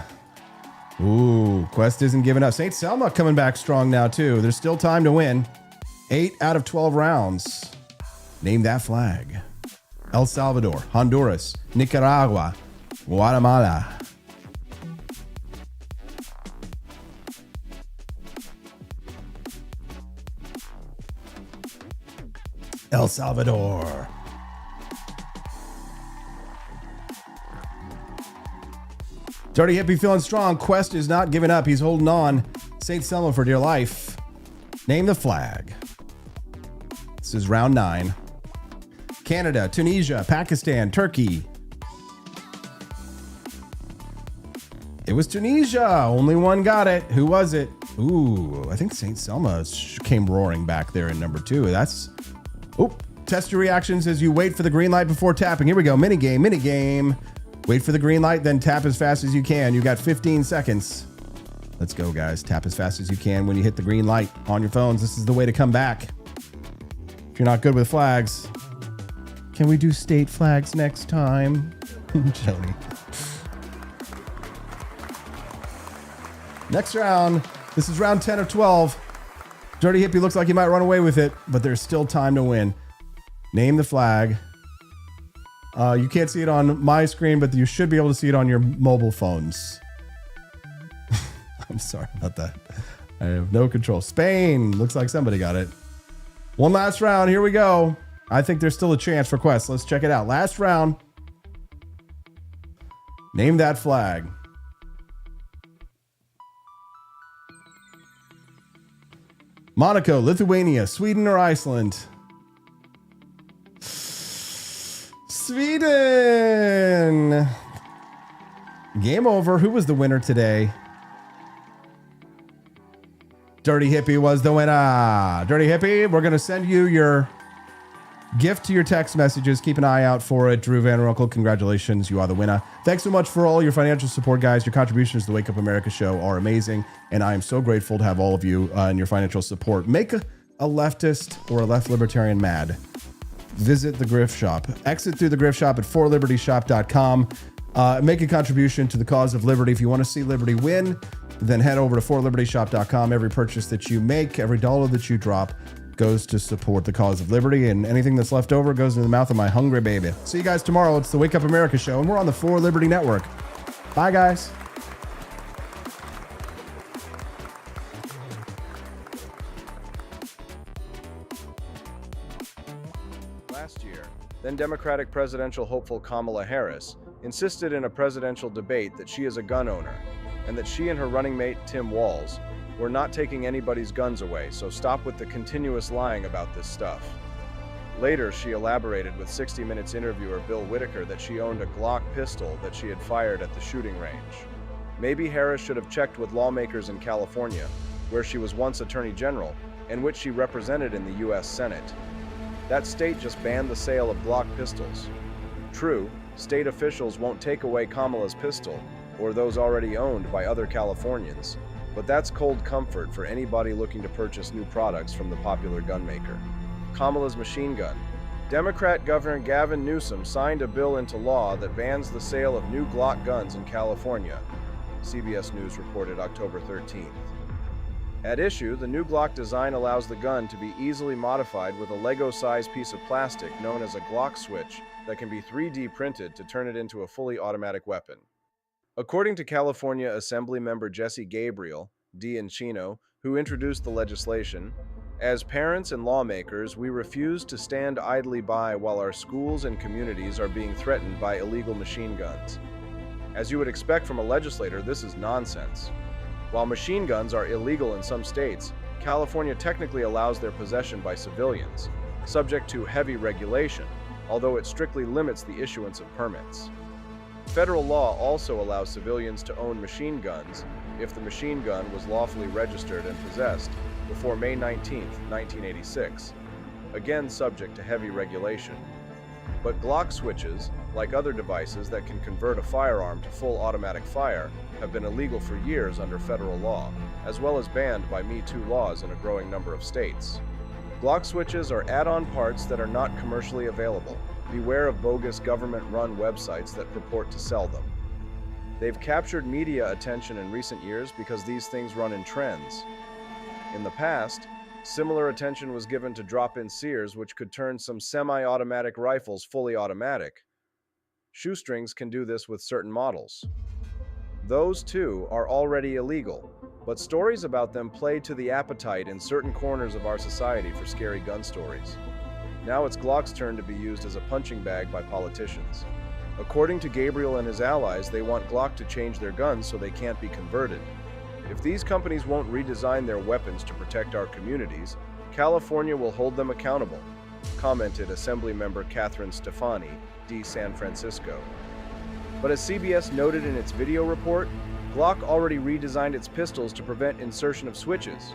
Ooh, Quest isn't giving up. St. Selma coming back strong now, too. There's still time to win. 8 out of 12 rounds. Name that flag. El Salvador, Honduras, Nicaragua, Guatemala. El Salvador. Dirty Hippie feeling strong. Quest is not giving up. He's holding on. St. Selma for dear life. Name the flag. This is round 9. Canada, Tunisia, Pakistan, Turkey. It was Tunisia. Only one got it. Who was it? Ooh, I think St. Selma came roaring back there in number 2. That's... Oh, test your reactions as you wait for the green light before tapping. Here we go. Minigame, minigame. Wait for the green light, then tap as fast as you can. You got 15 seconds. Let's go, guys. Tap as fast as you can when you hit the green light on your phones. This is the way to come back. If you're not good with flags, can we do state flags next time? Jody. Next round. This is round 10 of 12. Dirty Hippie looks like he might run away with it, but there's still time to win. Name the flag. You can't see it on my screen, but you should be able to see it on your mobile phones. I'm sorry about that. I have no control. Spain. Looks like somebody got it. One last round. Here we go. I think there's still a chance for Quest. Let's check it out. Last round. Name that flag. Monaco, Lithuania, Sweden, or Iceland? Sweden. Game over. Who was the winner today? Dirty Hippie was the winner. Dirty Hippie, we're going to send you your gift to your text messages. Keep an eye out for it. Drew Van Runkle, congratulations. You are the winner. Thanks so much for all your financial support, guys. Your contributions to the Wake Up America show are amazing, and I am so grateful to have all of you and your financial support. Make a leftist or a left libertarian mad. Visit the Grift Shop. Exit through the Grift Shop at forlibertyshop.com. Make a contribution to the cause of liberty. If you want to see liberty win, then head over to forlibertyshop.com. Every purchase that you make, every dollar that you drop, goes to support the cause of liberty, and anything that's left over goes into the mouth of my hungry baby. See you guys tomorrow. It's the Wake Up America show, and we're on the For Liberty Network. Bye, guys. Last year, then Democratic presidential hopeful Kamala Harris insisted in a presidential debate that she is a gun owner, and that she and her running mate Tim Walz were not taking anybody's guns away, so stop with the continuous lying about this stuff. Later, she elaborated with 60 Minutes interviewer Bill Whitaker that she owned a Glock pistol that she had fired at the shooting range. Maybe Harris should have checked with lawmakers in California, where she was once Attorney General, and which she represented in the U.S. Senate. That state just banned the sale of Glock pistols. True, state officials won't take away Kamala's pistol, or those already owned by other Californians, but that's cold comfort for anybody looking to purchase new products from the popular gun maker. Kamala's machine gun. Democrat Governor Gavin Newsom signed a bill into law that bans the sale of new Glock guns in California, CBS News reported October 13th. At issue, the new Glock design allows the gun to be easily modified with a Lego-sized piece of plastic known as a Glock switch that can be 3D printed to turn it into a fully automatic weapon. According to California Assembly member Jesse Gabriel, D'Anchino, who introduced the legislation, as parents and lawmakers, we refuse to stand idly by while our schools and communities are being threatened by illegal machine guns. As you would expect from a legislator, this is nonsense. While machine guns are illegal in some states, California technically allows their possession by civilians, subject to heavy regulation, although it strictly limits the issuance of permits. Federal law also allows civilians to own machine guns if the machine gun was lawfully registered and possessed before May 19, 1986, again subject to heavy regulation. But Glock switches, like other devices that can convert a firearm to full automatic fire, have been illegal for years under federal law, as well as banned by Me Too laws in a growing number of states. Glock switches are add-on parts that are not commercially available. Beware of bogus government-run websites that purport to sell them. They've captured media attention in recent years because these things run in trends. In the past, similar attention was given to drop-in Sears, which could turn some semi-automatic rifles fully automatic. Shoestrings can do this with certain models. Those, too, are already illegal, but stories about them play to the appetite in certain corners of our society for scary gun stories. Now it's Glock's turn to be used as a punching bag by politicians. According to Gabriel and his allies, they want Glock to change their guns so they can't be converted. If these companies won't redesign their weapons to protect our communities, California will hold them accountable, commented Assemblymember Catherine Stefani, D. San Francisco. But as CBS noted in its video report, Glock already redesigned its pistols to prevent insertion of switches.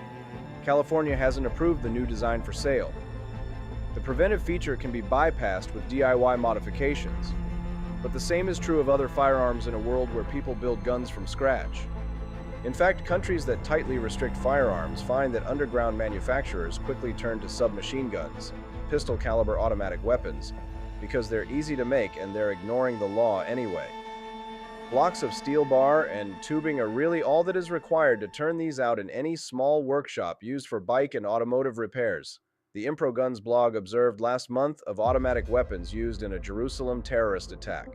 California hasn't approved the new design for sale. The preventive feature can be bypassed with DIY modifications, but the same is true of other firearms in a world where people build guns from scratch. In fact, countries that tightly restrict firearms find that underground manufacturers quickly turn to submachine guns, pistol-caliber automatic weapons, because they're easy to make and they're ignoring the law anyway. Blocks of steel bar and tubing are really all that is required to turn these out in any small workshop used for bike and automotive repairs. The Impro Guns blog observed last month of automatic weapons used in a Jerusalem terrorist attack.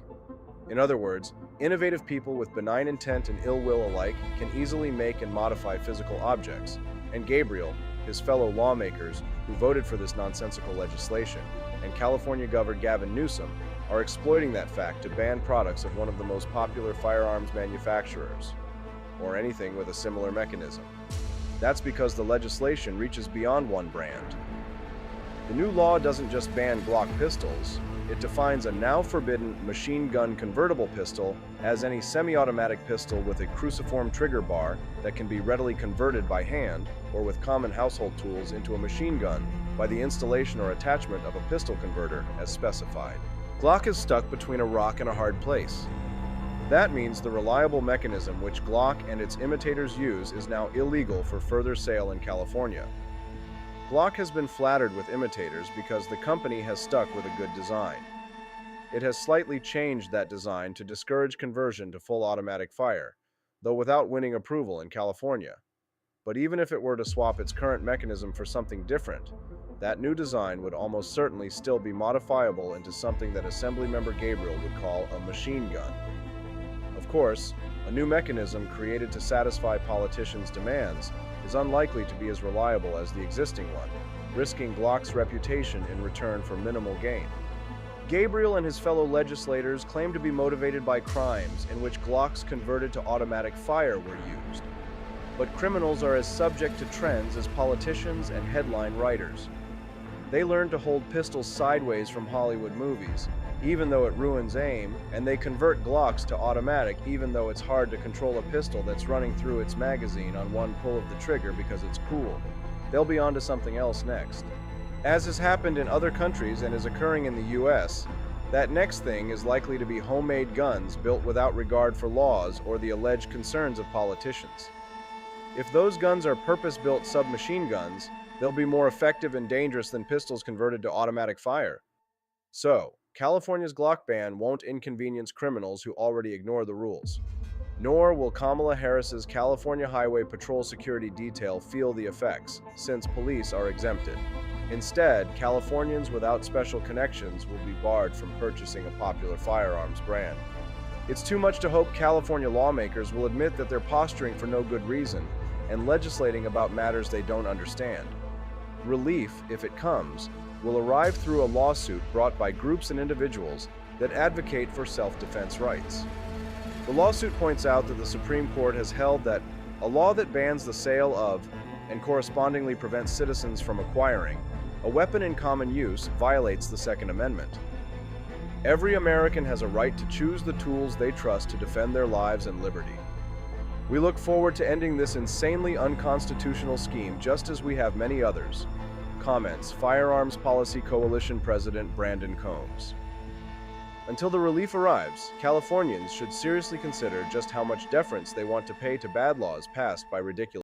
In other words, innovative people with benign intent and ill will alike can easily make and modify physical objects, and Gabriel, his fellow lawmakers who voted for this nonsensical legislation, and California Governor Gavin Newsom are exploiting that fact to ban products of one of the most popular firearms manufacturers, or anything with a similar mechanism. That's because the legislation reaches beyond one brand. The new law doesn't just ban Glock pistols, it defines a now forbidden machine gun convertible pistol as any semi-automatic pistol with a cruciform trigger bar that can be readily converted by hand or with common household tools into a machine gun by the installation or attachment of a pistol converter as specified. Glock is stuck between a rock and a hard place. That means the reliable mechanism which Glock and its imitators use is now illegal for further sale in California. Glock has been flattered with imitators because the company has stuck with a good design. It has slightly changed that design to discourage conversion to full automatic fire, though without winning approval in California. But even if it were to swap its current mechanism for something different, that new design would almost certainly still be modifiable into something that Assemblymember Gabriel would call a machine gun. Of course, a new mechanism created to satisfy politicians' demands is unlikely to be as reliable as the existing one, risking Glock's reputation in return for minimal gain. Gabriel and his fellow legislators claim to be motivated by crimes in which Glocks converted to automatic fire were used. But criminals are as subject to trends as politicians and headline writers. They learn to hold pistols sideways from Hollywood movies, even though it ruins aim, and they convert Glocks to automatic even though it's hard to control a pistol that's running through its magazine on one pull of the trigger because it's cool. They'll be on to something else next. As has happened in other countries and is occurring in the US, that next thing is likely to be homemade guns built without regard for laws or the alleged concerns of politicians. If those guns are purpose-built submachine guns, they'll be more effective and dangerous than pistols converted to automatic fire. So, California's Glock ban won't inconvenience criminals who already ignore the rules. Nor will Kamala Harris's California Highway Patrol Security Detail feel the effects, since police are exempted. Instead, Californians without special connections will be barred from purchasing a popular firearms brand. It's too much to hope California lawmakers will admit that they're posturing for no good reason and legislating about matters they don't understand. Relief, if it comes, will arrive through a lawsuit brought by groups and individuals that advocate for self-defense rights. The lawsuit points out that the Supreme Court has held that a law that bans the sale of, and correspondingly prevents citizens from acquiring, a weapon in common use violates the Second Amendment. Every American has a right to choose the tools they trust to defend their lives and liberty. We look forward to ending this insanely unconstitutional scheme just as we have many others. Comments, Firearms Policy Coalition President Brandon Combs. Until the relief arrives, Californians should seriously consider just how much deference they want to pay to bad laws passed by ridiculous